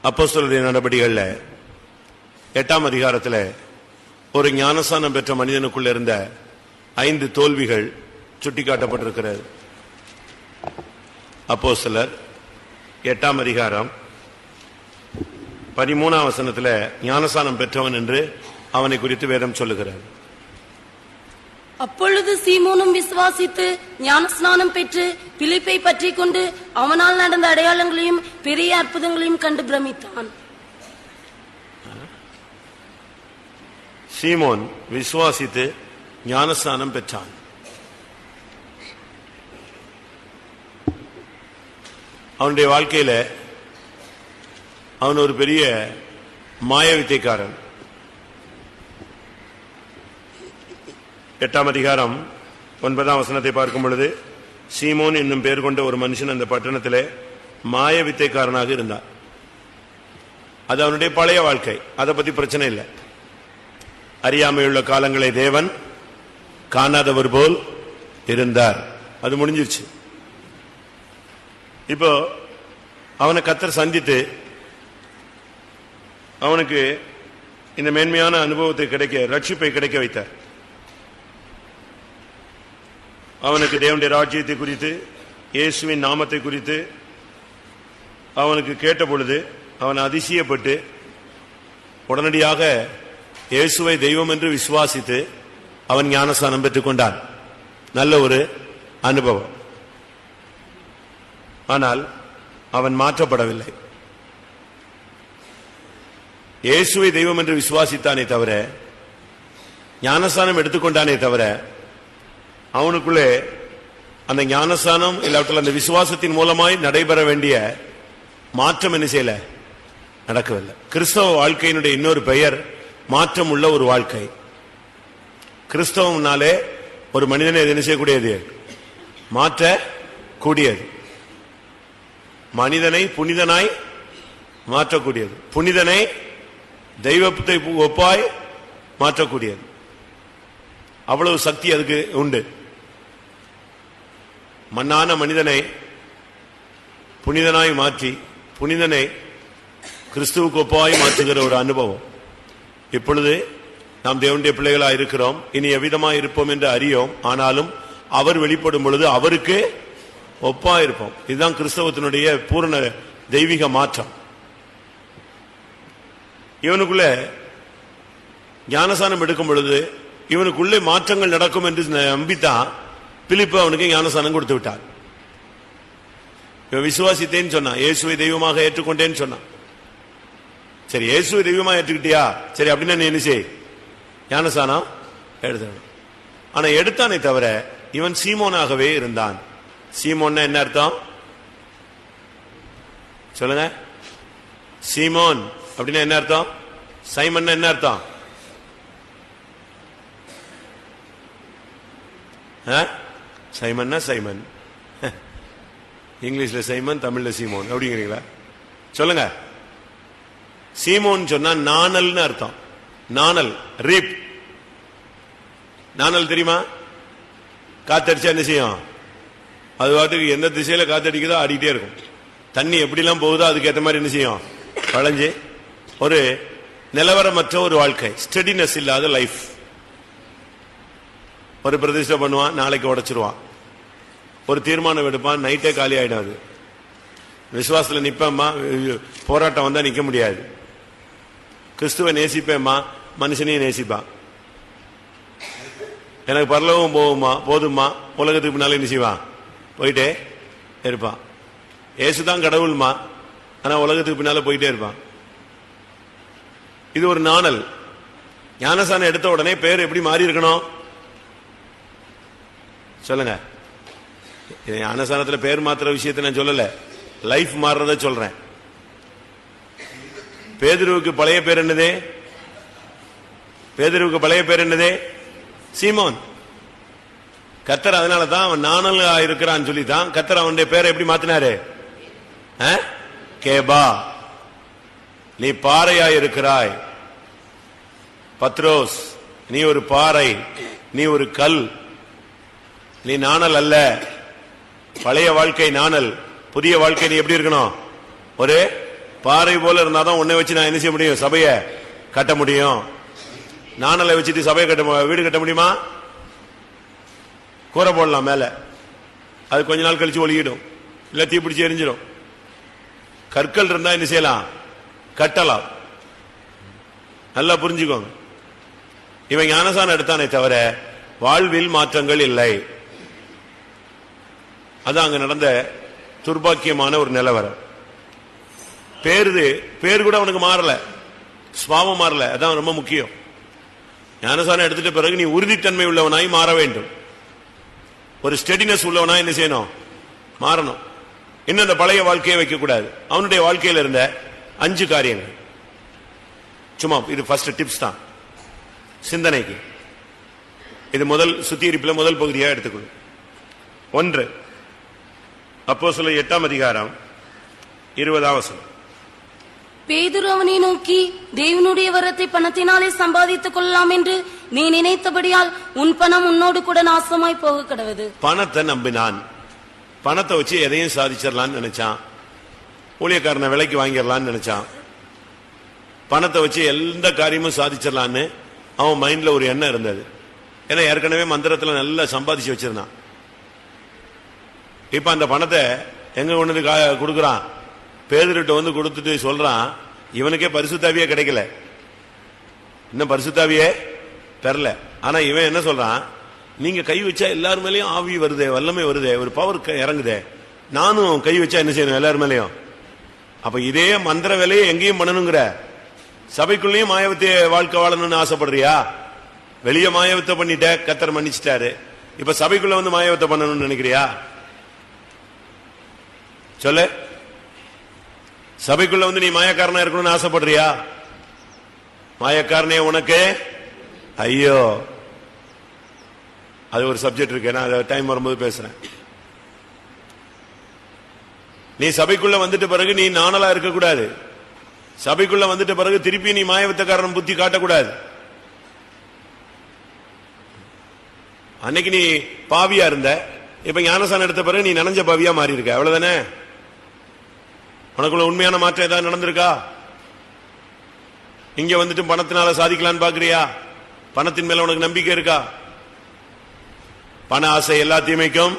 அப்போஸ்தலருடைய நடபடிகள்ல 8ஆம் அதிகாரத்தில் ஒரு ஞானஸ்நானம் பெற்ற மனிதனுக்குள்ள இருந்த 5 தோல்விகள் சுட்டிக்காட்டப்பட்டிருக்கிறது. அப்போஸ்தலர் 8ஆம் அதிகாரம் 13ஆம் வசனத்தில் ஞானஸ்நானம் பெற்றவன் என்று அவனை குறித்து வேதம் சொல்லுகிறார். அப்பொழுது சீமோனும் விசுவாசித்து ஞானஸ்நானம் பெற்று பிலிப்பை பற்றி கொண்டு அவனால் நடந்த அடையாளங்களையும் பெரிய அற்புதங்களையும் கண்டு பிரமித்தான். சீமோன் விசுவாசித்து ஞானஸ்நானம் பெற்றான். அவனுடைய வாழ்க்கையில அவன் ஒரு பெரிய மாயவித்தைக்காரன். 8ஆம் அதிகாரம் 9ஆம் வசனத்தை பார்க்கும் பொழுது, சீமோன் என்னும் பெயர் கொண்ட ஒரு மனுஷன் அந்த பட்டணத்திலே மாய வித்தைக்காரனாக இருந்தார். அது அவனுடைய பழைய வாழ்க்கை, அதை பத்தி பிரச்சனை இல்லை. அறியாமையுள்ள காலங்களை தேவன் காணாதவர் போல் இருந்தார், அது முடிஞ்சிருச்சு. இப்போ அவனை கர்த்தர் சந்தித்து அவனுக்கு இந்த மேன்மையான அனுபவத்தை கிடைக்க, ரட்சிப்பை கிடைக்க வைத்தார். அவனுக்கு தேவனுடைய ராஜ்யத்தை குறித்து, இயேசுவின் நாமத்தை குறித்து அவனுக்கு கேட்ட பொழுது அவன் அதிசயப்பட்டு உடனடியாக இயேசுவை தெய்வம் என்று விசுவாசித்து அவன் ஞானஸ்நானம் பெற்றுக் கொண்டான். நல்ல ஒரு அனுபவம். ஆனால் அவன் மாற்றப்படவில்லை. இயேசுவை தெய்வம் என்று விசுவாசித்தானே தவிர, ஞானஸ்நானம் எடுத்துக்கொண்டானே தவிர, அவனுக்குள்ளே அந்த ஞானஸ்நானம் இல்லாவிட்டால் அந்த விசுவாசத்தின் மூலமாய் நடைபெற வேண்டிய மாற்றம் என்ன செய்யல, நடக்கவில்லை. கிறிஸ்தவ வாழ்க்கையினுடைய இன்னொரு பெயர் மாற்றம் உள்ள ஒரு வாழ்க்கை. கிறிஸ்தவம்னாலே ஒரு மனிதனை என்ன செய்யக்கூடியது, மாற்ற கூடியது. மனிதனை புனிதனாய் மாற்றக்கூடியது, புனிதனை தெய்வத்தை ஒப்பாய் மாற்றக்கூடியது. அவ்வளவு சக்தி அதுக்கு உண்டு. மண்ணான மனிதனை புனிதனாய் மாற்றி, புனிதனை கிறிஸ்துவுக்கு ஒப்பாய் மாற்றுகிற ஒரு அனுபவம். இப்பொழுது நாம் தேவனுடைய பிள்ளைகளாய் இருக்கிறோம், இனி எவ்விதமாய் இருப்போம் என்று அறியோம். ஆனாலும் அவர் வெளிப்படும் பொழுது அவருக்கு ஒப்பா இருப்போம். இதுதான் கிறிஸ்தவத்தினுடைய பூரண தெய்வீக மாற்றம். இவனுக்குள்ள ஞானஸ்நானம் எடுக்கும் பொழுது இவனுக்குள்ளே மாற்றங்கள் நடக்கும் என்று நம்பித்தான் பிலிப்பு அவனுக்கு ஞானஸ்நானம் கொடுத்து விட்டார். இவன் விசுவாசித்தேன்னு சொன்னான், இயேசுவை தெய்வமாக ஏற்றுக்கொண்டேன்னு சொன்னான். சரி, இயேசுவை தெய்வமாக ஏற்றுக்கிட்டியா, சரி அப்படின்னா நீ என்ன செய், ஞானஸ்நானம் எடுத்தான். ஆனா எடுத்தானே தவிர இவன் சீமோனாகவே இருந்தான். சீமோன்னா என்ன அர்த்தம் சொல்லுங்க? சீமோன் அப்படின்னா என்ன அர்த்தம்? சைமன் என்ன அர்த்தம்? சைமன்னா சைமன், இங்கிலீஷ்ல சைமன், தமிழ்ல சீமோன் அப்படிங்கிறீங்களா? சொல்லுங்க. சீமோன் சொன்னா நாணல்னு அர்த்தம். நாணல், ரீப். நாணல் தெரியுமா? காத்தடிச்சா என்ன செய்யும், அது வாட்டுக்கு எந்த திசையில காத்தடிக்குதோ ஆடிக்கிட்டே இருக்கும். தண்ணி எப்படிலாம் போகுதோ அதுக்கேற்ற மாதிரி என்ன செய்யும், வளைஞ்சு. ஒரு நிலவரமற்ற ஒரு வாழ்க்கை, ஸ்டெடினஸ் இல்லாத லைஃப். ஒரு பிரதிஷ்டை பண்ணுவான், நாளைக்கு உடைச்சிருவான். ஒரு தீர்மானம் எடுப்பான், நைட்டே காலி ஆயிடாது. விசுவாசத்துல நிப்பேம்மா, போராட்டம் வந்தா நிக்க முடியாது. கிறிஸ்துவை நேசிப்பேம்மா, மனுஷனையும் நேசிப்பான். எனக்கு பரலோகம் போகுமா, போதுமா, உலகத்துக்கு பின்னால என்ன செய்வான், போயிட்டே இருப்பான். ஏசுதான் கடவுள்மா, ஆனா உலகத்துக்கு பின்னால போயிட்டே இருப்பான். இது ஒரு நாணல். ஞானஸ்நானம் எடுத்த உடனே பேர் எப்படி மாறி இருக்கணும் சொல்லுங்க? ஞானஸ்நானத்துல பேர் மாத்திர விஷயத்தை நான் சொல்லல, லைஃப் மாறுறத சொல்றேன். பேதுருவுக்கு பழைய பேர் என்னது? பேதுருவுக்கு பழைய பேர் என்னது? சீமோன். கர்த்தர் அதனாலதான் அவன் நாணலா இருக்கிறான்னு சொல்லித்தான் கர்த்தர் அவனுடைய பேரை எப்படி மாத்தினாரு? கேபா, நீ பாறையா இருக்கிறாய். பத்ரோஸ், நீ ஒரு பாறை, நீ ஒரு கல், நீ நாணல் அல்ல. பழைய வாழ்க்கை நாணல், புதிய வாழ்க்கை நீ எப்படி இருக்கணும்? ஒரு பாறை போல இருந்தாதான் உன்னை வச்சு நான் என்ன செய்ய முடியும்? சபையை கட்ட முடியும். நாணலை வச்சுட்டு சபையை கட்ட, வீடு கட்ட முடியுமா? கூரை போடலாம் மேல, அது கொஞ்ச நாள் கழிச்சு ஒழுகிடும், இல்ல தீப்பிடிச்சு எரிஞ்சிடும். கற்கள் இருந்தா என்ன செய்யலாம்? கட்டலாம். நல்லா புரிஞ்சுக்கோங்க. இவன் ஞானசானம் எடுத்தானே தவிர வாழ்வில் மாற்றங்கள் இல்லை. அதான் அங்க நடந்த துர்பாக்கியமான ஒரு நிலவரம். பேர் கூட அவனுக்கு மாறல, சுபாவம் மாறல. அதான் ரொம்ப முக்கியம். ஞானசானம் எடுத்துட்ட பிறகு நீ உறுதித்தன்மை உள்ளவனாய் மாற வேண்டும். ஒரு ஸ்டெடினஸ் உள்ளவனாய் என்ன செய்யணும்? மாறணும். இன்னும் அந்த பழைய வாழ்க்கையை வைக்க கூடாது. அவனுடைய வாழ்க்கையில் இருந்த 5 காரியங்கள் சும்மா, இது ஃபர்ஸ்ட் டிப்ஸ் தான் சிந்தனைக்கு. இது முதல் சுத்திகரிப்பில் முதல் பகுதியாக எடுத்துக்கொள்ளும். 1, அப்போஸ்தலர் 8ஆம் அதிகாரம் 20ஆம் வசனம். பேதுரு அவனை நோக்கி, தேவனுடைய வரத்தை பணத்தினாலே சம்பாதித்துக் கொள்ளலாம் என்று நீ நினைத்தபடியால் உன் பணம் உன்னோடு கூட நாசமாய் போக கடவது. பணத்தை நம்பினான். பணத்தை வச்சு எதையும் சாதிச்சிடலான்னு நினைச்சான். ஊழியக்காரனை விலைக்கு வாங்கிடலான்னு நினைச்சான். பணத்தை வச்சு எந்த காரியமும் சாதிச்சிடலான்னு அவன் மைண்ட்ல ஒரு எண்ணம் இருந்தது. ஏன்னா ஏற்கனவே மந்திரத்துல நல்லா சம்பாதிச்சு வச்சிருந்தான். இப்ப அந்த பணத்தை எங்க கொண்டு கொடுக்கறான்? பேதுருட்ட வந்து கொடுத்துட்டு சொல்றான், இவனுக்கே பரிசுத்தாவியே கிடைக்கல, இன்னும் பரிசுத்தாவியே பெறல. ஆனா இவன் என்ன சொல்றான்? நீங்க கை வச்சா எல்லாரும் மேலயும் ஆவி வருதே, வல்லமை வருதே, ஒரு பவர் இறங்குதே, நானும் கை வச்சா என்ன செய்யணும் எல்லாரும் மேலயும்? அப்ப இதே மந்திர வேலையை எங்கேயும் பண்ணணுங்கிற, சபைக்குள்ளேயும் மாயவத்தை வாழ்க்கை வாழணும்னு ஆசைப்படுறியா? வெளியே மாயவத்தை பண்ணிட்ட, கர்த்தர் மன்னிச்சிட்டாரு. இப்ப சபைக்குள்ள வந்து மாயவத்தை பண்ணணும்னு நினைக்கிறியா? சொல்லு. சபைக்குள்ள வந்து நீ மாயக்காரனா இருக்கணும்னு ஆசைப்படுறியா? மாயக்காரனே உனக்கு ஐயோ. அது ஒரு சப்ஜெக்ட் இருக்கு, நான் டைம் வரும்போது பேசுறேன். நீ சபைக்குள்ள வந்துட்ட பிறகு நீ நாணலா இருக்கக்கூடாது. சபைக்குள்ள வந்துட்ட பிறகு திருப்பி நீ மாயவத்தக்காரன் புத்தி காட்டக்கூடாது. அன்னைக்கு நீ பாவியா இருந்த, இப்ப ஞானசானம் எடுத்த பிறகு நீ நனைஞ்ச பாவியா மாறி இருக்க, அவ்வளவுதானே? உனக்குள்ள உண்மையான மாற்றம் ஏதாவது நடந்திருக்கா? இங்க வந்துட்டு பணத்தினால சாதிக்கலான்னு பாக்குறியா? பணத்தின் மேல உனக்கு நம்பிக்கை இருக்கா? பண ஆசை எல்லா தீமைக்கும்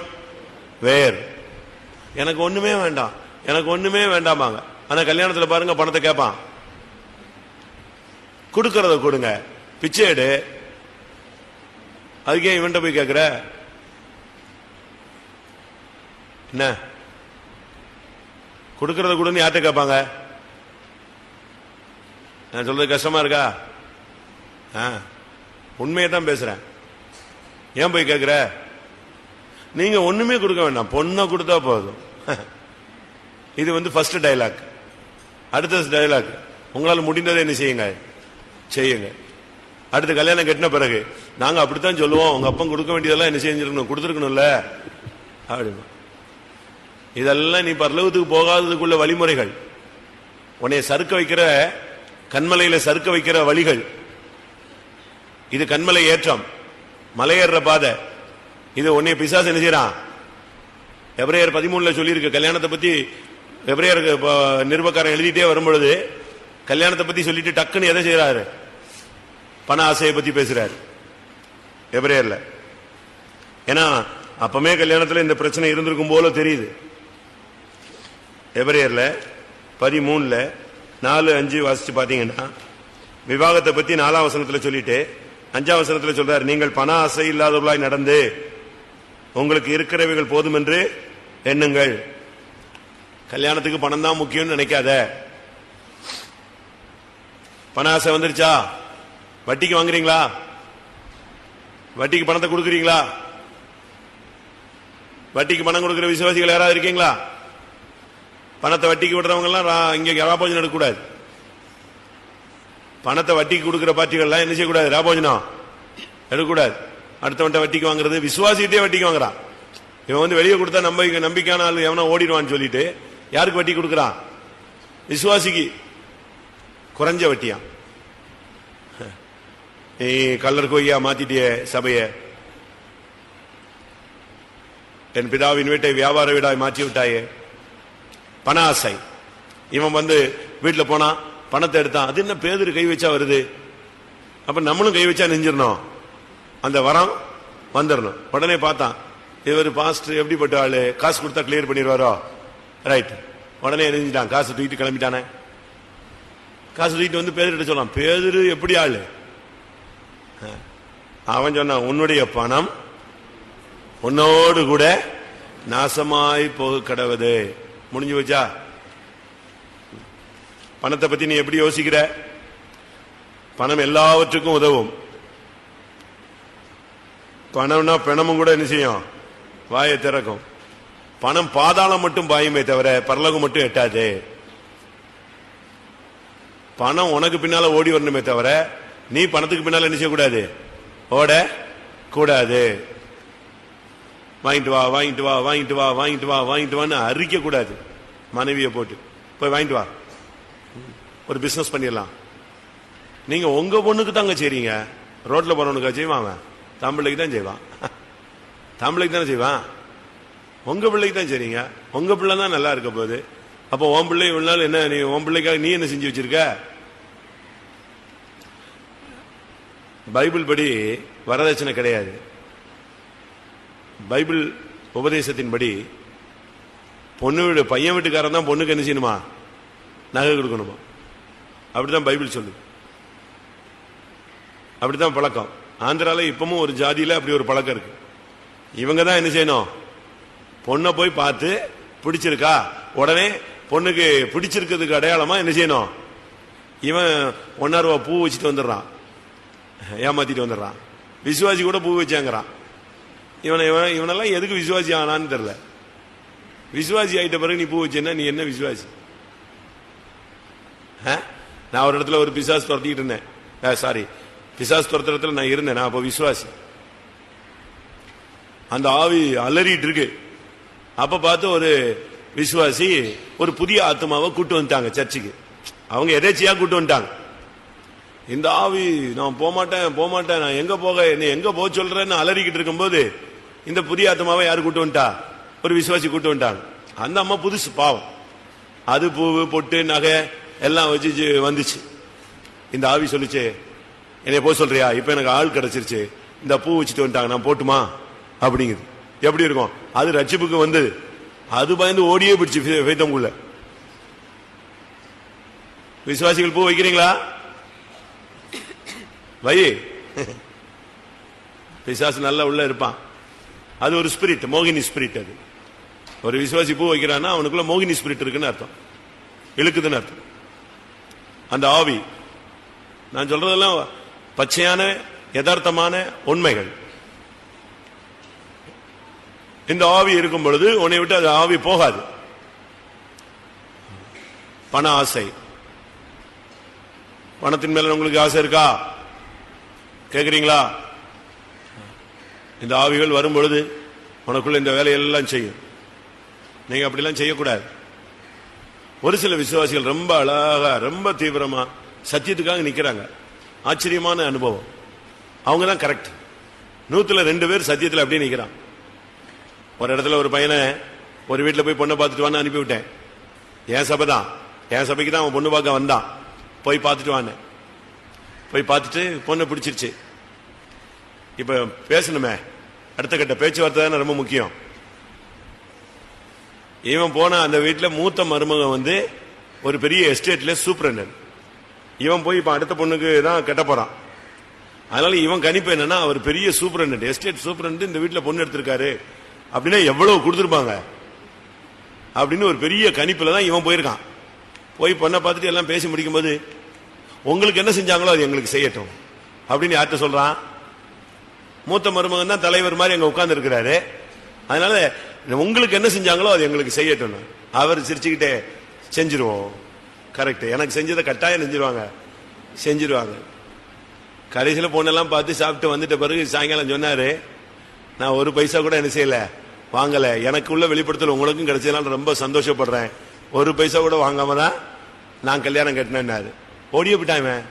வேர். எனக்கு ஒண்ணுமே வேண்டாம், எனக்கு ஒண்ணுமே வேண்டாமாங்க. ஆனா கல்யாணத்துல பாருங்க, பணத்தை கேட்பான். கொடுக்கறத கொடுங்க, பிச்சை எடு. அதுக்கே இவன்ட்ட போய் கேட்கிற என்ன? கொடுக்கறத கொடுன்னு யார்கிட்ட கேட்பாங்க? நான் சொல்றது கஷ்டமா இருக்கா? உண்மையை தான் பேசுறேன். ஏன் போய் கேட்கிற? நீங்க ஒண்ணுமே கொடுக்க வேண்டாம், பொண்ணை கொடுத்தா போதும். இது வந்து ஃபர்ஸ்ட் டயலாக். அடுத்த டயலாக், உங்களால் முடிந்ததை என்ன செய்யுங்க, செய்யுங்க. அடுத்து கல்யாணம் கட்டின பிறகு நாங்க அப்படித்தான் சொல்லுவோம், உங்க அப்பன் கொடுக்க வேண்டியதெல்லாம் என்ன செஞ்சிருக்கணும், கொடுத்துருக்கணும்ல அப்படிமா. இதெல்லாம் நீ பரலோகத்துக்கு போகாததுக்குள்ள வழிமுறைகள். உன்னை சறுக்க வைக்கிற, கண்மலையில சறுக்க வைக்கிற வழிகள். இது கண்மலை ஏற்றம், மலையேற பாதை. இது உன்னை பிசாசு என்ன செய்யறான்? எபிரேயர் 13 சொல்லியிருக்கு கல்யாணத்தை பத்தி. எபிரேயர் நிருபக்காரன் எழுதிட்டே வரும்பொழுது கல்யாணத்தை பத்தி சொல்லிட்டு டக்குன்னு எதை செய்யறாரு? பண ஆசையை பத்தி பேசுறாரு எபிரேயர்ல. ஏன்னா அப்பமே கல்யாணத்துல இந்த பிரச்சனை இருந்திருக்கும் போல தெரியுது. எபிரேயர்ல 13 4, 5 வாசிச்சு பாத்தீங்கன்னா விவாகத்தை பத்தி 4ஆம் வசனத்துல சொல்லிட்டு 5ஆம் வசனத்துல சொல்றாரு, நீங்கள் பண ஆசை இல்லாதவர்களாய் நடந்து உங்களுக்கு இருக்கிறவைகள் போதும் என்று எண்ணுங்கள். கல்யாணத்துக்கு பணம் தான் முக்கியம் நினைக்காத. பண ஆசை வந்துருச்சா? வட்டிக்கு வாங்குறீங்களா? வட்டிக்கு பணத்தை கொடுக்குறீங்களா? வட்டிக்கு பணம் கொடுக்கிற விசுவாசிகள் யாராவது இருக்கீங்களா? பணத்தை வட்டிக்கு விடுறவங்க எல்லாம் இங்க ராபோஜனம் எடுக்கக்கூடாது. பணத்தை வட்டிக்கு கொடுக்கிற பார்ட்டிகள்லாம் என்ன செய்யக்கூடாது? ராபோஜனம் எடுக்கக்கூடாது. அடுத்தவன்ட்ட வட்டிக்கு வாங்குறது, விசுவாசிட்டே வட்டிக்கு வாங்குறான். இவன் வந்து வெளியே கொடுத்தா நம்பிக்கையான ஆள் எவனா ஓடிடுவான்னு சொல்லிட்டு யாருக்கு வட்டி கொடுக்கறான்? விசுவாசிக்கு. குறைஞ்ச வட்டியா. நீ கல்லர் கோய்யா மாத்திட்டிய சபைய, என் பிதாவின் வீட்டை வியாபார வீடாய் மாற்றி விட்டாயே. பண ஆசை. இவன் வந்து வீட்டுல போனா பணத்தை எடுத்தான். அது என்ன பேதுரு கை வச்சா வருது, அப்ப நம்மளும் கை வச்சா நெஞ்சிடணும், அந்த வரம் வந்துடணும். உடனே பார்த்தான், இவர் பாஸ்டர் எப்படிப்பட்ட ஆளு, காசு கொடுத்தா கிளியர் பண்ணிடுவாரோ, ரைட். உடனே நெஞ்சிட்டான், காசு தூக்கிட்டு கிளம்பிட்டானே. காசு தூக்கிட்டு வந்து பேதுரு சொல்லலாம், பேதுரு எப்படி ஆளு? அவன் சொன்னான், உன்னுடைய பணம் உன்னோடு கூட நாசமாய் போக கடவுது. முடிஞ்சு வச்சா? பணத்தை பத்தி நீ எப்படி யோசிக்கிற? பணம் எல்லாவற்றுக்கும் உதவும். பணம்னா பிணமும் கூட என்ன செய்யும்? வாயை திறக்கும். பணம் பாதாளம் மட்டும் பாயுமே தவிர பரலோகம் மட்டும் எட்டாது. பணம் உனக்கு பின்னால ஓடி வரணுமே தவிர நீ பணத்துக்கு பின்னால என்ன செய்யக்கூடாது? ஓட கூடாது. வாங்கிட்டு வா, வாங்கிட்டு வா, வாங்கிட்டு வா, வாங்கிட்டு வா, வாங்கிட்டு வான்னு அரிக்க கூடாது. மனைவியை போட்டு போய் வாங்கிட்டு வா, ஒரு பிசினஸ் பண்ணிடலாம். நீங்க உங்க பொண்ணுக்கு தாங்க செய்றீங்க. ரோட்ல போறவனுக்கா செய்வான்? தமிழ்லைக்கு தான் செய்வான். தமிழுக்கு தானே செய்வான். உங்க பிள்ளைக்கு தான் செய்றீங்க. உங்க பிள்ளை தான் நல்லா இருக்க போகுது. அப்போ உன் பிள்ளை இவ்வளவு என்ன, நீ உன் பிள்ளைக்காக நீ என்ன செஞ்சு வச்சிருக்க? பைபிள் படி வரதட்சணை கிடையாது. பைபிள் உபதேசத்தின்படி பொண்ணு வீடு பையன் வீட்டுக்காரன் தான் பொண்ணுக்கு என்ன செய்யணுமா? நகை கொடுக்கணுமா? அப்படிதான் பைபிள் சொல்லுது. அப்படித்தான் பழக்கம். ஆந்திரால இப்பவும் ஒரு ஜாதியில அப்படி ஒரு பழக்கம் இருக்கு. இவங்க தான் என்ன செய்யணும்? பொண்ணை போய் பார்த்து பிடிச்சிருக்கா, உடனே பொண்ணுக்கு பிடிச்சிருக்கிறதுக்கு அடையாளமா என்ன செய்யணும்? இவன் 1 ரூபா பூ வச்சுட்டு வந்துடுறான், ஏமாத்திட்டு வந்துடுறான். விசுவாசி கூட பூ வச்சாங்கிறான். இவனெல்லாம் எதுக்கு விசுவாசி ஆனான்னு தெரியல. விசுவாசி ஆயிட்ட பிறகு நீ பூ வச்சேன்னா நீ என்ன விசுவாசி? நான் ஒரு இடத்துல ஒரு பிசாசு துரத்திக்கிட்டு இருந்தேன். சாரி, பிசாசு துரத்துறதுல நான் இருந்தேன். நான் அப்ப விசுவாசி. அந்த ஆவி அலறிட்டு இருக்கு. அப்ப பார்த்து ஒரு விசுவாசி ஒரு புதிய ஆத்மாவை கூட்டு வந்துட்டாங்க சர்ச்சுக்கு. அவங்க எதேச்சியா கூட்டு வந்துட்டாங்க. இந்த ஆவி நான் போமாட்டேன், நான் எங்க போக, என்ன எங்க போக சொல்றேன்னு அலறிக்கிட்டு இருக்கும்போது இந்த புதிய ஆத்மாவை யாரு கூட்டு வந்துட்டா? ஒரு விசுவாசி கூட்டு வந்துட்டாங்க. அந்த அம்மா புதுசு பாவம். அது பூவு பொட்டு நகை எல்லாம் வச்சு வந்துச்சு. இந்த ஆவி சொல்லிச்சு, என்னைய போக சொல்றியா? இப்ப எனக்கு ஆள் கிடைச்சிருச்சு, இந்த பூ வச்சுட்டு வந்துட்டாங்க, நான் போட்டுமா அப்படிங்குது. எப்படி இருக்கும்? அது ரட்சிப்புக்கு வந்தது. அது பயந்து ஓடியே பிடிச்சு வைத்தவங்குள்ள. விசுவாசிகள் பூ வைக்கிறீங்களா? வை. பிசாசு நல்லா உள்ள இருப்பான். அது ஒரு ஸ்பிரிட், மோகினி ஸ்பிரிட். அது ஒரு விசுவாசி பூ வைக்கிறான்னா அவனுக்குள்ள மோகினி ஸ்பிரிட் இருக்குன்னு அர்த்தம், இழுக்குதுன்னு அர்த்தம். அந்த ஆவி, நான் சொல்றதெல்லாம் பச்சையான யதார்த்தமான உண்மைகள். இந்த ஆவி இருக்கும் பொழுது உன்னை விட்டு அது ஆவி போகாது. பண ஆசை. பணத்தின் மேல உங்களுக்கு ஆசை இருக்கா? கேக்குறீங்களா? இந்த ஆவிகள் வரும் பொழுது உனக்குள்ள இந்த வேலையெல்லாம் செய்யும். நீங்க அப்படிலாம் செய்யக்கூடாது. ஒரு சில விசுவாசிகள் ரொம்ப அழகா ரொம்ப தீவிரமா சத்தியத்துக்காக நிக்கிறாங்க. ஆச்சரியமான அனுபவம். அவங்க தான் கரெக்ட். 100ல் 2 பேர் சத்தியத்தில் அப்படியே நிக்கிறான். ஒரு இடத்துல ஒரு பையனை ஒரு வீட்டில் போய் பொண்ணை பார்த்துட்டு வான்னு அனுப்பிவிட்டேன். என் சபை தான், என் சபைக்கு தான் அவன் பொண்ணு பார்க்க வந்தான். போய் பார்த்துட்டு வான்னு. போய் பார்த்துட்டு பொண்ணை பிடிச்சிருச்சு. இப்ப பேசணுமே, அடுத்த கட்ட பேச்சுவார்த்தை தானே ரொம்ப முக்கியம். இவன் போன அந்த வீட்டில் மூத்த மருமகன் வந்து ஒரு பெரிய எஸ்டேட்ல சூப்பரண்டன்ட். இவன் போய் இப்ப அடுத்த பொண்ணுக்கு தான் கட்ட போறான். அதனால இவன் கணிப்பு என்னன்னா, அவர் பெரிய சூப்பரண்டன்ட், எஸ்டேட் சூப்பரண்டன்ட், இந்த வீட்டில் பொண்ணு எடுத்திருக்காரு அப்படின்னா எவ்வளவு கொடுத்துருப்பாங்க அப்படின்னு ஒரு பெரிய கணிப்புல தான் இவன் போயிருக்கான். போய் பொண்ணை பார்த்துட்டு எல்லாம் பேசி முடிக்கும் போது, உங்களுக்கு என்ன செஞ்சாங்களோ அது எங்களுக்கு செய்யட்டும் அப்படின்னு யார்கிட்ட சொல்றான்? மூத்த மருமகன் தான் தலைவர் மாதிரி அங்க உட்கார்ந்து இருக்கிறாரு. அதனால உங்களுக்கு என்ன செஞ்சாங்களோ அது எங்களுக்கு செய்யட்டும். அவர் சிரிச்சுக்கிட்டே, செஞ்சிருவோம், கரெக்ட், எனக்கு செஞ்சதை கட்டாயம் செஞ்சிருவாங்க. கடைசியில பொண்ணெல்லாம் பார்த்து சாப்பிட்டு வந்துட்ட பிறகு சாயங்காலம் சொன்னாரு, நான் ஒரு பைசா கூட என்ன செய்யல, வாங்கல. எனக்கு உள்ள வெளிப்படுத்தல் உங்களுக்கும் கிடைச்சதுனால ரொம்ப சந்தோஷப்படுறேன். ஒரு பைசா கூட வாங்காம தான் நான் கல்யாணம் கட்டினேன்னாரு. ஓடிய போயிட்டான்.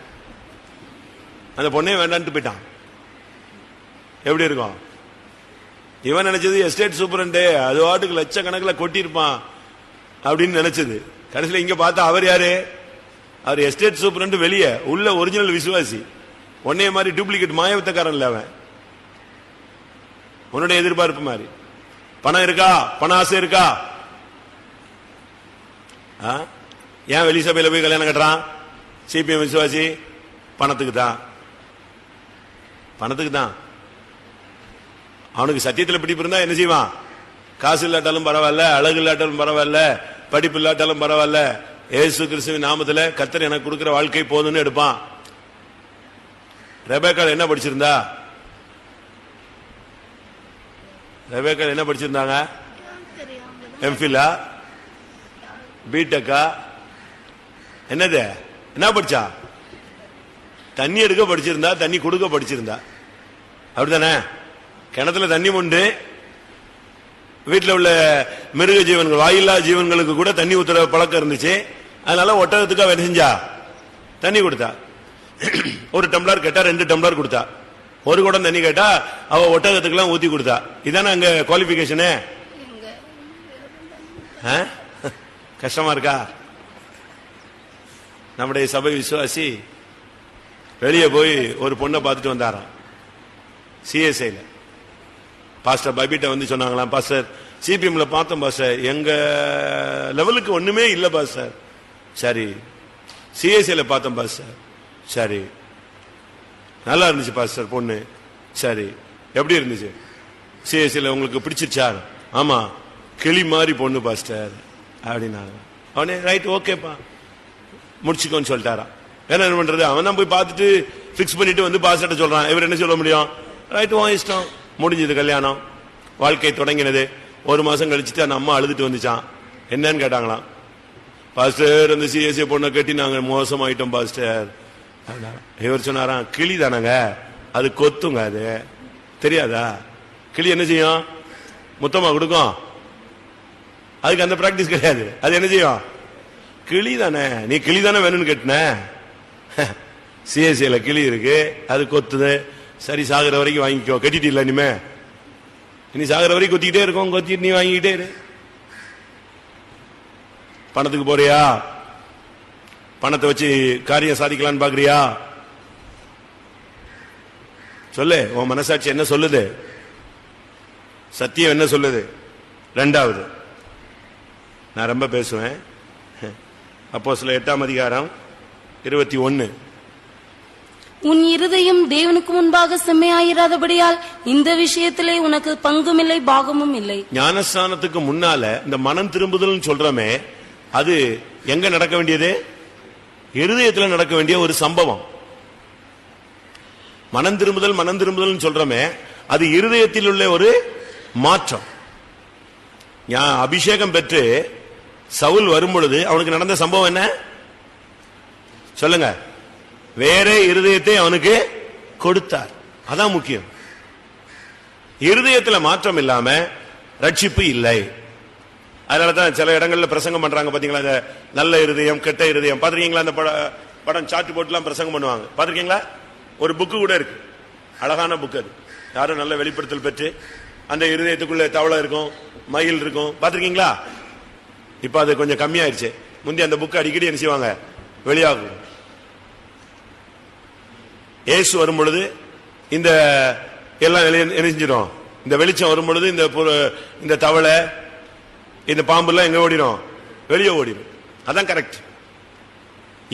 அந்த பொண்ணே வேண்டான்ட்டு போயிட்டான். எப்படி இருக்கும்? இவன் நினைச்சது எஸ்டேட் சூப்பரண்டே, அது வாட்டுக்கு லட்சக்கணக்கில் கொட்டியிருப்பான் அப்படின்னு நினைச்சது. கடைசியில் இங்க பார்த்தா அவர் யாரு? அவர் எஸ்டேட் சூப்பரண்ட் வெளியே, உள்ள ஒரிஜினல் விசுவாசி. உன்னைய மாதிரி டூப்ளிகேட் மாயவத்தக்காரன் இல்ல அவன். உன்னுடைய எதிர்பார்ப்பு மாதிரி. பணம் இருக்கா? பண ஆசை இருக்கா? ஏன் வெளி சபையில போய் கல்யாணம் கட்டுறான்? சிபிஎம் விசுவாசி. பணத்துக்கு தான், பணத்துக்கு தான். அவனுக்கு சத்தியத்தில் பிடிப்பு இருந்தா என்ன செய்வான்? காசு இல்லாட்டாலும் பரவாயில்ல, அழகு இல்லாட்டாலும் பரவாயில்ல, படிப்பு இல்லாட்டாலும் பரவாயில்ல, ஏசு கிறிஸ்துவின் நாமத்துல கர்த்தர் எனக்கு கொடுக்கிற வாழ்க்கை போதுன்னு எடுப்பான். ரெபேக்காள் என்ன படிச்சிருந்தா? ரெபேக்காள் என்ன படிச்சிருந்தாங்க? எம்ஃபிலா, பிடெக்கா, என்னது, என்ன படிச்சா? தண்ணி எடுக்க படிச்சிருந்தா, தண்ணி கொடுக்க படிச்சிருந்தா. அப்படித்தானே? கிணத்துல தண்ணி உண்டு, வீட்டில் உள்ள மிருக ஜீவன்கள், வாயில்லா ஜீவன்களுக்கு கூட தண்ணி ஊத்துற பழக்கம் இருந்துச்சு. அதனால ஒட்டகத்துக்கு அவ என்ன செஞ்சா? தண்ணி கொடுத்தா. ஒரு டம்ளர் கேட்டா 2 டம்ளர் கொடுத்தா. ஒரு குடம் தண்ணி கேட்டா அவ ஒட்டகத்துக்கு எல்லாம் ஊத்தி கொடுத்தா. இதானே அங்க குவாலிபிகேஷனு? கஷ்டமா இருக்கா? நம்முடைய சபை விசுவாசி வெளியே போய் ஒரு பொண்ணை பார்த்துட்டு வந்தாராம். சிஎஸ்ஐல பாஸ்டர் பபிட்ட வந்து சொன்னாங்களாம், பாஸ்டர் சிபிஎம்ல பார்த்தோம் பாஸ்டர், எங்க லெவலுக்கு ஒண்ணுமே இல்ல பாஸ்டர். சரி. சிஎஸ்ஐல பார்த்தோம் பாஸ்டர். சரி, நல்லா இருந்துச்சு பாஸ்டர் பொண்ணு. சரி, எப்படி இருந்துச்சு? சிஎஸ்ஐல உங்களுக்கு பிடிச்சிருச்சா? ஆமா, கிளி மாதிரி பொண்ணு பாஸ்டர் அப்படின்னாங்க. அவனே ரைட், ஓகேப்பா, முடிச்சுக்கோன்னு சொல்லிட்டாரான். என்ன பண்றது? அவன் தான் போய் பார்த்துட்டு பிக்ஸ் பண்ணிட்டு வந்து பாஸ்டர்ட்ட சொல்றான். இவர் என்ன சொல்ல முடியும்? ரைட், உன் இஷ்டம். முடிஞ்சது கல்யாணம், வாழ்க்கை தொடங்கினது. 1 மாசம் கழிச்சுட்டு அந்த அம்மா அழுதுட்டு வந்துச்சான். என்னன்னு கேட்டாங்களாம். பாஸ்டர், அந்த சிஎஸ்ஐ பொண்ணை கட்டி நாங்க மோசமாயிட்டோம் பாஸ்டர். இவர் சொன்னாராம், கிளி தானங்க, அது கொத்துங்க, அது தெரியாதா? கிளி என்ன செய்யும்? முத்தமா கொடுக்கும். அதுக்கு அந்த பிராக்டிஸ் கிடையாது. அது என்ன செய்யும்? கிளி தானே, நீ கிளி தானே வேணும்னு கேட்டின. சிஎஸ்ஐல கிளி இருக்கு, அது கொத்துது. சரி, சாகிற வரைக்கும் வாங்கிக்கோ. கட்டிட்டு இல்ல இனிமே, இனி சாகிற வரைக்கும் கொத்திக்கிட்டே இருக்கும். கொத்திட்டு நீ வாங்கிக்கிட்டே இரு. பணத்துக்கு போறியா? பணத்தை வச்சு காரியம் சாதிக்கலான்னு பாக்குறியா? சொல்லு, உன் மனசாட்சி என்ன சொல்லுது? சத்தியம் என்ன சொல்லுது? 2வது, நான் ரொம்ப பேசுவேன். அப்போஸ்தலர் 8ஆம் அதிகாரம் 21. உன் இருதயம் தேவனுக்கு முன்பாக செம்மையாயிராதபடியால் இந்த விஷயத்திலே உனக்கு பங்குமில்லை, பாகமும் இல்லை. ஞானஸ்நானத்துக்கு முன்னால இந்த மனம் திரும்புதல் சொல்றமே, அது எங்க நடக்க வேண்டியது? இருதயத்தில் நடக்க வேண்டிய ஒரு சம்பவம். மனம் திரும்புதல் சொல்றமே, அது இருதயத்தில் உள்ள ஒரு மாற்றம். அபிஷேகம் பெற்று சவுல் வரும் பொழுது அவனுக்கு நடந்த சம்பவம் என்ன சொல்லுங்க? வேற இருதயத்தை அவனுக்கு கொடுத்தார். அதான் முக்கியம். இருதயத்தில் மாற்றம் இல்லாம ரட்சிப்பு இல்லை. அதனாலதான் சில இடங்கள்ல பிரசங்கம் பண்றாங்க பாத்தீங்களா, நல்ல இருதயம் கெட்ட இருதயம். பாத்திருக்கீங்களா? அந்த படம் சாட்டு போட்டுலாம் பிரசங்கம் பண்ணுவாங்க, பாத்திருக்கீங்களா? ஒரு புக்கு கூட இருக்கு, அழகான புக். அது யாரும் நல்ல வெளிப்படுத்தல் பெற்று அந்த இருதயத்துக்குள்ள தவளை இருக்கும், மயில் இருக்கும், பாத்திருக்கீங்களா? இப்ப அது கொஞ்சம் கம்மியாயிருச்சு. முந்தைய அந்த புக்கு அடிக்கடி என்ன செய்வாங்க? வெளியாகும். இயேசு வரும் பொழுது இந்த எல்லாம் என்ன செஞ்சிடும்? இந்த வெளிச்சம் வரும் பொழுது இந்த தவளை, இந்த பாம்பு எல்லாம் எங்க ஓடிடும்? வெளியே ஓடிடும். அதான் கரெக்ட்.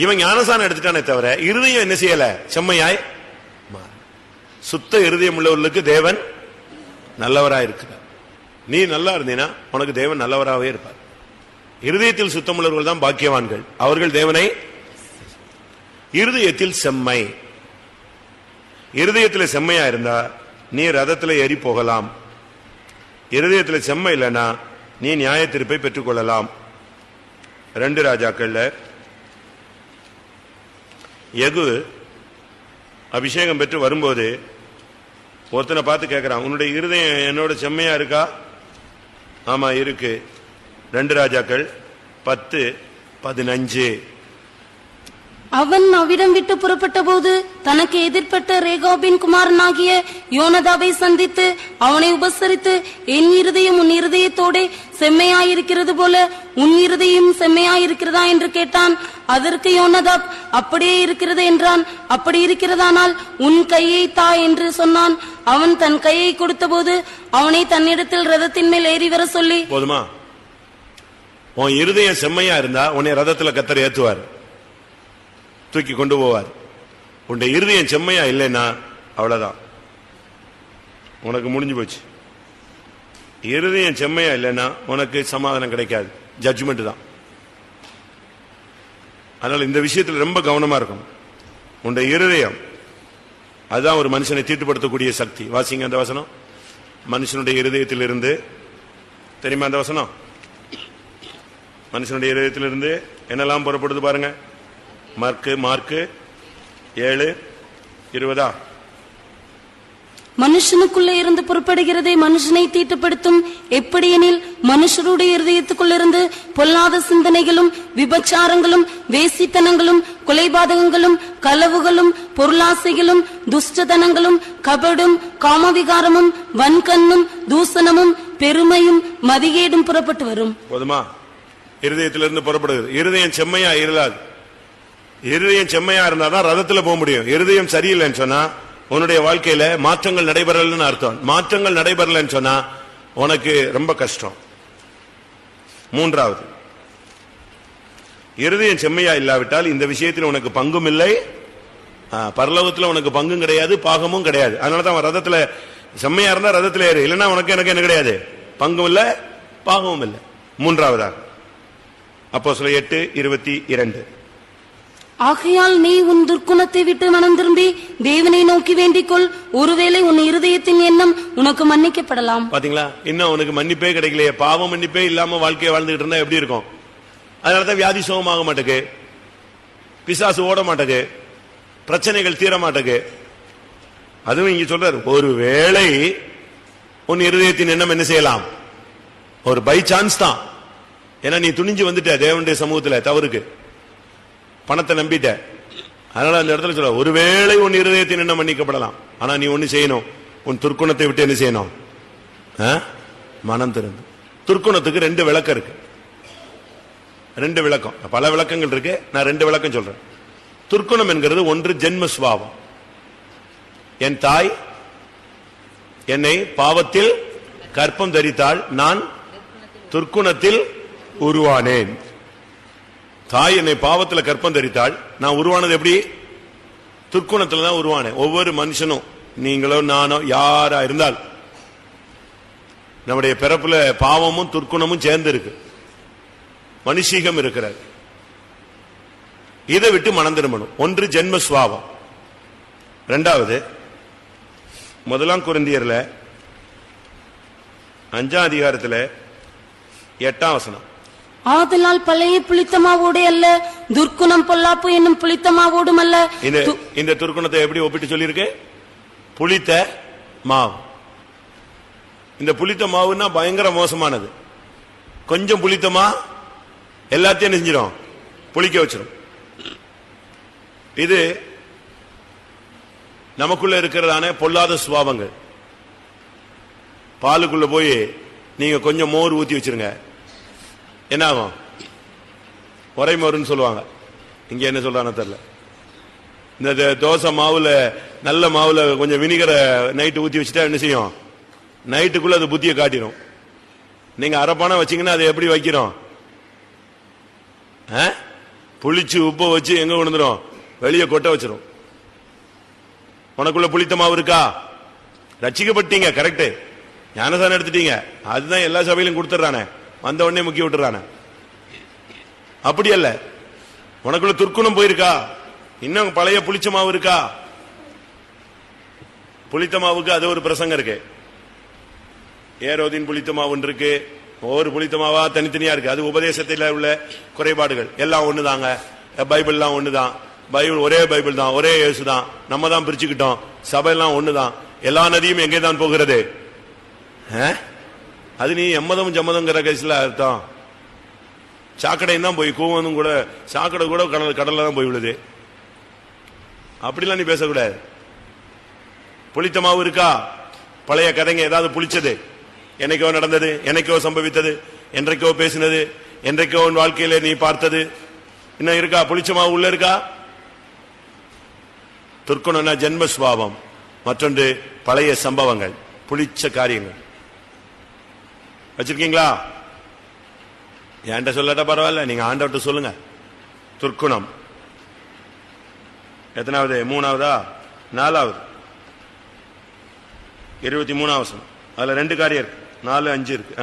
இவன் ஞானசானம் எடுத்துட்டானே தவிர இருதயம் என்ன செய்யல? செம்மையாய். சுத்த இருதயம் உள்ளவர்களுக்கு தேவன் நல்லவராய் இருக்கிறார். நீ நல்லா இருந்தீனா உனக்கு தேவன் நல்லவராகவே இருப்பார். இருதயத்தில் சுத்தம் உள்ளவர்கள் தான் பாக்கியவான்கள், அவர்கள் தேவனை. இருதயத்தில் செம்மை. இருதயத்தில் செம்மையா இருந்தா நீ ரதத்தில் ஏறி போகலாம். இருதயத்தில் செம்மை இல்லைன்னா நீ நியாய தீர்ப்பை பெற்றுக் கொள்ளலாம். 2 ராஜாக்கள்ல யெகூ அபிஷேகம் பெற்று வரும்போது ஒருத்தனை பார்த்து கேட்கிறான், உன்னுடைய இருதயம் என்னோட செம்மையா இருக்கா? ஆமா இருக்கு. 2 ராஜாக்கள் 10:15. அவன் அவ்விடம் விட்டு புறப்பட்ட போது தனக்கு எதிர்ப்பட்ட ரேகாபின் குமாரனாகிய யோனதாவை சந்தித்து அவனை உபசரித்து, என் இருதயம் உன் இருதயத்தோட செம்மையாயிருக்கிறது போல உன் இருதயம் செம்மையாயிருக்கிறதா என்று கேட்டான். அதற்கு யோனதாப், அப்படியே இருக்கிறது என்றான். அப்படி இருக்கிறதானால் உன் கையை தா என்று சொன்னான். அவன் தன் கையை கொடுத்த போது அவனை தன்னிடத்தில் ரதத்தின் மேல் ஏறி வர சொல்லி, போதுமா, உன் இருதயம் செம்மையா இருந்தா உன்னை ரதத்துல கர்த்தர் ஏத்துவார், தூக்கி கொண்டு போவார். உன்னுடைய இருதயம் செம்மையா இல்லைன்னா அவ்வளவுதான், உனக்கு முடிஞ்சு போச்சு. இருதயம் செம்மையா இல்லைன்னா உனக்கு சமாதானம் கிடைக்காது, ஜட்ஜ்மெண்ட் தான். அதனால இந்த விஷயத்தில் ரொம்ப கவனமா இருக்கும். உன்னுடைய இருதயம் அதுதான் ஒரு மனுஷனை தீட்டுப்படுத்தக்கூடிய சக்தி. வாசிங்க அந்த வசனம். மனுஷனுடைய இருதயத்தில் இருந்து, தெரியுமா அந்த வசனம்? மனுஷனுடைய இருதயத்திலிருந்து என்னெல்லாம் புறப்படுது பாருங்க. மார்க்கு 7:20. மனுஷனுக்குள்ளே இருந்து புறப்படுகிறதே மனுஷனை தீட்டுப்படுத்தும். எப்படியெனில் மனுஷருடைய இருதயத்துக்குள்ளிருந்து பொல்லாத சிந்தனைகளும் விபச்சாரங்களும் வேசித்தனங்களும் கொலைபாதகங்களும் களவுகளும் பொருளாசைகளும் துஷ்டதனங்களும் கபடும் காமவிகாரமும் வன்கண்ணும் தூசணமும் பெருமையும் மதிகேடும் புறப்பட்டு வரும். போதுமா? இருதயத்திலிருந்து புறப்படுகிறது. இருதயம் செம்மையா இல்லாது, இருதயம் செம்மையா இருந்தாதான் ரதத்துல போக முடியும். இருதயம் சரியில்லைன்னு சொன்னா உன்னுடைய வாழ்க்கையில மாற்றங்கள் நடைபெறலன்னு அர்த்தம். மாற்றங்கள் நடைபெறலன்னு சொன்னா உனக்கு ரொம்ப கஷ்டம். 3வது, இருதயம் செம்மையா இல்லாவிட்டால் இந்த விஷயத்தில் உனக்கு பங்கும் இல்லை, பரலோகத்துல உனக்கு பங்கும் கிடையாது, பாகமும் கிடையாது. அதனாலதான் ரதத்துல செம்மையா இருந்தா ரதத்துல ஏறு, இல்லைன்னா உனக்கு எனக்கு என்ன கிடையாது, பங்கும் இல்லை பாகமும் இல்லை. 3வது அப்போஸ்தலர் 8:22. ஆகையால் நீ உன் துர்க்குணத்தை விட்டு மனம் திரும்பி தேவனை நோக்கி வேண்டிக்கொள், ஒருவேளை உன் இருதயத்தின் எண்ணம் உனக்கு மன்னிக்கப்படலாம். பாத்தீங்களா, இன்னும் உனக்கு மன்னிப்பே கிடைக்கலையே. பாவம் மன்னிப்பே இல்லாம வாழ்க்கையை வாழ்ந்துட்டு இருந்தா எப்படி இருக்கும்? அதனாலதான் வியாதி சுகமாக மாட்டேக்கு, பிசாசு ஓட மாட்டேக்கு, பிரச்சனைகள் தீர மாட்டேக்கு. அதுவும் இங்க சொல்றாரு, ஒருவேளை உன் இருதயத்தின் எண்ணம் என்ன செய்யலாம், ஒரு பை சான்ஸ் தான். ஏன்னா நீ துணிஞ்சு வந்துட்ட தேவனுடைய சமூகத்துல தவறுக்கு, பணத்தை நம்பிட்ட. அதனால அந்த இடத்துல சொல்ல, ஒருவேளை உன் இருதயத்தின் எண்ணம் மன்னிக்கப்படலாம். ஆனா நீ ஒண்ணு செய்யணும், உன் துர்க்குணத்தை விட்டு என்ன செய்யணும், மனம் திறந்து. துர்க்குணத்துக்கு 2 விளக்கம் இருக்கு. 2 விளக்கம், பல விளக்கங்கள் இருக்கு, நான் 2 விளக்கம் சொல்றேன். துர்க்குணம் என்கிறது ஒன்று ஜென்ம சுபாவம். என் தாய் என்னை பாவத்தில் கற்பம் தரித்தாள், நான் துர்க்குணத்தில் உருவானேன். தாய் என்னை பாவத்தில் கற்பம் தரித்தாள், நான் உருவானது எப்படி, துர்க்குணத்துல தான் உருவானேன். ஒவ்வொரு மனுஷனும், நீங்களோ நானோ யாரா இருந்தால், நம்முடைய பிறப்புல பாவமும் துர்க்குணமும் சேர்ந்து இருக்கு, மனுஷீகம் இருக்கிறார். இதை விட்டு மனம் திரும்பணும். ஒன்று ஜென்ம சுபாவம். 2வது 1 கொரிந்தியர்ல 5ஆம் அதிகாரத்துல 8ஆம் வசனம். ஆதலால் பழைய புளித்தமாவோடு அல்ல, துர்க்குணம் பொல்லாப்பு என்னும் புளித்தமாவோடும் அல்ல. இந்த துர்க்குணத்தை எப்படி ஒப்பிட்டு சொல்லியிருக்கு, புளித்த மாவு. இந்த புளித்த மாவுன்னா பயங்கர மோசமானது. கொஞ்சம் புளித்தமா எல்லாத்தையும் செஞ்சிடும், புளிக்க வச்சிடும். இது நமக்குள்ள இருக்கிறதான பொல்லாத சுபாவங்கள். பாலுக்குள்ள போய் நீங்க கொஞ்சம் மோர் ஊத்தி வச்சிருங்க, என்ன ஆகும், ஒரே மோருன்னு சொல்லுவாங்க. இங்க என்ன சொல்றாங்க தெரியல. இந்த தோசை மாவுல, நல்ல மாவுல கொஞ்சம் வினிகரை நைட்டு ஊத்தி வச்சுட்டா என்ன செய்யும், நைட்டுக்குள்ள அது புத்தியை காட்டிடும். நீங்க அரைப்பான வச்சீங்கன்னா அது எப்படி வைக்கிறோம், புளிச்சு உப்ப வச்சு எங்க கொண்டுரும், வெளியே கொட்ட வச்சிரும். உனக்குள்ள புளித்த மாவு இருக்கா, ரட்சிக்கப்பட்டீங்க, கரெக்ட், ஞானசானம் எடுத்துட்டீங்க, அதுதான் எல்லா சபையிலும் கொடுத்துறானே, வந்த உடனே முக்கிய விட்டுறானே. அப்படி அல்ல, உனக்குள்ள துர்க்குணம் போயிருக்கா, இன்னும் பழைய புளிச்ச மாவு இருக்கா. புளித்த மாவுக்கு அது ஒரு பிரசங்கம் இருக்கு. ஏரோதின் புளித்த மாவு இருக்கு, ஒவ்வொரு புளித்த மாவா தனித்தனியா இருக்கு. அது உபதேசத்தில் உள்ள குறைபாடுகள் எல்லாம் ஒண்ணுதாங்க, பைபிள்லாம் ஒண்ணுதான், பைபிள் ஒரே பைபிள் தான், ஒரே இயேசு தான், நம்ம தான் பிரிச்சுக்கிட்டோம், சபையெல்லாம் ஒண்ணுதான், எல்லா நதியும் எங்கே தான் போகிறது? அது நீ எம்மதம் ஜம்மதங்கிற கேஸ்ல அர்த்தம். சாக்கடையும் தான் போய் கூவனும் கூட, சாக்கடை கூட கடல்ல தான் போய் விழுது. அப்படிலாம் நீ பேசக்கூடாது. புளித்த மாவு இருக்கா? பழைய கதைங்க ஏதாவது புளிச்சது? என்னைக்கோ நடந்தது, என்னைக்கோ சம்பவித்தது, என்றைக்கோ பேசினது, என்றைக்கோ உன் வாழ்க்கையில நீ பார்த்தது இன்னும் இருக்கா? புளிச்ச மாவு உள்ள இருக்கா? துர்க்குணம்னா ஜென்மஸ்வாவம், மற்றொன்று பழைய சம்பவங்கள், புளிச்ச காரியங்கள் வச்சிருக்கீங்களா? என்கிட்ட சொல்லட்ட பரவாயில்ல, நீங்க ஆண்டவர்கிட்ட சொல்லுங்க. துர்க்குணம் எத்தனாவது? 3ஆவதா 4ஆவது? 23ஆவது. அதுல 2 காரியம் இருக்கு, 4, 5 இருக்கு.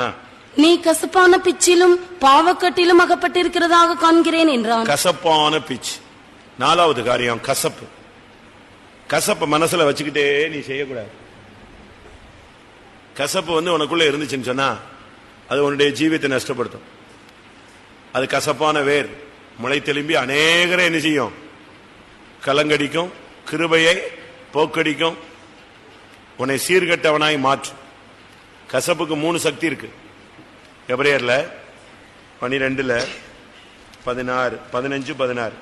நீ கசப்பான பிச்சிலும் பாவக்கட்டிலும் அகப்பட்டிருக்கிறதாக காண்கிறேன் என்றான். கசப்பான பிச்சு 4ஆவது காரியம் கசப்பு. கசப்பு மனசுல வச்சுக்கிட்டே நீ செய்யக்கூடாது. கசப்பு உனக்குள்ள இருந்துச்சுன்னு சொன்னா அது உன்னுடைய ஜீவியத்தை நஷ்டப்படுத்தும். அது கசப்பான வேர் முளை தெலும்பி அநேகரை என்ன செய்யும்? கலங்கடிக்கும், கிருபையை போக்கடிக்கும், உன்னை சீர்கட்டவனாய் மாற்றும். கசப்புக்கு 3 சக்தி இருக்கு. எபிரேயர்ல 12, 16, 15, 16.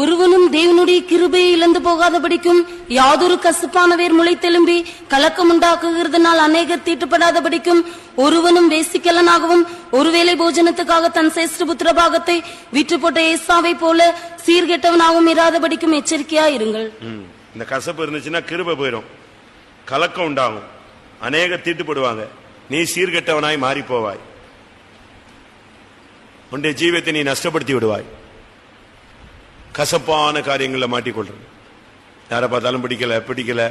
ஒருவனும் தேவனுடைய கிருபையை இழந்து போகாதபடிக்கும் யாதொரு கசப்பான வேர் முளை தெலும்பி கலக்கம் உண்டாக்குகிறதுனால் அநேகர் தீட்டுப்படாதபடிக்கும் ஒருவனும் வேசிக்கலனாகவும் ஒருவேளை போஜனத்துக்காக தன் சேஷ்ட புத்திர பாகத்தை விற்று போட்ட ஏசாவை போல சீர்கெட்டவனாகவும் இராதபடிக்கும் எச்சரிக்கையா இருங்கள். இந்த கசப்பு இருந்துச்சுன்னா கிருபை போயிடும், கலக்கம் உண்டாகும், அநேகர் தீட்டுப்படுவாங்க, நீ சீர்கெட்டவனாய் மாறி போவாய், உன்னுடைய ஜீவியத்தை நீ நஷ்டப்படுத்தி விடுவாய். கசப்பான காரியங்களில் மாட்டிக்கொள்றது. யாரை பார்த்தாலும் பிடிக்கல,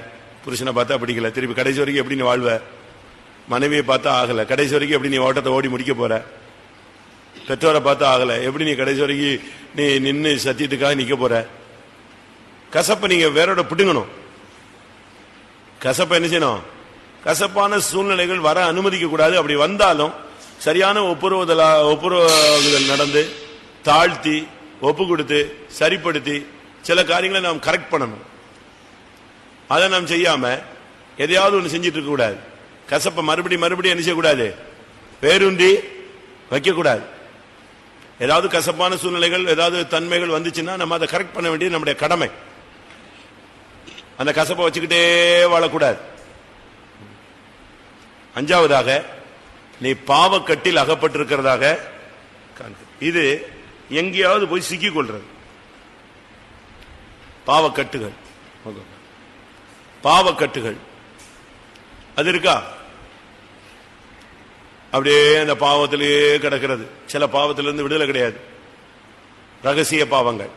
புருஷனை பார்த்தா பிடிக்கல, திருப்பி கடைசி வரைக்கும் எப்படி நீ வாழ்வ? மனைவியை பார்த்தா ஆகல, கடைசி வரைக்கும் எப்படி நீ ஓட்டத்தை ஓடி முடிக்க போற? பெற்றோரை பார்த்தா ஆகல, எப்படி நீ கடைசி வரைக்கும் நீ நின்று சத்தியத்துக்காக நிக்க போற? கசப்பை நீங்க வேறோட பிடுங்கணும். கசப்பை என்ன செய்யணும்? கசப்பான சூழ்நிலைகள் வர அனுமதிக்க கூடாது. அப்படி வந்தாலும் சரியான ஒப்புரவுதல் நடந்து தாழ்த்தி ஒப்பு கொடுத்து சரிப்படுத்தி சில காரியங்களை நாம் கரெக்ட் பண்ணணும். அதை நாம் செய்யாம எதையாவது ஒன்று செஞ்சிட்டு இருக்க கூடாது. கசப்பை மறுபடியும் என்ன செய்யக்கூடாது? வேரூன்றி வைக்க கூடாது. ஏதாவது கசப்பான சூழ்நிலைகள், ஏதாவது தன்மைகள் வந்துச்சுன்னா நம்ம அதை கரெக்ட் பண்ண வேண்டியது நம்முடைய கடமை. அந்த கசப்பை வச்சுக்கிட்டே வாழக்கூடாது. 5ஆவதாக நீ பாவக்கட்டில் அகப்பட்டிருக்கிறதாக. இது எங்கேயாவது போய் சிக்கிக் கொள்றது. பாவக்கட்டுகள் அது இருக்கா? அப்படியே அந்த பாவத்திலேயே கிடக்கிறது. சில பாவத்திலிருந்து விடுதலை கிடையாது. ரகசிய பாவங்கள்,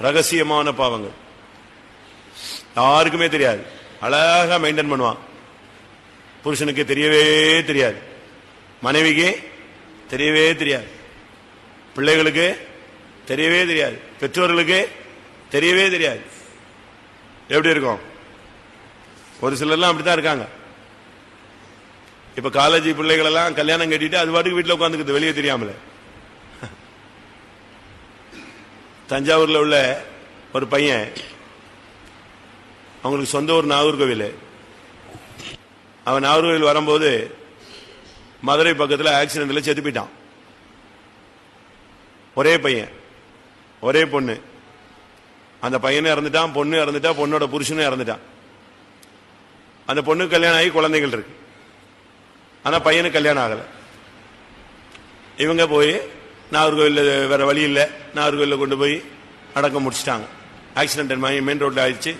ரகசியமான பாவங்கள் யாருக்குமே தெரியாது. அழகா மெயின்டைன் பண்ணுவான். புருஷனுக்கு தெரியவே தெரியாது, மனைவிக்கு தெரியவே தெரியாது, பிள்ளைகளுக்கு தெரியவே தெரியாது, பெற்றோர்களுக்கு தெரியவே தெரியாது. எப்படி இருக்கும்? ஒரு சிலர்லாம் அப்படித்தான் இருக்காங்க. இப்ப காலேஜ் பிள்ளைகள் எல்லாம் கல்யாணம் கட்டிட்டு அது பாட்டுக்கு வீட்டில் உட்காந்துக்கிட்டு வெளியே தெரியாமல. தஞ்சாவூர்ல உள்ள ஒரு பையன், அவங்களுக்கு சொந்த ஊர் நாகர்கோவில். அவன் நாகர்கோவில் வரும்போது மதுரை பக்கத்தில் ஆக்சிடென்ட்ல செத்து போயிட்டான். ஒரே பையன், ஒரே பொண்ணு. அந்த பையனும் இறந்துட்டான், பொண்ணு இறந்துட்டா, பொண்ணோட புருஷனும் இறந்துட்டான். அந்த பொண்ணுக்கு கல்யாணம் ஆகி குழந்தைகள் இருக்கு. ஆனா பையனுக்கு கல்யாணம் ஆகல. இவங்க போய் நாகர்கோவில், வேற வழி இல்லை, நாகர்கோவில் கொண்டு போய் அடக்கம் முடிச்சிட்டாங்க. ஆக்சிடென்ட் மெயின் ரோட்ல ஆயிடுச்சு,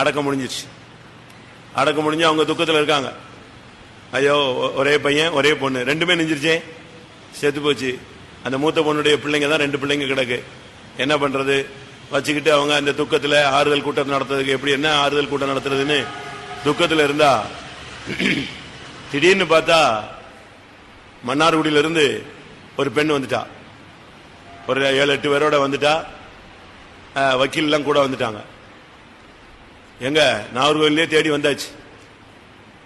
அடக்கம் முடிஞ்சிருச்சு. அடக்கம் முடிஞ்சு அவங்க துக்கத்தில் இருக்காங்க. ஐயோ, ஒரே பையன் ஒரே பொண்ணு, ரெண்டுமே நெஞ்சிருச்சே, செத்து போச்சு. அந்த மூத்த பொண்ணுடைய பிள்ளைங்க தான் 2 பிள்ளைங்க கிடக்கு. என்ன பண்றது? வச்சுக்கிட்டு அவங்க அந்த துக்கத்தில் ஆறுதல் கூட்டம் நடத்துறதுக்கு எப்படி என்ன ஆறுதல் கூட்டம் நடத்துறதுன்னு துக்கத்தில் இருந்தா, திடீர்னு பார்த்தா மன்னார்குடியிலிருந்து ஒரு பெண் வந்துட்டா. ஒரு 7-8 பேரோட வந்துட்டா. வக்கீல் எல்லாம் கூட வந்துட்டாங்க. எங்க நாகர்கோவிலே தேடி வந்தாச்சு.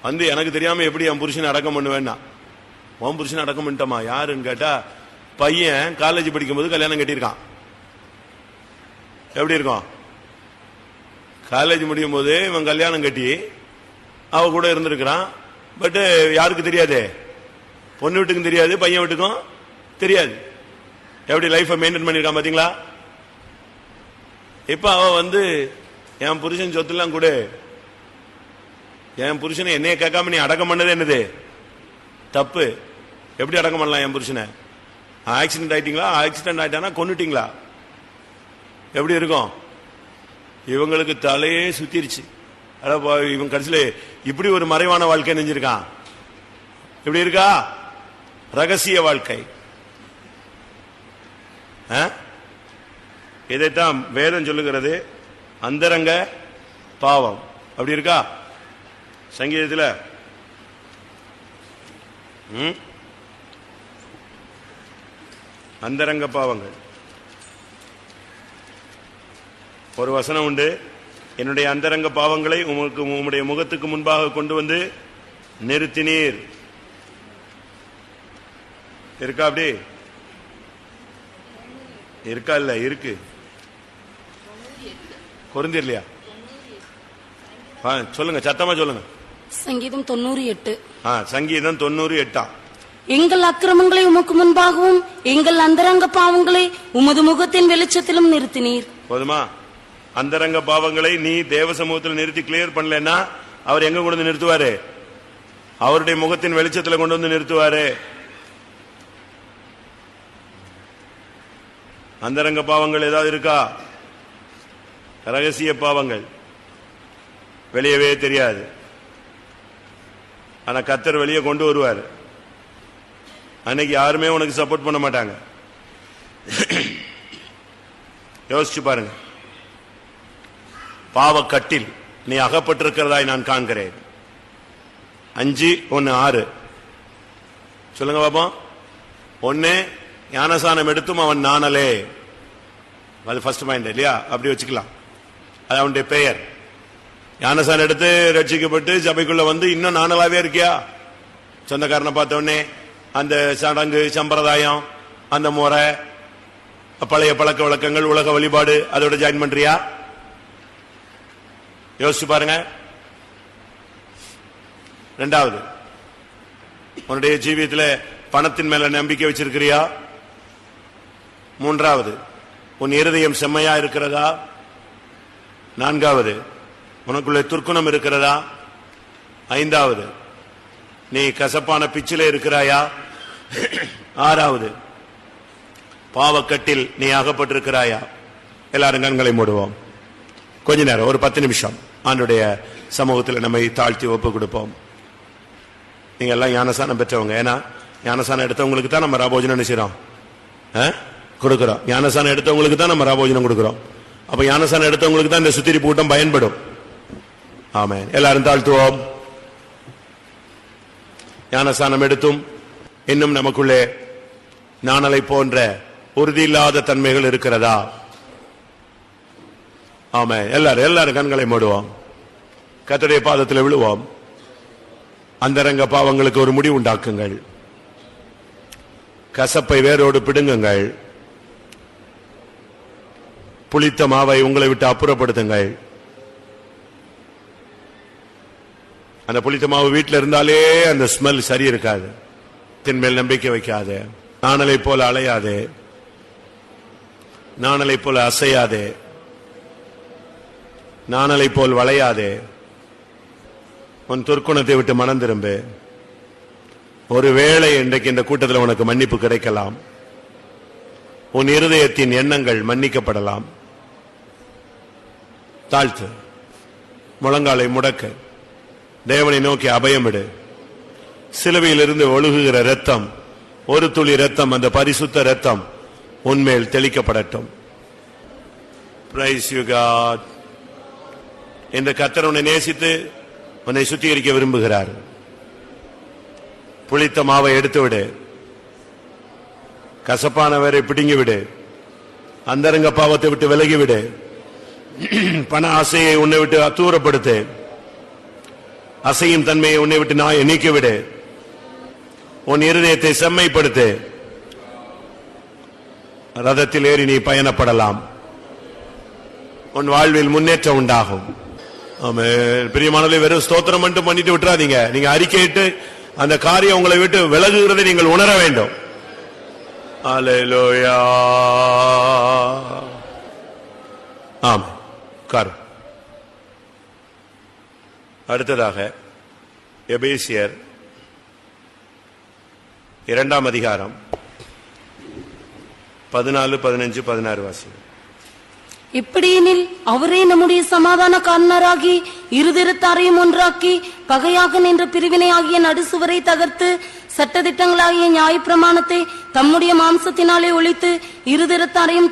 வந்து எனக்கு தெரியாம எப்படி என் புருஷனை அடக்கம் பண்ணுவேன்னா, உன் புருஷனை அடக்கம் பண்ணிட்டோமா? யாருன்னு கேட்டா, பையன் காலேஜ் படிக்கும் போது கல்யாணம் கட்டியிருக்கான். எப்படி இருக்கும்? காலேஜ் முடியும் போது இவன் கல்யாணம் கட்டி அவ கூட இருந்திருக்கிறான். பட் யாருக்கு தெரியாது? பொண்ணு வீட்டுக்கும் தெரியாது, பையன் வீட்டுக்கும் தெரியாது. எப்படி லைஃபை மெயின்டைன் பண்ணிருக்கான் பாத்தீங்களா? இப்ப அவ என் புருஷன் சொத்துலாம் கூட, என் புருஷனை என்னைய கேட்காம நீ அடக்கம் பண்ணதே என்னது தப்பு. எப்படி அடக்கம் பண்ணலாம் என் புருஷனை? ஆக்சிடென்ட் ஆயிட்டீங்களா? ஆக்சிடென்ட் ஆயிட்டானா கொன்னுட்டீங்களா? எப்படி இருக்கும்? இவங்களுக்கு தலையே சுத்திருச்சு. இவன் கடைசியில இப்படி ஒரு மறைவான வாழ்க்கை நெஞ்சிருக்கான். இப்படி இருக்கா ரகசிய வாழ்க்கை. இதைத்தான் வேதம் சொல்லுகிறது, அந்தரங்க பாவம். அப்படி இருக்கா சங்கீதத்தில்? அந்தரங்க பாவங்கள் ஒரு வசனம் உண்டு. என்னுடைய அந்தரங்க பாவங்களை உம்முடைய முகத்துக்கு முன்பாக கொண்டு வந்து நிறுத்தினீர். இருக்கா? அப்படி இருக்கா? இல்ல இருக்கு. கொரிந்தியர் இல்லையா? சொல்லுங்க, சத்தமா சொல்லுங்க. சங்கீதம் 98. சங்கீதம் 98. எங்கள் அக்கிரமங்களை உமக்கு முன்பாகவும் எங்கள் அந்தரங்க பாவங்களை உமது முகத்தின் வெளிச்சத்திலும் நிறுத்தினீர். போதுமா? அந்தரங்க பாவங்களை நீ தேவ சமூகத்தில் நிறுத்தி கிளியர் பண்ணலன்னா அவர் எங்க கொண்டு வந்து நிறுத்துவாரு? அவருடைய முகத்தின் வெளிச்சத்தில் கொண்டு வந்து நிறுத்துவாரு. அந்தரங்க பாவங்கள் ஏதாவது இருக்கா? ரகசிய பாவங்கள் வெளியவே தெரியாது, ஆனா கர்த்தர் வெளியே கொண்டு வருவார். அன்னைக்கு யாருமே உனக்கு சப்போர்ட் பண்ண மாட்டாங்க. யோசிச்சு பாருங்க. பாவக்கட்டில் நீ அகப்பட்டிருக்கிறதாய் நான் காண்கிறேன். 5:1-6 சொல்லுங்க பாப்போம். 1 ஞானசானம் எடுத்தும் அவன் நானலே. அது ஃபர்ஸ்ட் பாயிண்ட் இல்லையா? அப்படி வச்சுக்கலாம். அது அவனுடைய பெயர். ஞானசானம் எடுத்து ரட்சிக்கப்பட்டு சபைக்குள்ள இன்னும் நானலாவே இருக்கியா? சொந்தக்காரனை பார்த்த உடனே அந்த சடங்கு சம்பிரதாயம், அந்த முறை, பழைய பழக்க வழக்கங்கள், உலக வழிபாடு, அதோட ஜாயின் பண்றியா? யோசிச்சு பாருங்க. 2வது, உன்னுடைய ஜீவியத்தில் பணத்தின் மேல நம்பிக்கை வச்சிருக்கிறியா? 3வது, உன் இருதயம் செம்மையா இருக்கிறதா? 4வது, உனக்குள்ள துர்க்குணம் இருக்கிறதா? 5வது, நீ கசப்பான பிச்சிலே இருக்கிறாயா? 6வது, பாவக்கட்டில் நீ அகப்பட்டிருக்கிறாயா? எல்லாரும் கண்களை மூடுவோம். கொஞ்ச நேரம், ஒரு 10 நிமிஷம் ஆண்டுடைய சமூகத்தில் நம்மை தாழ்த்தி ஒப்பு கொடுப்போம். நீங்க எல்லாம் ஞானசானம் பெற்றவங்க. ஏன்னா ஞானசானம் எடுத்தவங்களுக்கு தான் நம்ம ராபோஜனம் நினைச்சிரோம் கொடுக்கிறோம். ஞானசானம் எடுத்தவங்களுக்கு தான் நம்ம ராபோஜனம் கொடுக்கிறோம். அப்ப ஞானசானம் எடுத்தவங்களுக்கு தான் இந்த சுத்திரி கூட்டம் பயன்படும். ஆமென். எல்லாரும் தாழ்த்துவோம். ஞானசானம் எடுத்தும் இன்னும் நமக்குள்ளே நாணலை போன்ற உறுதியில்லாத தன்மைகள் இருக்கிறதா? ஆமென். எல்லாரும் கண்களை மூடுவோம். கர்த்தருடைய பாதத்தில் விழுவோம். அந்தரங்க பாவங்களுக்கு ஒரு முடிவு உண்டாக்குங்கள். கசப்பை வேரோடு பிடுங்குங்கள். புளித்த மாவை உங்களை விட்டு அப்புறப்படுத்துங்கள். அந்த புளித்த மாவு வீட்டில் இருந்தாலே அந்த ஸ்மெல் சரி இருக்காது. தின்மேல் நம்பிக்கை வைக்காது. நாணலை போல அலையாது, நாணலை போல அசையாது, நாணலை போல் வளையாதே. உன் துர்க்குணத்தை விட்டு மனம் திரும்பு. ஒருவேளை இன்றைக்கு இந்த கூட்டத்தில் உனக்கு மன்னிப்பு கிடைக்கலாம். உன் இருதயத்தின் எண்ணங்கள் மன்னிக்கப்படலாம். தாழ்த்து, முழங்காலை முடக்கு, தேவனை நோக்கி அபயமிடு. சிலுவையிலிருந்து ஒழுகுகிற இரத்தம், ஒரு துளி இரத்தம், அந்த பரிசுத்த இரத்தம் உன்மேல் தெளிக்கப்படட்டும். Praise you God. இந்த கர்த்தர் உன்னை நேசித்து உன்னை சுத்திகரிக்க விரும்புகிறார். புளித்த மாவை எடுத்து விடு, கசப்பானவரை பிடுங்கி விடு, அந்தரங்க பாவத்தை விட்டு விலகிவிடு, பண ஆசையை உன்னை விட்டு தூரப்படுத்து, அசையும் தன்மையை உன்னை விட்டு நீக்கிவிடு, உன் இருதயத்தை செம்மைப்படுத்து. ரதத்தில் ஏறி நீ பயணப்படலாம். உன் வாழ்வில் முன்னேற்றம் உண்டாகும். ஆமென். பிரியமானவர்களே, வெறும் ஸ்தோத்திரம் மட்டும் பண்ணிட்டு விட்டுறாதீங்க. நீங்க அறிக்கையிட்டு அந்த காரியம் உங்களை விட்டு விலகுகிறதை நீங்கள் உணர வேண்டும். அல்லேலூயா. ஆமென். கார். அடுத்ததாக எபேசியர் 2ஆம் அதிகாரம் 14, 15, 16 வாசி. இப்படியெனில் அவரே நம்முடைய சமாதானக்காரனராகி இருதிறத்தாரையும் ஒன்றாக்கி பகையாக நின்ற பிரிவினை ஆகிய நடுசுவரை தகர்த்து சட்டதிட்டங்களாகிய நியாயப்பிரமாணத்தை தம்முடைய மாம்சத்தினாலே ஒழித்து இருதிறத்தாரையும்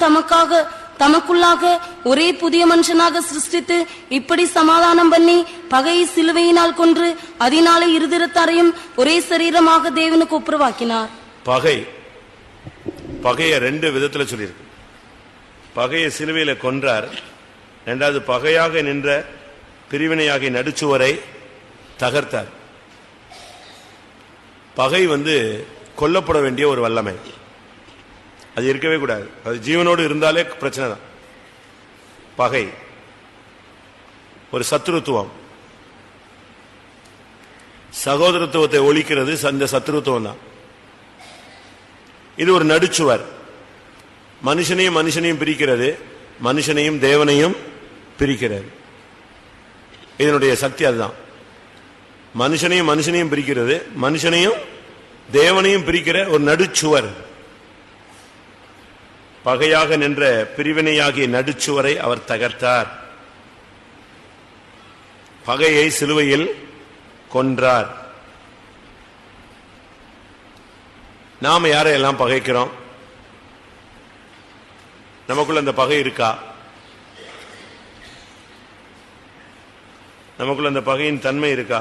தமக்குள்ளாக ஒரே புதிய மனுஷனாக சிருஷ்டித்து இப்படி சமாதானம் பண்ணி பகையை சிலுவையினால் கொன்று அதனாலே இருதிறத்தாரையும் ஒரே சரீரமாக தேவனுக்கு ஒப்புரவாக்கினார். பகைய 2 விதத்துல சொல்லியிருக்கு. பகையை சிலுவையில கொன்றார். 2வது பகையாக நின்ற பிரிவினையாகிய நடுச்சுவரை தகர்த்தார். பகை கொல்லப்பட வேண்டிய ஒரு வல்லமை, அது இருக்கவே கூடாது. அது ஜீவனோடு இருந்தாலே பிரச்சனை தான். பகை ஒரு சத்துருத்துவம், சகோதரத்துவத்தை ஒழிக்கிறது அந்த சத்துருத்துவம் தான். இது ஒரு நடுச்சுவர், மனுஷனையும் பிரிக்கிறது, மனுஷனையும் தேவனையும் பிரிக்கிறது. இதனுடைய சக்தி அதுதான். மனுஷனையும் பிரிக்கிறது, மனுஷனையும் தேவனையும் பிரிக்கிற ஒரு நடுச்சுவர். பகையாக நின்ற பிரிவினையாகிய நடுச்சுவரை அவர் தகர்த்தார். பகையை சிலுவையில் கொன்றார். நாம யாரையெல்லாம் பகைக்கிறோம்? நமக்குள்ள அந்த பகை இருக்கா? நமக்குள்ள அந்த பகையின் தன்மை இருக்கா?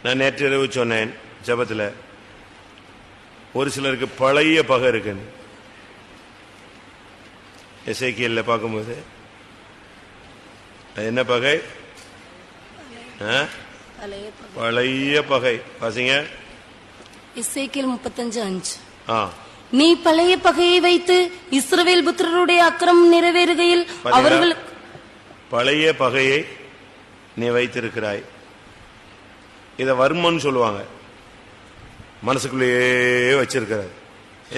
நான் நேற்று இரவு சொன்னேன் ஜெபத்துல, ஒரு சிலருக்கு பழைய பகை இருக்கு. எசேக்கியேல்ல பார்க்கும்போது என்ன பகை? பழைய பகை. வாசிங்க எசேக்கியேல் 35:5. நீ பழைய பகையை வைத்து இஸ்ரவேல் புத்திரருடைய அக்கிரமம் நிறைவேறுகையில் அவர்கள் பழைய பகையை நீ வைத்திருக்கிறாய். இத வர்மன்னு சொல்லுவாங்க, மனசுக்குள்ளேயே வச்சிருக்கிறார்.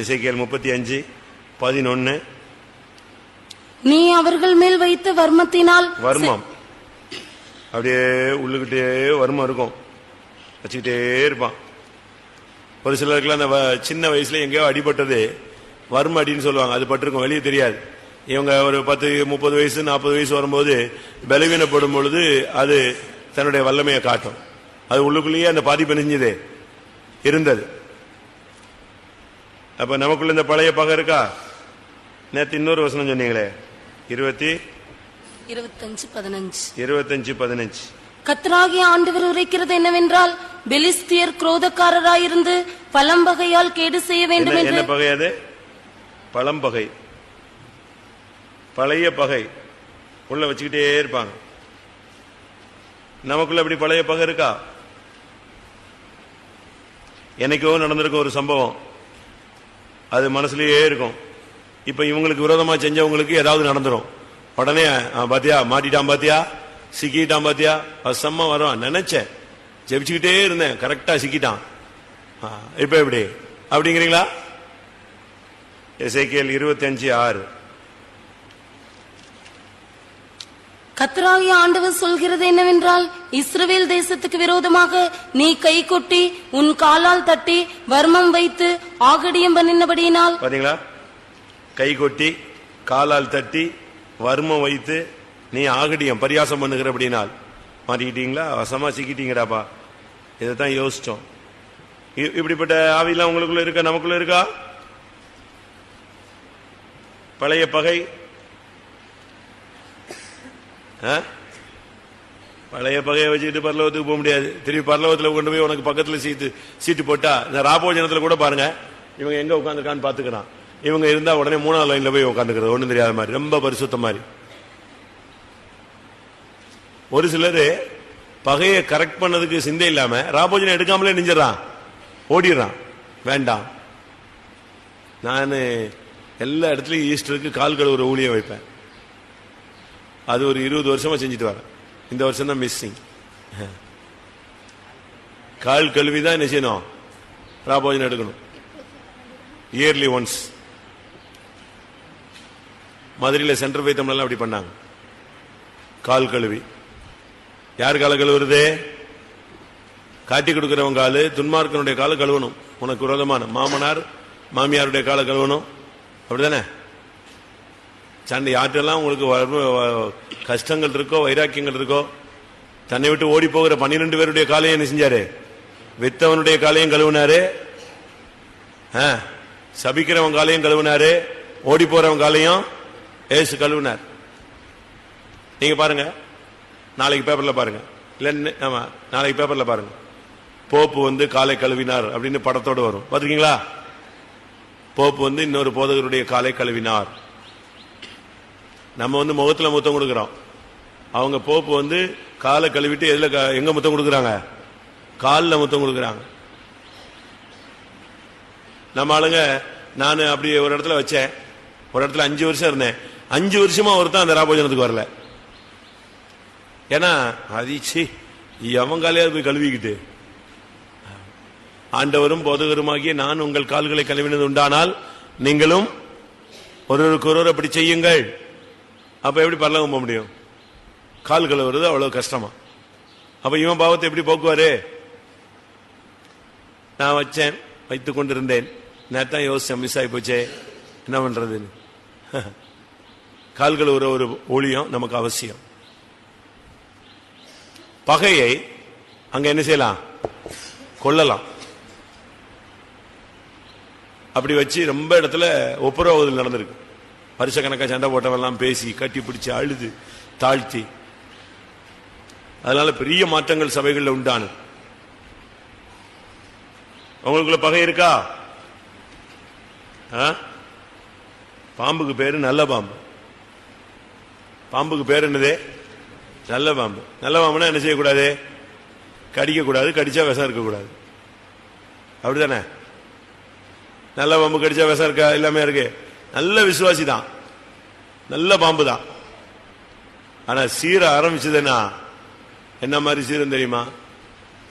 எசேக்கியேல் 35:11. நீ அவர்கள் மேல் வைத்த வர்மத்தினால், வர்மம் அப்படியே உள்ளுகிட்டே வர்மம் இருக்கும், வச்சுக்கிட்டே இருப்பான். ஒரு சிலருக்குலாம் அந்த சின்ன வயசுல எங்கேயோ அடிபட்டது வர்ம அடின்னு சொல்லுவாங்க, அது பட்டிருக்கும், வெளியே தெரியாது. இவங்க ஒரு 10, 30 வயசு 40 வயசு வரும்போது பலவீனப்படும் பொழுது அது தன்னுடைய வல்லமையை காட்டும். அது உள்ளுக்குள்ளேயே அந்த பாதிப்பு நெஞ்சது இருந்தது. அப்ப நமக்குள்ள இந்த பழைய பகை இருக்கா? நேற்று இன்னொரு வசனம் சொன்னீங்களே, 25:15. கர்த்தராகிய ஆண்டவர் உரைக்கிறது என்னவென்றால், பெலிஸ்தியர் குரோதக்காரராயிருந்து பழம்பகையால் கேடு செய்ய வேண்டும் என்று. என்ன பகை அது? பழம்பகை, பழைய பகை உள்ள வச்சுக்கிட்டே இருப்பாங்க. நமக்குள்ள அப்படி பழைய பகை இருக்கா? என்னைக்கோ நடந்திருக்கும் ஒரு சம்பவம், அது மனசுலயே இருக்கும். இப்ப இவங்களுக்கு விரோதமா செஞ்சவங்களுக்கு ஏதாவது நடந்துரும், உடனே பாத்தியா மாட்டிட்டான், பாத்தியா சிக்கிட்டான், பாத்தியா அசம்மா வரும். நினைச்சேன், ஜெபிச்சுக்கிட்டே இருந்தேன், கரெக்டா சிக்கிட்டான், இப்ப எப்படி அப்படிங்கிறீங்களா? எசேக்கியேல் 25:6. கர்த்தராகிய ஆண்டவர் சொல்கிறது என்னவென்றால், இஸ்ரவேல் தேசத்துக்கு விரோதமாக நீ கை கொட்டி உன் காலால் தட்டி வர்மம் வைத்து ஆகடியம் பண்ணினபடியினால். பாத்தீங்களா? கை கொட்டி காலால் தட்டி வர்மம் வைத்து நீ ஆகடியம் பரியாசம் பண்ணுகிறபடினால் மாட்டிக்கிட்டீங்களா? வசமா சிக்கிட்டீங்கடாப்பா. இதைத்தான் யோசிச்சோம். இப்படிப்பட்ட ஆவிலாம் உங்களுக்குள்ள இருக்கா? நமக்குள்ள இருக்கா? பழைய பகை, பழைய பகையை வச்சுக்கிட்டு பரலோகத்துக்கு போக முடியாது. திருப்பி பரலோகத்தில் கொண்டு போய் உனக்கு பக்கத்துல சீட்டு போட்டா, இந்த ராபோஜனத்துல கூட பாருங்க, இவங்க எங்க உட்காந்துருக்கான்னு பாத்துக்கிறான். இவங்க இருந்தா உடனே 3ஆவது லைன்ல போய் உட்காந்துக்கிறது, ஒண்ணும் தெரியாத மாதிரி, ரொம்ப பரிசுத்த மாதிரி. ஒரு சிலரு பகையை கரெக்ட் பண்ணதுக்கு சிந்தை இல்லாம ராபோஜனம் எடுக்காமலே நெஞ்சிடறான், ஓடிடுறான். வேண்டாம், நான் எல்லா இடத்துலயும் ஈஸ்டருக்கு கால் கழுவுற ஊழியம் வைப்பேன். அது ஒரு 20 வருஷமா செஞ்சுட்டு வரேன். இந்த வருஷம் தான் மிஸ்ஸிங். கால் கழுவிதான் என்ன செய்யணும், ராபோஜனம் எடுக்கணும். Early once. மதுரையில் சென்ட்ரல் வைத்தம்லாம் அப்படி பண்ணாங்க. கால் கழுவி. யார் கால கழுவுறது? காட்டி கொடுக்கிறவங்க காலு, துன்மார்க்கனுடைய கால கழுவணும். உனக்கு விரோதமான மாமனார் மாமியாருடைய கால கழுவணும். அப்படிதானே? சண்டை யாற்றெல்லாம் உங்களுக்கு கஷ்டங்கள் இருக்கோ, வைராக்கியங்கள் இருக்கோ, தன்னை விட்டு ஓடி போகிற 12 பேருடைய காலையும் என்ன செஞ்சாரு? வித்தவனுடைய காலையும் கழுவினாரு, சபிக்கிறவன் காலையும் கழுவினாரு, ஓடி போறவன் காலையும் ஏசு கழுவினார். நீங்க பாருங்க, நாளைக்கு பேப்பர்ல பாருங்க. இல்ல ஆமா, நாளைக்கு பேப்பர்ல பாருங்க. போப்பு காலை கழுவினார் அப்படின்னு படத்தோடு வரும். பாத்துக்கீங்களா? போப்பு இன்னொரு போதகருடைய காலை கழுவினார். நம்ம முகத்துல முத்தம் கொடுக்கிறோம். அவங்க போப்பு காலை கழுவிட்டு எதுல எங்க முத்தம் கொடுக்கறாங்க? காலில் முத்தம் கொடுக்கறாங்க. நம்ம ஆளுங்க, நான் அப்படி ஒரு இடத்துல வச்சேன், ஒரு இடத்துல 5 வருஷம் இருந்தேன். 5 வருஷமா ஒருத்தன் அந்த ராபோஜனத்துக்கு வரல. ஏன்னா அதிச்சி எவன் காலையாவது போய் கழுவிக்கிட்டு. ஆண்டவரும் போதகருமாகிய நான் உங்கள் கால்களை கழுவினது உண்டானால் நீங்களும் ஒருவருக்கு ஒருவர் அப்படி செய்யுங்கள். அப்ப எப்படி பரலோகம் போக முடியும்? கால் கழுவுறது அவ்வளவு கஷ்டமா? அப்ப இவன் பாவத்தை எப்படி போக்குவாரு? நான் வச்சேன், வைத்துக் கொண்டிருந்தேன். நேத்தான் யோசிச்சேன், மிஸ் ஆகி போச்சே, என்ன பண்றதுன்னு. கால் கழுவுற ஒரு ஊழியம் நமக்கு அவசியம். பகையை அங்க என்ன செய்யலாம்? கொள்ளலாம். அப்படி வச்சு ரொம்ப இடத்துல ஒப்புரவுதல் நடந்திருக்கு. வருஷக்கணக்கா சண்டை போட்டவெல்லாம் பேசி கட்டி பிடிச்சு அழுது தாழ்த்தி, அதனால பெரிய மாற்றங்கள் சபைகளில் உண்டான. உங்களுக்குள்ள பகை இருக்கா? பாம்புக்கு பேரு நல்ல பாம்பு. பாம்புக்கு பேர் என்னது? நல்ல பாம்பு. நல்ல பாம்புனா என்ன செய்யக்கூடாது? கடிக்க கூடாது. கடிச்சா விஷம் இருக்கக்கூடாது. அப்படிதானே? நல்ல பாம்பு கடிச்சா விஷம் இருக்கா? எல்லாமே இருக்கு. நல்ல விசுவாசி தான், நல்ல பாம்பு தான். ஆனா சீர ஆரம்பிச்சதுன்னா என்ன மாதிரி சீரம் தெரியுமா?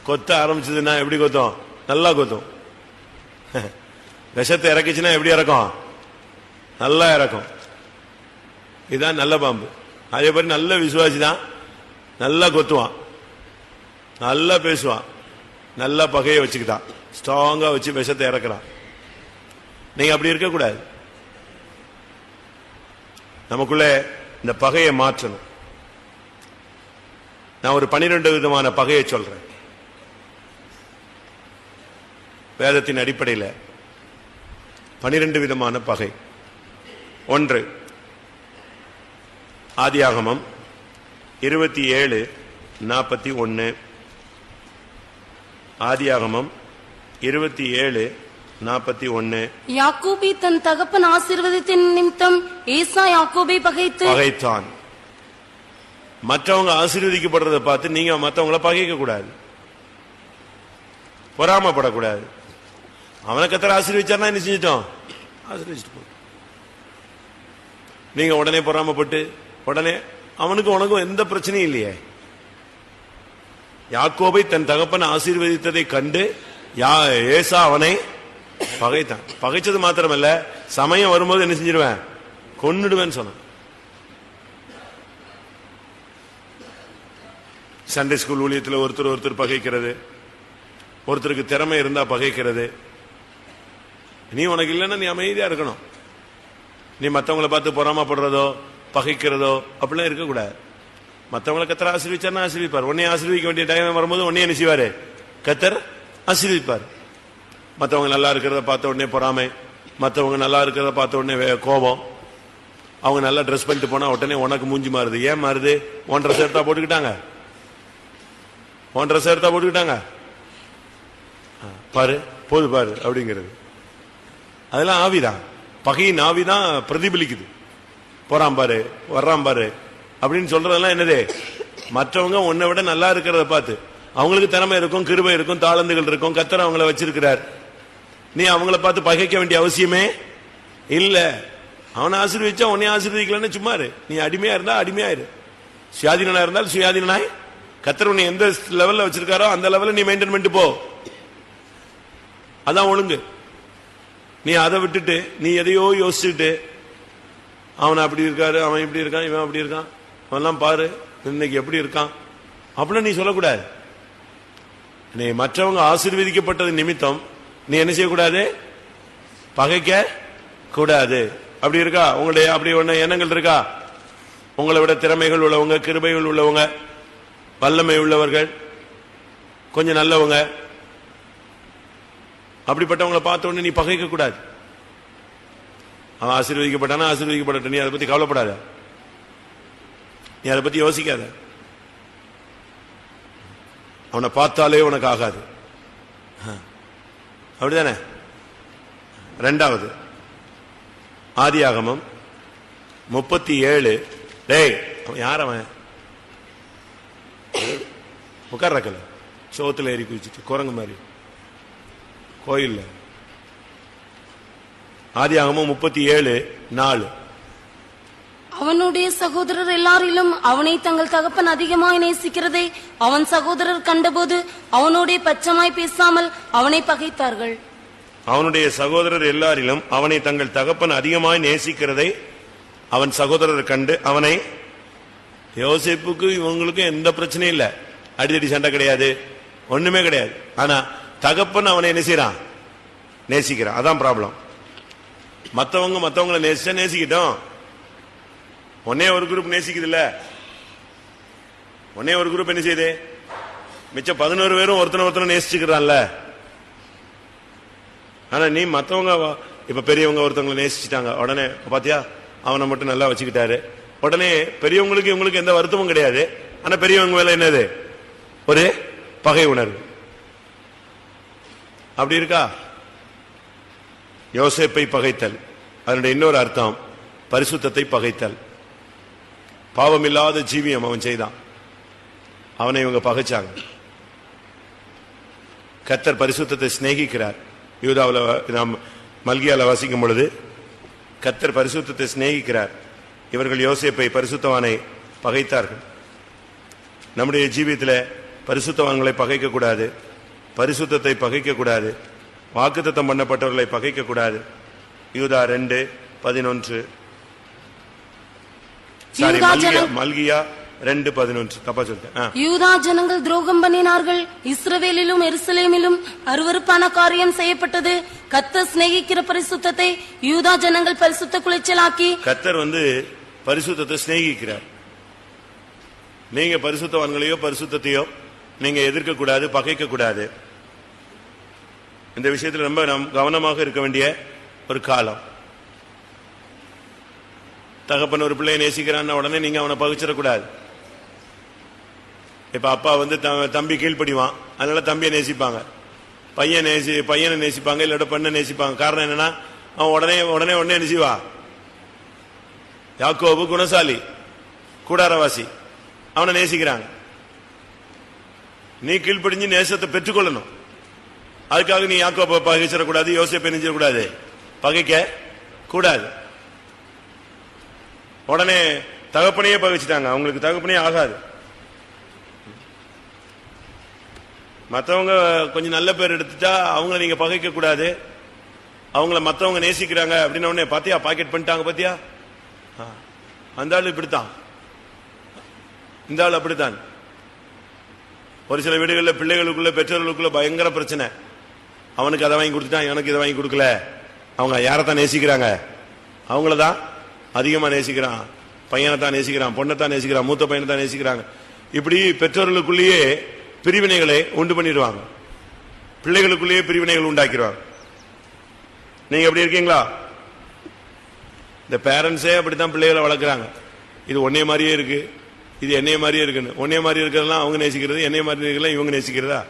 கொத்த ஆரம்பிச்சதுன்னா எப்படி கொத்தும்? நல்லா கொத்தும். விஷத்தை இறக்கிச்சுன்னா எப்படி இறக்கும்? நல்லா இறக்கும். இதுதான் நல்ல பாம்பு. அதே மாதிரி நல்ல விசுவாசி தான், நல்லா கொத்துவான், நல்லா பேசுவான், நல்லா பகையை வச்சுக்கிட்டான், ஸ்ட்ராங்கா வச்சு விஷத்தை இறக்குறான். நீங்க அப்படி இருக்கக்கூடாது. நமக்குள்ள இந்த பகையை மாற்றணும். நான் ஒரு 12 விதமான பகையை சொல்றேன் வேதத்தின் அடிப்படையில். 12 விதமான பகை. 1, ஆதியாகமம் 27:41. ஆதியாகமம் 27:41. யாக்கோபு தன் தகப்பன் ஆசீர்வாதத்தின் நிமித்தம் ஏசா யாக்கோபை பகைத்தான். மற்றவங்க ஆசீர்வதிக்கப்படுறதை பார்த்து நீங்க மற்றவங்களை பகைக்க கூடாது, பொறாமப்படக்கூடாது. அவனை கத்தர் ஆசீர்வதிச்சார்னா என்ன செஞ்சிட்டோம்? ஆசீர்வதிச்சுட்டு போ. நீங்க உடனே பொறாமப்பட்டு உடனே அவனுக்கு உனக்கும் எந்த பிரச்சனையும் இல்லையே. யாக்கோபை தன் தகப்பன் ஆசீர்வதித்ததை கண்டு ஏசா அவனை பகைத்தான். பகைச்சது மாத்திரமல்ல, சமயம் வரும்போது என்ன செஞ்சிருவேன்? கொன்னுடுவேன்னு சொன்னான். சண்டே ஸ்கூல் ஊழியத்தில் ஒருத்தர் பகைக்கிறது, ஒருத்தருக்கு திறமை இருந்தா பகைக்கிறது. நீ உனக்கு இல்லைன்னா நீ அமைதியா இருக்கணும். நீ மற்றவங்களை பார்த்து பொறாமப்படுறதோ பகைக்கிறதோ அப்படிலாம் இருக்கக்கூடாது. மற்றவங்களை கத்தர் ஆசீர்விச்சார்னா ஆசீர்விப்பார். உன்னை ஆசீர்விக்க வேண்டிய டைம் வரும்போது உன்னைய என்ன செய்வாரு? கத்தர் ஆசீர்விப்பார். மற்றவங்க நல்லா இருக்கிறத பார்த்த உடனே பொறாமை, மற்றவங்க நல்லா இருக்கிறத பார்த்த உடனே கோபம். அவங்க நல்லா ட்ரெஸ் பண்ணிட்டு போனா உடனே உனக்கு மூஞ்சி மாறுது. ஏன் மாறுது? 1.5 சேர்த்தா போட்டுக்கிட்டாங்க, 1.5 சேர்த்தா போட்டுக்கிட்டாங்க, பாரு போது பாரு அப்படிங்கிறது. அதெல்லாம் ஆவிதான், பகையின் ஆவிதான் பிரதிபலிக்குது. போறான் பாரு, வர்றான் பாரு அப்படின்னு சொல்றதெல்லாம் என்னது? மற்றவங்க உன்னை விட நல்லா இருக்கிறத பார்த்து, அவங்களுக்கு திறமை இருக்கும், கிருபை இருக்கும், தாளந்துகள் இருக்கும், கர்த்தர் அவங்கள வச்சிருக்கிறார். நீ அவங்கள பார்த்து பகைக்க வேண்டிய அவசியமே இல்ல. அவனை ஆசீர்வதிச்சா உன்னை ஆசீர்வதிக்கலன்னு சும்மா இரு. நீ அடிமையா இருந்தா அடிமையாயிரு, சுயாதீனா இருந்தால் சுயாதீனாய். கர்த்தர் உன்னை எந்த லெவல்ல வச்சிருக்காரோ அந்த லெவல்ல நீ மெயின்டைன் பண்ணிட்டு போ. அதான் ஒழுங்கு. நீ அதை விட்டுட்டு நீ எதையோ யோசிச்சுட்டு அவன் அப்படி இருக்காரு, அவன் இப்படி இருக்கான், இவன் அப்படி இருக்கான், அவன்லாம் பாரு இன்னைக்கு எப்படி இருக்கான் அப்படின்னு நீ சொல்லக்கூடாது. நீ மற்றவங்க ஆசீர்வதிக்கப்பட்டது நிமித்தம் நீ என்ன செய்யக்கூடாது? பகைக்க கூடாது. அப்படி இருக்கா உங்களுடைய? அப்படி ஒண்ணு எண்ணங்கள் இருக்கா? உங்களை விட திறமைகள் உள்ளவங்க, கிருபைகள் உள்ளவங்க, வல்லமை உள்ளவர்கள், கொஞ்சம் நல்லவங்க, அப்படிப்பட்டவங்களை பார்த்த உடனே நீ பகைக்க கூடாது. அவன் ஆசீர்வதிக்கப்பட்டானா ஆசீர்வதிக்கப்பட்ட, நீ அதை பத்தி கவலைப்படாத, நீ அதை பத்தி யோசிக்காத. அவனை பார்த்தாலே உனக்கு ஆகாது. அப்படிதானே? இரண்டாவது ஆதியாகமம் 37. டேய் யார் அவன்? உட்கார்றக்கல சோத்துல ஏறி குதிச்சுட்டு குரங்கு மாதிரி கோயில்ல. ஆதியாகமம் 37:4. அவனுடைய சகோதரர் எல்லாரிலும் அவனை தங்கள் தகப்பன் அதிகமாய் நேசிக்கிறதை அவன் சகோதரர் கண்டபோது அவனோட பச்சமாய் பேசாமல் அவனை பகைத்தார்கள். அவனுடைய சகோதரர் எல்லாரிலும் அவனை தங்கள் தகப்பன் அதிகமாய் நேசிக்கிறதை அவன் சகோதரர் கண்டு அவனை. யோசேப்புக்கு இவங்களுக்கு எந்த பிரச்சனையும் இல்ல, அடிதடி சண்டை கிடையாது, ஒண்ணுமே கிடையாது. ஆனா தகப்பன் அவனை என்ன செய்யறான்? நேசிக்கிறான். அதான் ப்ராப்ளம். மத்தவங்களை நேசிச்சா நேசிக்கிட்டோம். ஒன்னே ஒரு குரூப் நேசிக்குது இல்ல, ஒன்னே ஒரு குரூப் என்ன செய்யுது? மிச்சம் 11 பேரும் ஒருத்தனை நேசிச்சுக்கிறான்ல. ஆனா நீ மத்தவங்க இப்ப பெரியவங்க ஒருத்தவங்களை நேசிச்சுட்டாங்க, உடனே பாத்தியா அவனை மட்டும் நல்லா வச்சுக்கிட்டாரு. உடனே பெரியவங்களுக்கு இவங்களுக்கு எந்த வருத்தமும் கிடையாது. ஆனா பெரியவங்க மேல என்னது? ஒரு பகை உணர்வு. அப்படி இருக்கா? யோசேப்பை பகைத்தல், அதனுடைய இன்னொரு அர்த்தம் பரிசுத்தத்தை பகைத்தல். பாவமில்லாத ஜீவியம் அவன் செய்தான், அவனை இவங்க பகைச்சாங்க. கர்த்தர் பரிசுத்தத்தை சிநேகிக்கிறார். யூதாவில் நாம் மல்கியால வாசிக்கும் பொழுது கர்த்தர் பரிசுத்தத்தை சிநேகிக்கிறார். இவர்கள் யோசேப்பை பரிசுத்தவானை பகைத்தார்கள். நம்முடைய ஜீவியத்தில் பரிசுத்தவான்களை பகைக்க கூடாது, பரிசுத்தத்தை பகைக்க கூடாது, வாக்குத்தத்தம் பண்ணப்பட்டவர்களை பகைக்க கூடாது. யூதா 2:11. மல்கியா 2:11. தப்பா சொல்லிட்டேன். யூதா ஜனங்கள் துரோகம் பண்ணினார்கள், இஸ்ரவேலிலும் எருசலேமிலும் அருவருப்பான காரியம் செய்யப்பட்டது. கர்த்தர் சிநேகிக்கிற பரிசுத்தத்தை யூதா ஜனங்கள் பரிசுத்த குலைச்சலாக்கி. கர்த்தர் பரிசுத்தத்தை சிநேகிக்கிறார். நீங்க பரிசுத்தவான்களையோ பரிசுத்தையோ நீங்க எதிர்க்க கூடாது, பகைக்க கூடாது. இந்த விஷயத்தில் ரொம்ப கவனமாக இருக்க வேண்டிய ஒரு காலம். தகப்பன் ஒரு பிள்ளையை நேசிக்கிறான்னு உடனே நீங்க அவனை பகிச்சிடக்கூடாது. இப்ப அப்பா தம்பி கீழ்ப்படிவான், அதனால தம்பியை நேசிப்பாங்க, பையனை நேசிப்பாங்க, இல்ல பெண்ணை நேசிப்பாங்க. காரணம் என்னன்னா அவன் உடனே நேசிவா. யாக்கோபு குணசாலி, கூடாரவாசி, அவனை நேசிக்கிறாங்க. நீ கீழ்ப்படிஞ்சு நேசத்தை பெற்றுக்கொள்ளணும். அதுக்காக நீ யாக்கோபை பகைச்சிடக்கூடாது, யோசேப்பை நெஞ்சிடக்கூடாது, பகைக்க கூடாது. உடனே தகப்பனையே பகைச்சிட்டாங்க, அவங்களுக்கு தகப்பனே ஆகாது. மற்றவங்க கொஞ்சம் நல்ல பேர் எடுத்துட்டா அவங்கள நீங்க பகைக்க கூடாது. அவங்கள மற்றவங்க நேசிக்கிறாங்க அப்படின்னு உடனே பாத்தியா பாக்கெட் பண்ணிட்டாங்க, பாத்தியா அந்த ஆள் இப்படித்தான், இந்த ஆள் அப்படித்தான். ஒரு சில வீடுகளில் பிள்ளைகளுக்குள்ள பெற்றோர்களுக்குள்ள பயங்கர பிரச்சனை. அவனுக்கு அதை வாங்கி கொடுத்துட்டான், எனக்கு இதை வாங்கி கொடுக்கல. அவங்க யாரைத்தான் நேசிக்கிறாங்க? அவங்களதான் அதிகமா நேசிக்கிறான். பையனை தான் நேசிக்கிறான், பொண்ணை தான் நேசிக்கிறான், மூத்த பையனை தான் நேசிக்கிறாங்க. இப்படி பெற்றோர்களுக்குள்ளேயே பிரிவினைகளை உண்டு பண்ணிடுவாங்க, பிள்ளைகளுக்குள்ளேயே பிரிவினைகள் உண்டாக்கிடுவாங்க. நீங்க எப்படி இருக்கீங்களா? இந்த பேரண்ட்ஸே அப்படித்தான் பிள்ளைகளை வளர்க்குறாங்க. இது ஒன்னே மாதிரியே இருக்கு, இது என்னைய மாதிரியே இருக்குன்னு. ஒன்னே மாதிரி இருக்கிறதெல்லாம் அவங்க நேசிக்கிறது, என்னைய மாதிரி இருக்கலாம் இவங்க நேசிக்கிறதா?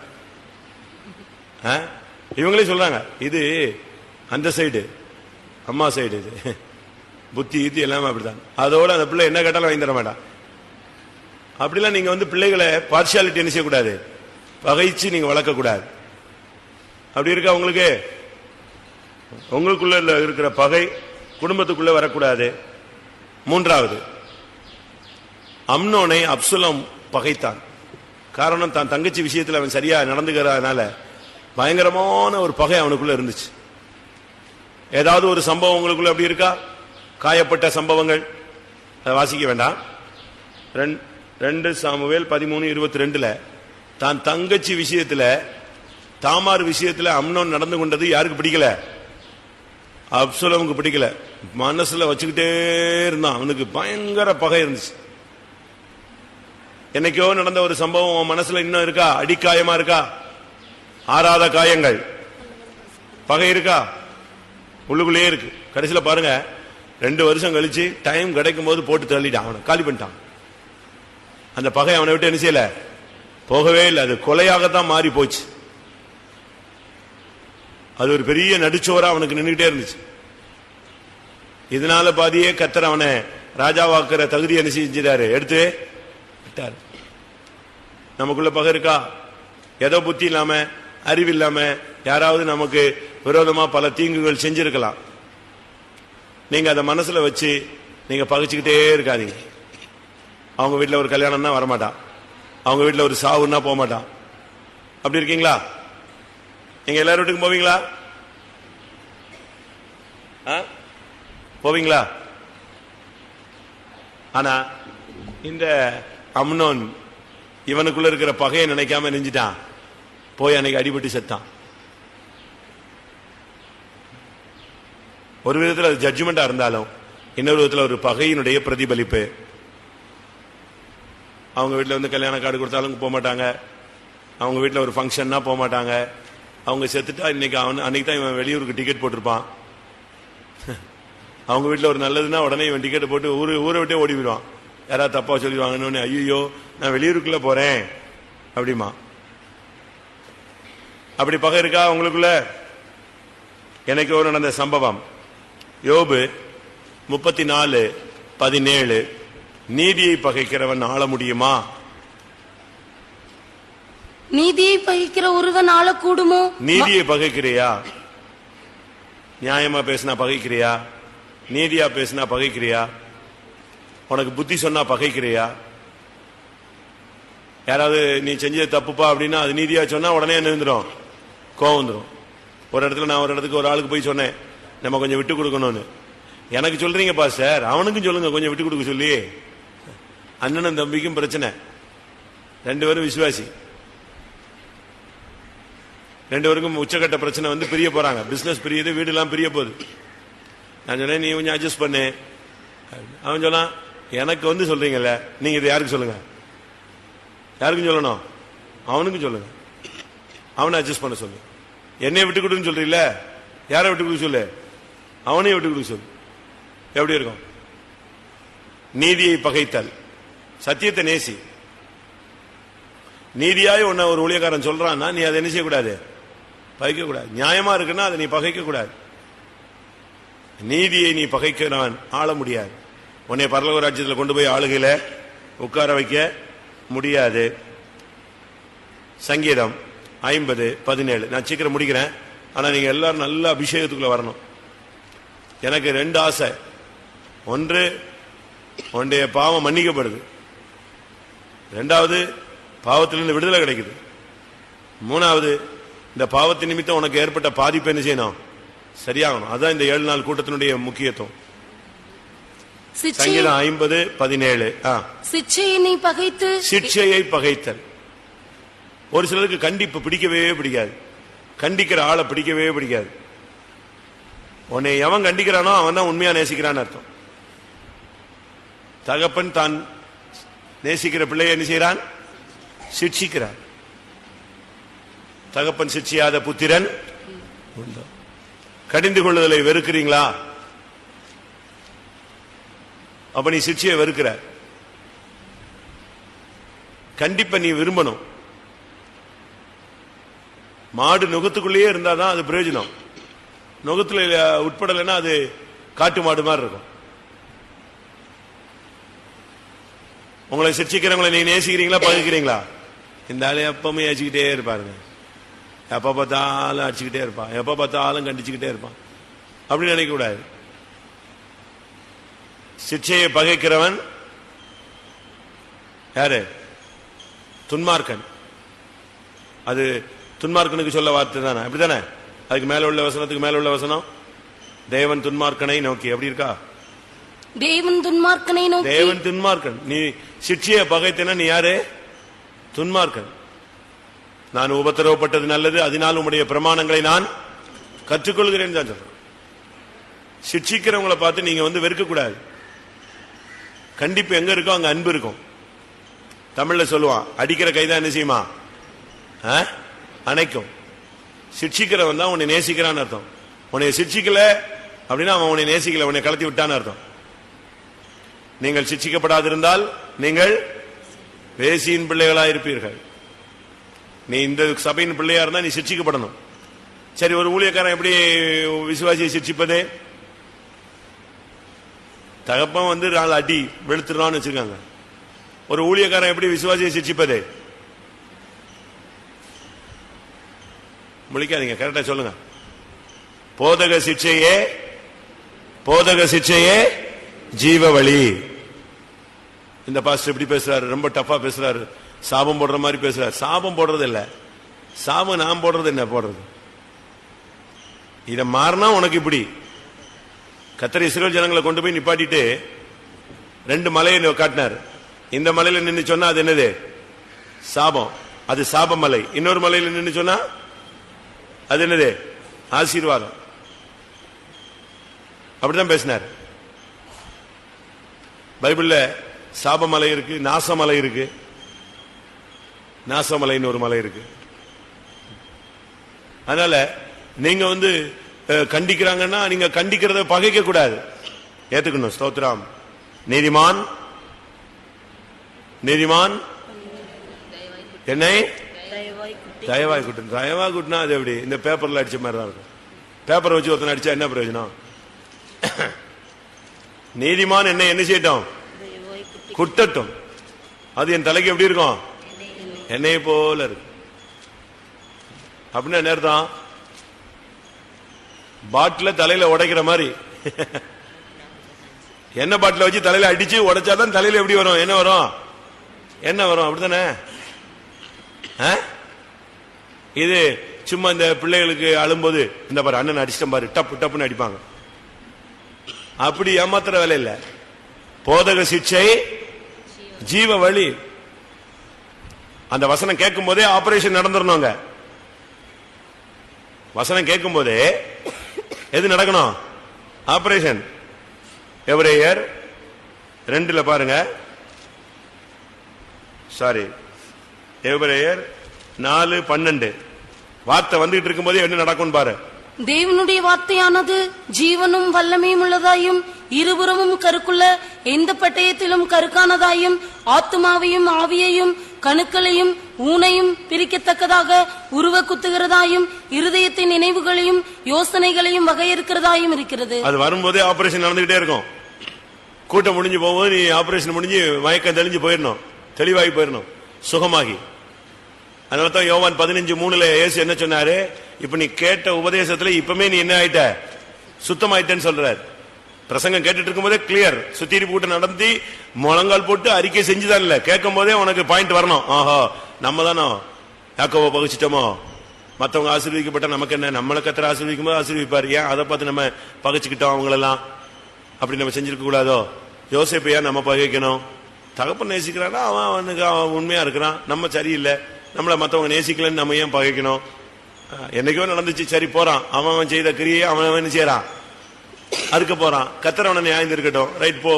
இவங்களே சொல்றாங்க இது அந்த சைடு, அம்மா சைடு, இது புத்தி இது எல்லாமே அப்படித்தான். அதோட அந்த பிள்ளை என்ன கேட்டாலும் வாங்கி தர மாட்டான். அப்படிலாம் நீங்க பிள்ளைகளை பார்ஷியாலிட்டி என்ன செய்யக்கூடாது, பகைச்சு நீங்க வளர்க்கக்கூடாது. அப்படி இருக்கா உங்களுக்கு? உங்களுக்குள்ள இருக்கிற பகை குடும்பத்துக்குள்ள வரக்கூடாது. மூன்றாவது, அம்னோனை அப்சலோம் பகைத்தான். காரணம், தான் தங்கச்சி விஷயத்தில் அவன் சரியா நடந்துக்கிறதுனால பயங்கரமான ஒரு பகை அவனுக்குள்ள இருந்துச்சு. ஏதாவது ஒரு சம்பவம் உங்களுக்குள்ள அப்படி இருக்கா? காயப்பட்ட சம்பவங்கள் வாசிக்க வேண்டாம். 2 சாமுவேல் 13:22 தான் தங்கச்சி விஷயத்துல, தாமார் விஷயத்துல அம்னோன் நடந்து கொண்டது யாருக்கு பிடிக்கல? அப்சலோமுக்கு பிடிக்கல. மனசுல வச்சுக்கிட்டே இருந்தான். அவனுக்கு பயங்கர பகை இருந்துச்சு. என்னைக்கோ நடந்த ஒரு சம்பவம் மனசுல இன்னும் இருக்கா? அடிக்காயமா இருக்கா? ஆறாத காயங்கள், பகை இருக்கா? உள்ளுக்குள்ளேயே இருக்கு. கடைசியில பாருங்க, 2 வருஷம் கழிச்சு டைம் கிடைக்கும் போது போட்டு தள்ளிட்டான், அவனை காலி பண்ணிட்டான். அந்த பகை அவனை விட்டு என்ன செய்யல? போகவே இல்லை. அது கொலையாகத்தான் மாறி போச்சு. அது ஒரு பெரிய நடிச்சோரா அவனுக்கு நின்றுகிட்டே இருந்துச்சு. இதனால பாதியே கர்த்தர் அவனை ராஜாவாக்குற தகுதி என்ன செஞ்சிட்டாரு? எடுத்து விட்டாரு. நமக்குள்ள பகை இருக்கா? ஏதோ புத்தி இல்லாம, அறிவு இல்லாம யாராவது நமக்கு விரோதமா பல தீங்குகள் செஞ்சிருக்கலாம். நீங்க அதை மனசுல வச்சு நீங்க பகைச்சுக்கிட்டே இருக்காதீங்க. அவங்க வீட்டுல ஒரு கல்யாணம்னா வரமாட்டான், அவங்க வீட்டுல ஒரு சாவுன்னா போக மாட்டான். அப்படி இருக்கீங்களா? நீங்க எல்லாரும் வீட்டுக்கும் போவீங்களா? போவீங்களா? ஆனா இந்த அம்னோன் இவனுக்குள்ள இருக்கிற பகையை நினைக்காம நெஞ்சிட்டான். போய் அன்னைக்கு அடிபட்டு செத்தான். ஒரு விதத்தில் அது ஜட்ஜ்மெண்டா இருந்தாலும் இன்னொரு விதத்தில் ஒரு பகையினுடைய பிரதிபலிப்பு. அவங்க வீட்டில் வந்து கல்யாண கார்டு கொடுத்தாலும் போக மாட்டாங்க, அவங்க வீட்டில் ஒரு ஃபங்க்ஷன்னா போக மாட்டாங்க. அவங்க செத்துட்டா இன்னைக்கு அன்னைக்கு தான் இவன் வெளியூருக்கு டிக்கெட் போட்டிருப்பான். அவங்க வீட்டில் ஒரு நல்லதுன்னா உடனே இவன் டிக்கெட் போட்டு ஊரை விட்டே ஓடி விடுவான். யாராவது தப்பா சொல்லிடுவாங்கன்னு, ஐயோ நான் வெளியூருக்குள்ள போறேன் அப்படிமா. அப்படி பகை இருக்கா உங்களுக்குள்ள? எனக்கு ஒரு நடந்த சம்பவம், யோபு 34:17, நீதியை பகைக்கிறவன் ஆள முடியுமா? நீதியை பகைக்கிற ஒருவன் ஆளக்கூடுமோ? நீதியை பகைக்கிறியா? நியாயமா பேசினா பகைக்கிறியா? நீதியா பேசினா பகைக்கிறியா? உனக்கு புத்தி சொன்னா பகைக்கிறியா? யாராவது நீ செஞ்சது தப்புப்பா அப்படின்னா அது நீதியா சொன்னா உடனே என்ன வந்துடும்? கோவம் வந்துடும். ஒரு இடத்துல நான் ஒரு இடத்துக்கு ஒரு ஆளுக்கு போய் சொன்னேன், நம்ம கொஞ்சம் விட்டு கொடுக்கணும்னு. எனக்கு சொல்றீங்கப்பா சார், அவனுக்கும் சொல்லுங்க கொஞ்சம் விட்டு கொடுக்க சொல்லி. அண்ணனும் தம்பிக்கும் பிரச்சனை, 2 பேரும் விசுவாசி, 2 பேருக்கும் உச்சகட்ட பிரச்சனை வந்து பிரிய போறாங்க. பிசினஸ் பிரியுது, வீடு எல்லாம் பிரிய போகுது. நான் சொன்னேன் நீ கொஞ்சம் அட்ஜஸ்ட் பண்ணு. அவன் சொன்னான், எனக்கு வந்து சொல்றீங்கல்ல, நீங்க இதை யாருக்கு சொல்லுங்க? யாருக்கும் சொல்லணும்? அவனுக்கும் சொல்லுங்க. அவனை அட்ஜஸ்ட் பண்ண சொல்லு. என்னைய விட்டு கொடுன்னு சொல்றீல்ல, யாரை விட்டு கொடுக்க சொல்லு? அவனையும் விட்டு கொடுக்க சொல்லு. எப்படி இருக்கும்? நீதியை பகைத்தல், சத்தியத்தை நேசி. நீதியாய் உன்னை ஒரு ஊழியக்காரன் சொல்றான்னா நீ அதை என்ன செய்யக்கூடாது? பகைக்க கூடாது. நியாயமா இருக்குன்னா அதை நீ பகைக்க கூடாது. நீதியை நீ பகைக்கிறவன் ஆள முடியாது. உன்னை பரலோக ராஜ்யத்தில் கொண்டு போய் ஆளுகையில உட்கார வைக்க முடியாது. சங்கீதம் 50:17. நான் சீக்கிரம் முடிக்கிறேன், ஆனா நீங்க எல்லாரும் நல்ல அபிஷேகத்துக்குள்ள வரணும். எனக்கு 2 ஆசை. ஒன்று, உன்னுடைய பாவம் மன்னிக்கப்படுது. 2வது, பாவத்திலிருந்து விடுதலை கிடைக்குது. 3வது, இந்த பாவத்தின் நிமித்தம் உனக்கு ஏற்பட்ட பாதிப்பு என்ன செய்யணும்? சரியாகணும். அதுதான் இந்த 7 நாள் கூட்டத்தினுடைய முக்கியத்துவம். சங்கீதம் 50:17. சிட்சையை பகைத்தல். ஒரு சிலருக்கு கண்டிப்பு பிடிக்கவே பிடிக்காது, கண்டிக்கிற ஆளை பிடிக்கவே பிடிக்காது. உன்னை எவன் கண்டிக்கிறானோ அவன் தான் உண்மையா நேசிக்கிறான்னு அர்த்தம். தகப்பன் தான் நேசிக்கிற பிள்ளையை என்ன செய்யறான்? சிட்சிக்கிறான். தகப்பன் சிட்சியாத புத்திரன் உண்டோ? கடிந்து கொள்ளுதலை வெறுக்கிறீங்களா? அப்ப நீ சிட்சையை வெறுக்கிற. கண்டிப்பா நீ விரும்பணும். மாடு நுகத்துக்குள்ளேயே இருந்தாதான் அது பிரயோஜனம். நுகத்துல உட்படலைன்னா அது காட்டு மாடு மாதிரி இருக்கும். உங்களை சிரிச்சிக்கிறவங்களை நீங்க நேசிக்கிறீங்களா பகிர்கிறீங்களா? இந்த ஆளு எப்பவுமே ஏச்சிக்கிட்டே இருப்பாருங்க, எப்ப பார்த்தாலும் அடிச்சுக்கிட்டே இருப்பான், எப்ப பார்த்தாலும் கண்டிச்சுக்கிட்டே இருப்பான் அப்படின்னு நினைக்க கூடாது. சிட்சையை பகைக்கிறவன் யாரு? துன்மார்க்கன். அது துன்மார்க்கனுக்கு சொல்ல வார்த்தை தானே, அப்படித்தானே? அதுக்கு மேல உள்ள வசனத்துக்கு மேல உள்ள வசனம் தேவன் துன்மார்க்கனை நோக்கி, அப்படி இருக்கா? தேவன் துன்மார்க்கனை நோக்கி. தேவன் துன்மார்க்கன். நீ சிட்சையை பகைத்தனா நீ யாரு? துன்மார்க்கன். நான் உபத்திரவப்பட்டது நல்லது, அதனால் உம்முடைய பிரமாணங்களை நான் கற்றுக்கொள்கிறேன் தான் சொல்றேன். சிட்சிக்கிறவங்களை பார்த்து நீங்க வெறுக்க கூடாது. கண்டிப்பு எங்க இருக்கோ அங்க அன்பு இருக்கும். தமிழ்ல சொல்லுவான், அடிக்கிற கைதான் என்ன செய்யுமா? அணைக்கும். சிட்சிக்கிறவன் தான் உன்னை நேசிக்கிறான்னு அர்த்தம். உன்னை சிட்சிக்கல அப்படின்னா அவன் உன்னை நேசிக்கல, உன்னை கலத்தி விட்டான்னு அர்த்தம். நீங்கள் சிட்சிக்கப்படாதிருந்தால் நீங்கள் வேசியின் பிள்ளைகளாக இருப்பீர்கள். நீ இந்த சபையின் பிள்ளையா இருந்தா நீ சிட்சிக்கப்படணும். சரி, ஒரு ஊழியக்காரன் எப்படி விசுவாசியை சிட்சிப்பதே? தகப்பன் 4 அடி வெளுத்துறான்னு வச்சிருக்காங்க. ஒரு ஊழியக்காரன் எப்படி விசுவாசியை சிட்சிப்பதே? முழிக்காதீங்க, கரெக்டா சொல்லுங்க. போதக சிட்சையே ஜீவ வழி. இந்த பாஸ்டர் எப்படி பேசுறாரு? ரொம்ப டஃபா பேசுறாரு, சாபம் போடுற மாதிரி பேசுறாரு. சாபம் போடுறது இல்ல, சாபம் நான் போடுறது. என்ன போடுறது? இத மாறினா உனக்கு இப்படி. கர்த்தர் இஸ்ரவேல் ஜனங்களை கொண்டு போய் நிப்பாட்டிட்டு 2 மலையை காட்டினார். இந்த மலையில நின்று சொன்னா அது என்னது? சாபம். அது சாப மலை. இன்னொரு மலையில நின்று சொன்னா அது என்னது? ஆசீர்வாதம். அப்படிதான் பேசினார். பைபிள்ல சாபமலை இருக்கு, நாசமலை இருக்கு. நாசமலைன்னு ஒரு மலை இருக்கு. அதனால நீங்க கண்டிக்கிறாங்கன்னா நீங்க கண்டிக்கிறத பகைக்க கூடாது, ஏத்துக்கணும். ஸ்தோத்திரம். நீதிமான் என்னை தயவாய் குட்டு. தயவாய் குட்டுனா அது எப்படி? இந்த பேப்பர்ல அடிச்ச மாதிரி தான் இருக்கும். பேப்பரை வச்சு ஒருத்தனை அடிச்சா என்ன பிரயோஜனம்? நீதிமான் என்ன செய்யட்டும்? குட்டட்டும். அது என் தலைக்கு எப்படி இருக்கும்? என்னைய போல இருக்கு. அப்படின்னா என்ன அர்த்தம்? பாட்டில தலையில உடைக்கிற மாதிரி. என்ன பாட்டில வச்சு தலையில அடிச்சு உடைச்சாதான் தலையில எப்படி வரும்? என்ன வரும்? என்ன வரும்? அப்படித்தானே? இது சும்மா இந்த பிள்ளைகளுக்கு அழும்போது இந்த பாரு அண்ணன் அடிச்சிட்ட பாரு டப்பு டப்புன்னு அடிப்பாங்க. அப்படி ஏமாத்துற வேலை இல்ல. போதக சிட்சை ஜீவ வழி. அந்த வசனம் கேட்கும் போதே ஆபரேஷன் நடந்துடணுங்க. வசனம் கேட்கும் போதே எது நடக்கணும்? ஆபரேஷன். எபிரேயர் 2 பாருங்க. சாரி, எபிரேயர் 4:12 வார்த்தை வந்துட்டு இருக்கும் போதே என்ன நடக்கும் பாரு. தேவனுடைய வார்த்தையானது ஜீவனும் வல்லமையும் உள்ளதாயும் இருபுறமும் கருக்குள்ள எந்த பட்டயத்திலும் கருக்கானதாயும் ஆத்துமாவையும் ஆவியையும் கணுக்களையும் ஊனையும் பிரிக்கத்தக்கதாக உருவ குத்துகிறதாயும் இருதயத்தின் நினைவுகளையும் யோசனைகளையும் வகையிருக்கிறதாயும் இருக்கிறது. அது வரும்போதே ஆபரேஷன் நடந்துகிட்டே இருக்கும். கூட்டம் முடிஞ்சு போகும்போது நீ ஆபரேஷன் முடிஞ்சு மயக்கம் தெளிஞ்சு போயிடணும், தெளிவாகி போயிடணும், சுகமாகி. அதனாலதான் யோவான் 15:3 இயேசு என்ன சொன்னாரு? இப்ப நீ கேட்ட உபதேசத்துல இப்பமே நீ என்ன ஆயிட்ட? சுத்தமாயிட்டேன்னு சொல்றாரு. பிரசங்கம் கேட்டுட்டு இருக்கும் போதே கிளியர், சுத்திரி போட்டு நடந்து முழங்கால் போட்டு அறிக்கை செஞ்சுதான் இல்ல, கேட்கும் போதே உனக்கு பாயிண்ட் வரணும். ஆஹா, நம்ம தானோ யாக்கோபை பகைச்சிட்டோமோ, மற்றவங்க ஆசீர்வதிக்கப்பட்ட நமக்கு என்ன? நம்மளை கர்த்தர் ஆசீர்வதிக்கும் போது ஆசீர்விப்பார். ஏன் அதை பார்த்து நம்ம பகைச்சுக்கிட்டோம்? அவங்களெல்லாம் அப்படி நம்ம செஞ்சிருக்க கூடாதோ? யோசேப்பை ஏன் நம்ம பகைக்கணும்? தகப்பன் நேசிக்கிறானா அவனுக்கு அவன் உண்மையா இருக்கிறான், நம்ம சரியில்லை, நம்மளை மற்றவங்க நேசிக்கலன்னு நம்ம ஏன் பகைக்கணும்? என்னைக்கோ நடந்துச்சு, சரி போறான், அவன் செய்த கிரியை அவன் என்ன செய்யறான்? அறுக்க போறான். கர்த்தர் அவனை நியாயம் இருக்கட்டும், ரைட் போ.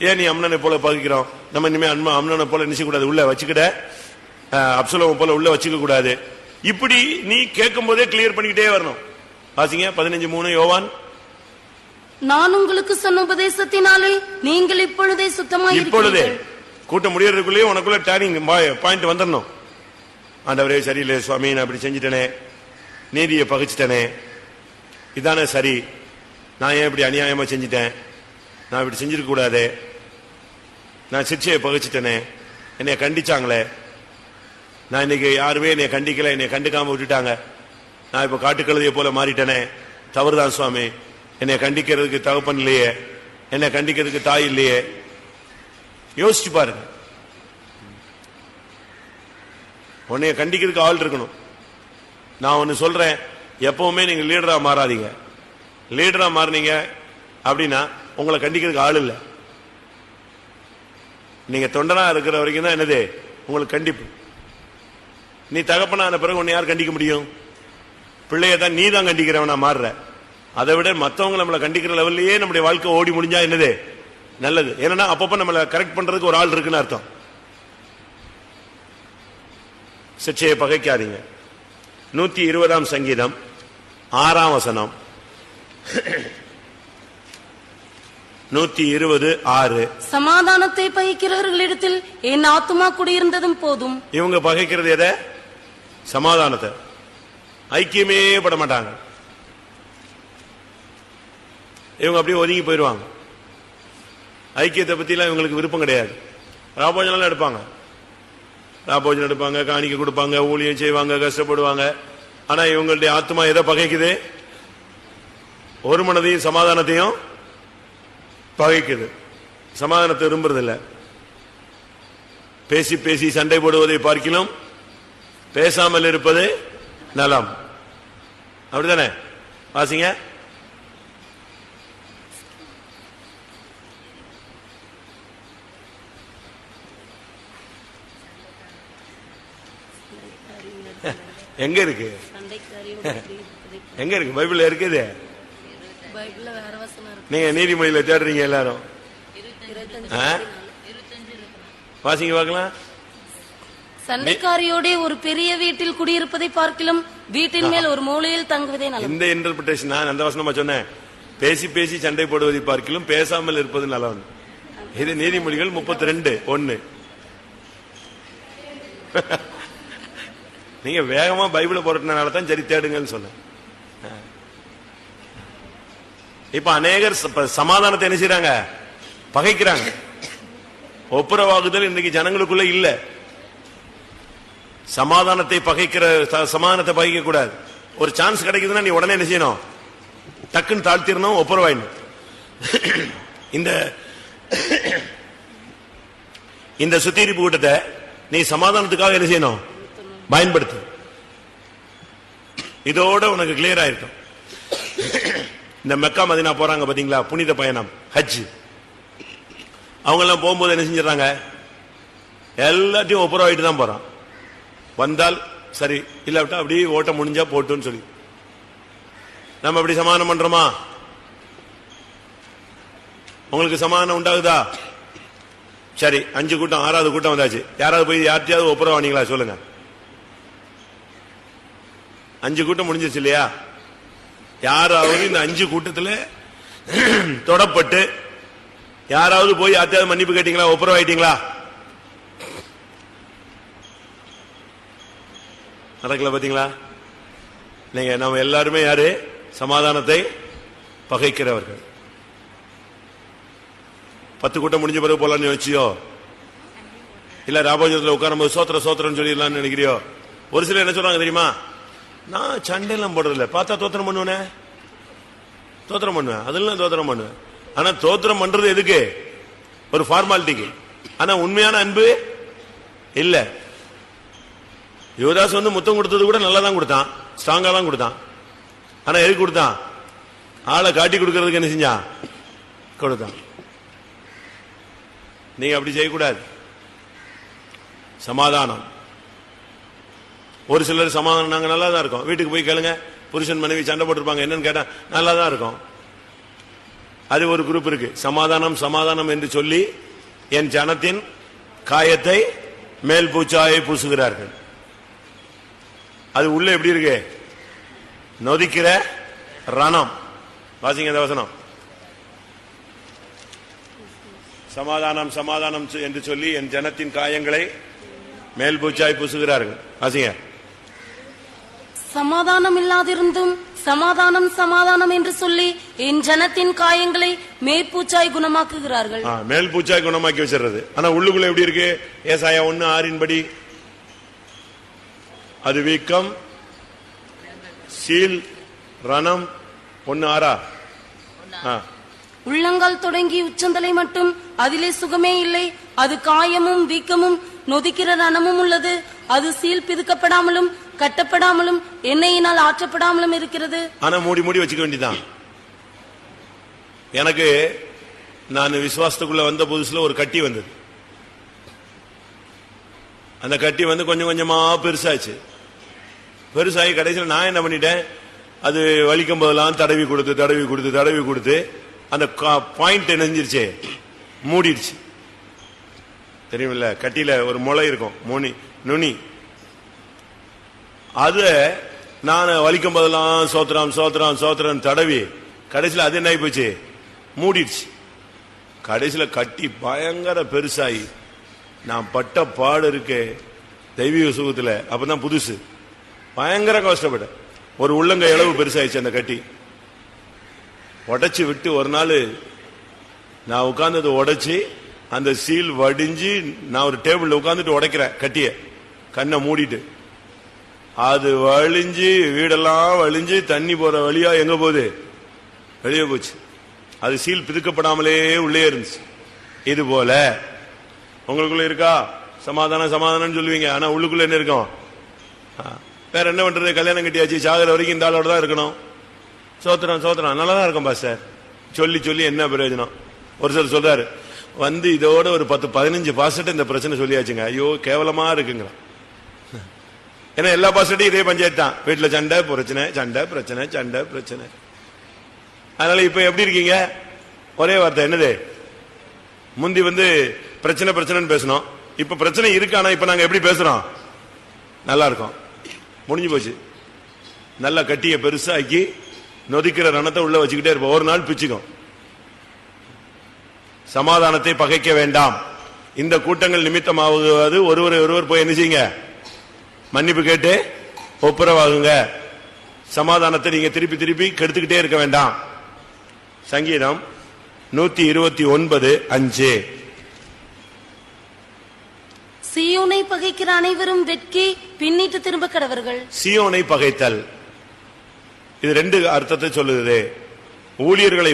ஏன் நீ அம்னனை போல பகைக்கிறோம்? நம்ம இனிமே அம்னனை போல நினைச்ச கூடாது, உள்ள வச்சுக்கிட்ட அப்சலோம் போல உள்ள வச்சுக்க கூடாது. இப்படி நீ கேட்கும் போதே கிளியர் பண்ணிக்கிட்டே வரணும். வாசிங்க 15:3 யோவான். நான் உங்களுக்கு சொன்ன உபதேசத்தினாலே நீங்கள் இப்பொழுதே சுத்தமாக இப்பொழுதே கூட்டம் முடியறதுக்குள்ளேயே உனக்குள்ள டேர்னிங் பாயிண்ட் வந்துடணும். ஆண்டவரே சரியில்லை சுவாமி, நான் இப்படி செஞ்சுட்டேனே, நீதியை பகைச்சிட்டேனே, இதானே சரி, நான் ஏன் இப்படி அநியாயமா செஞ்சுட்டேன், நான் இப்படி செஞ்சிருக்க கூடாது, நான் சிக்ஷையை பகைச்சிட்டேனே, என்னைய கண்டிச்சாங்களே, நான் இன்னைக்கு யாருமே என்னைய கண்டிக்கல, என்னைய கண்டுக்காம விட்டுட்டாங்க, நான் இப்ப காட்டுக்கழுதையை போல மாறிட்டேனே, தவறுதான் சுவாமி, என்னைய கண்டிக்கிறதுக்கு தகப்பன் இல்லையே, என்ன கண்டிக்கிறதுக்கு தாய் இல்லையே. யோசிச்சு பாருங்க. உன்னைய கண்டிக்கிறதுக்கு ஆள் இருக்கணும். நான் ஒன்னு சொல்றேன், எப்பவுமே நீங்க லீடரா மாறாதீங்க. லீடரா மாறினீங்க அப்படின்னா உங்களை கண்டிக்கிறதுக்கு ஆள் இல்லை. நீங்க தொண்டனா இருக்கிற வரைக்கும் தான் என்னது உங்களுக்கு கண்டிப்பு. நீ தகப்பனான பிறகு உன்னை யார் கண்டிக்க முடியும்? பிள்ளைய தான் நீ தான் கண்டிக்கிறவனா மாறுற. அதை விட மற்றவங்க நம்மளை கண்டிக்கிற லெவல்லையே நம்முடைய வாழ்க்கை ஓடி முடிஞ்சா என்னது நல்லது. ஏன்னா அப்பப்ப நம்மளை கரெக்ட் பண்றதுக்கு ஒரு ஆள் இருக்குன்னு அர்த்தம். சிக்ஷையை பகைக்காதீங்க. 120 சங்கீதம் 6 வசனம். 120:6. சமாதானத்தை பகைக்கிறவர்களிடத்தில் என் ஆத்துமா குடியிருந்ததும் போதும். இவங்க பகைக்கிறது எதை? சமாதானத்தை. ஐக்கியமே பட மாட்டாங்க. இவங்க அப்படியே ஒதுங்கி போயிடுவாங்க. ஐக்கியத்தை பத்தி எல்லாம் இவங்களுக்கு விருப்பம் கிடையாது. ராபோஜனம் எடுப்பாங்க, ராபோஜனம் எடுப்பாங்க, காணிக்க கொடுப்பாங்க, ஊழியம் செய்வாங்க, கஷ்டப்படுவாங்க. ஆனா இவங்களுடைய ஆத்மா எதை பகைக்குது? ஒரு மனதையும் சமாதானத்தையும் பகைக்குது. சமாதானத்தை விரும்புறதில்லை. பேசி பேசி சண்டை போடுவதை பார்க்கிலும் பேசாமல் இருப்பது நலம். அப்படித்தானே? வாசிங்க. எங்க இருக்கு? எங்க இருக்கு? பைபிள்ல இருக்குது. நீங்க நீதிமொழியில தேடுறீங்க எல்லாரும். வாசிங்க பார்க்கலாம். சண்டைக்காரியோட ஒரு பெரிய வீட்டில் குடியிருப்பதை பார்க்கிலும் வீட்டின் மேல் ஒரு மூலையில் தங்குவதே நல்லது. இந்த இன்டர்பிரேஷன் நான் அந்த வசனமா சொன்னேன். பேசி பேசி சண்டை போடுவதை பார்க்கிலும் பேசாமல் இருப்பது நல்லவன். இது நீதிமொழிகள் 32:1. நீங்க வேகமா பைபிளை போறதுனால தான் சரி தேடுங்கன்னு சொன்னேன். இப்ப அநேகர் சமாதானத்தை என்ன செய்யறாங்க? பகைக்கிறாங்க. ஒப்புரவாகுதல் இன்னைக்கு ஜனங்களுக்குள்ள இல்ல. சமாதானத்தை பகைக்கிற, சமாதானத்தை பகைக்க கூடாது. ஒரு சான்ஸ் கிடைக்குதுன்னா நீ உடனே என்ன செய்யணும்? டக்குன்னு தாழ்த்திடணும், ஒப்புரவாயிடணும். இந்த சுத்திகரிப்பு கூட்டத்தை நீ சமாதானத்துக்காக என்ன செய்யணும்? பயன்படுத்து. இதோட உனக்கு கிளியர் ஆயிருக்கும். இந்த மெக்கா மதீனா போறாங்க பாத்தீங்களா, புனித பயணம், ஹஜ். அவங்க எல்லாம் போகும்போது என்ன செஞ்சாங்க? எல்லாத்தையும் ஒப்புரவாயிட்டு தான் போறான். வந்தால் சரி, இல்லாவிட்டா அப்படியே ஓட்ட முடிஞ்சா போட்டுன்னு சொல்லி. நம்ம அப்படி சமாதானம் பண்றோமா? உங்களுக்கு சமாதானம் உண்டாகுதா? சரி, 5 கூட்டம், 6வது கூட்டம் வந்தாச்சு. யாராவது போய் யார்ட்டையாவது ஒப்புரவானீங்களா சொல்லுங்க. 5 கூட்டம் முடிஞ்சிருச்சு இல்லையா? யாராவது இந்த 5 கூட்டத்தில் தொடப்பட்டு யாராவது போய் யார்ட்டையாவது மன்னிப்பு கேட்டீங்களா? ஒப்புரவாயிட்டீங்களா? நடக்கல பாத்தீங்களா? நீங்க நம்ம எல்லாருமே யாரு? சமாதானத்தை பகைக்கிறவர்கள். 10 கூட்டம் முடிஞ்ச பிறகு போலான்னு வச்சியோ, இல்ல ராபோஜனத்தில் உட்காரும்போது சோத்திர சோத்திரம் சொல்லிடலாம்னு நினைக்கிறியோ? ஒரு சிலர் என்ன சொல்றாங்க தெரியுமா? நான் சண்டையெல்லாம் போடுறதில்ல, பார்த்தா தோத்திரம் பண்ணுவேனே, தோத்திரம் பண்ணுவேன், அதெல்லாம் தோத்திரம் பண்ணுவேன். ஆனா தோத்திரம் பண்றது எதுக்கு? ஒரு ஃபார்மாலிட்டிக்கு. ஆனா உண்மையான அன்பு இல்ல. யுவதாஸ் முத்தம் கொடுத்தது கூட நல்லா தான் கொடுத்தான், ஸ்ட்ராங்கா தான் கொடுத்தான். ஆனா எதுக்கு கொடுத்தான்? ஆளை காட்டி கொடுக்கறதுக்கு என்ன செஞ்சான்? கொடுத்தான். நீங்க அப்படி செய்யக்கூடாது. சமாதானம். ஒரு சிலர் சமாதானம் நாங்க நல்லா தான் இருக்கோம். வீட்டுக்கு போய் கேளுங்க, புருஷன் மனைவி சண்டை போட்டிருப்பாங்க, என்னன்னு கேட்டா நல்லா தான் இருக்கும். அது ஒரு குரூப் இருக்கு. சமாதானம் சமாதானம் என்று சொல்லி என் ஜனத்தின் காயத்தை மேல் பூச்சாயை பூசுகிறார்கள். அது உள்ள எப்படி இருக்கு? நொதிக்கிற ரணம். வாசிங்க அந்த வசனம். சமாதானம் சமாதானம் என்று சொல்லி என் ஜனத்தின் காயங்களை மேல் பூச்சாய் பூசுகிறார்கள். வாசிங்க. சமாதானம் இல்லாதிருந்தும் சமாதானம் சமாதானம் என்று சொல்லி என் ஜனத்தின் காயங்களை மேற்பூச்சாய் குணமாக்குகிறார்கள். மேல் பூச்சாய் குணமாக்கி வச்சிருது. ஆனா உள்ளுக்குள்ள எப்படி இருக்கு? ஏசாயா 1:6 படி அது வீக்கம், சீல், ரணம். 1:6 உள்ளங்கால் தொடங்கி உச்சந்தலை மட்டும் அதிலே சுகமே இல்லை. அது காயமும் வீக்கமும் நொதிக்கிற ரணமும் உள்ளது. அது சீல் பிதுக்கப்படாமலும் கட்டப்படாமலும் எண்ணெயினால் ஆற்றப்படாமலும் இருக்கிறது. ஆனா மூடி மூடி வச்சுக்க வேண்டியதான். எனக்கு நான் விசுவாசத்துக்குள்ள வந்த புதுசுல ஒரு கட்டி வந்தது. அந்த கட்டி வந்து கொஞ்சம் கொஞ்சமா பெருசாச்சு. பெருசாகி கடைசியில் நான் என்ன பண்ணிட்டேன், அது வலிக்கும் போதெல்லாம் தடவி கொடுத்து தடவி கொடுத்து தடவி கொடுத்து அந்த பாயிண்ட் நெஞ்சிருச்சு, மூடிடுச்சு. தெரியுமில்ல, கட்டியில ஒரு முளை இருக்கும், நுனி. அது நான் வலிக்கும் போதெல்லாம் சோத்திரம் சோத்திரம் சோத்திரம் தடவி கடைசியில் அது என்ன ஆகி போச்சு, மூடிடுச்சு. கடைசியில் கட்டி பயங்கர பெருசாகி நான் பட்ட பாடு இருக்கு தெய்வீக சுகத்துல. அப்பதான் புதுசு, பயங்கர கஷ்டப்பட்டேன். ஒரு உள்ளங்கை அளவு பெருசாயிடுச்சு அந்த கட்டி. உடைச்சு விட்டு ஒரு நாள் நான் உட்கார்ந்தது உடைச்சி அந்த சீல் வடிஞ்சு நான் ஒரு டேபிள்ல உட்கார்ந்துட்டு உடைக்கிறேன் கட்டிய, கண்ணை மூடிட்டு. அது வழிஞ்சு வீடெல்லாம் வழிஞ்சு தண்ணி போற வழியா எங்க போகுது, வெளியே போச்சு. அது சீல் பிதுக்கப்படாமலே உள்ளே இருந்துச்சு. இது போல உங்களுக்குள்ள இருக்கா சமாதானம் சமாதானம் சொல்லுவீங்க, ஆனா உள்ளுக்குள்ள என்ன இருக்கும், வேற என்ன பண்றது, கல்யாணம் கட்டியாச்சு, சாகர வரைக்கும் இந்த ஆளோட தான் இருக்கணும். சோத்திரம் சோத்திரம் நல்லாதான் இருக்கும் பாஸ்டர் சொல்லி சொல்லி என்ன பிரயோஜனம். ஒரு சிலர் சொல்றாரு வந்து இதோட ஒரு 10-15 பாஸ்டர் இந்த பிரச்சனை சொல்லியாச்சுங்க, ஐயோ கேவலமா இருக்குங்க. ஏன்னா எல்லா பாஸ்டர்ட்டையும் இதே பஞ்சாயத்து தான், வீட்டுல சண்டை பிரச்சனை சண்டை பிரச்சனை சண்டை பிரச்சனை. அதனால இப்ப எப்படி இருக்கீங்க, ஒரே வார்த்தை என்னது, முந்தி வந்து பிரச்சனை பிரச்சனைன்னு பேசணும், இப்ப பிரச்சனை இருக்கு, ஆனா இப்ப நாங்க எப்படி பேசுறோம், நல்லா இருக்கும், முடிஞ்சு போச்சு. நல்லா கட்டிய பெருசாக்கி நொதிக்கிற ரணத்தை உள்ள வச்சுக்கிட்டே இருப்போம், ஒரு நாள் பிச்சுக்கும். சமாதானத்தை பகைக்க வேண்டாம். இந்த கூட்டங்கள் நிமித்தமாவது ஒருவரை ஒருவர் போய் என்ன செய்யுங்க, மன்னிப்பு கேட்டு ஒப்புரவாகுங்க. சமாதானத்தை நீங்க திருப்பி திருப்பி கெடுத்துக்கிட்டே இருக்க வேண்டாம். சங்கீதம் 129:5. சீயோனை பகைக்கிற அனைவரும் வெட்கி பின்னிட்டு திரும்ப கடவர்கள். சீயோனை பகைத்தல், இது ரெண்டு அர்த்தத்தை சொல்லுது. ஊழியர்களை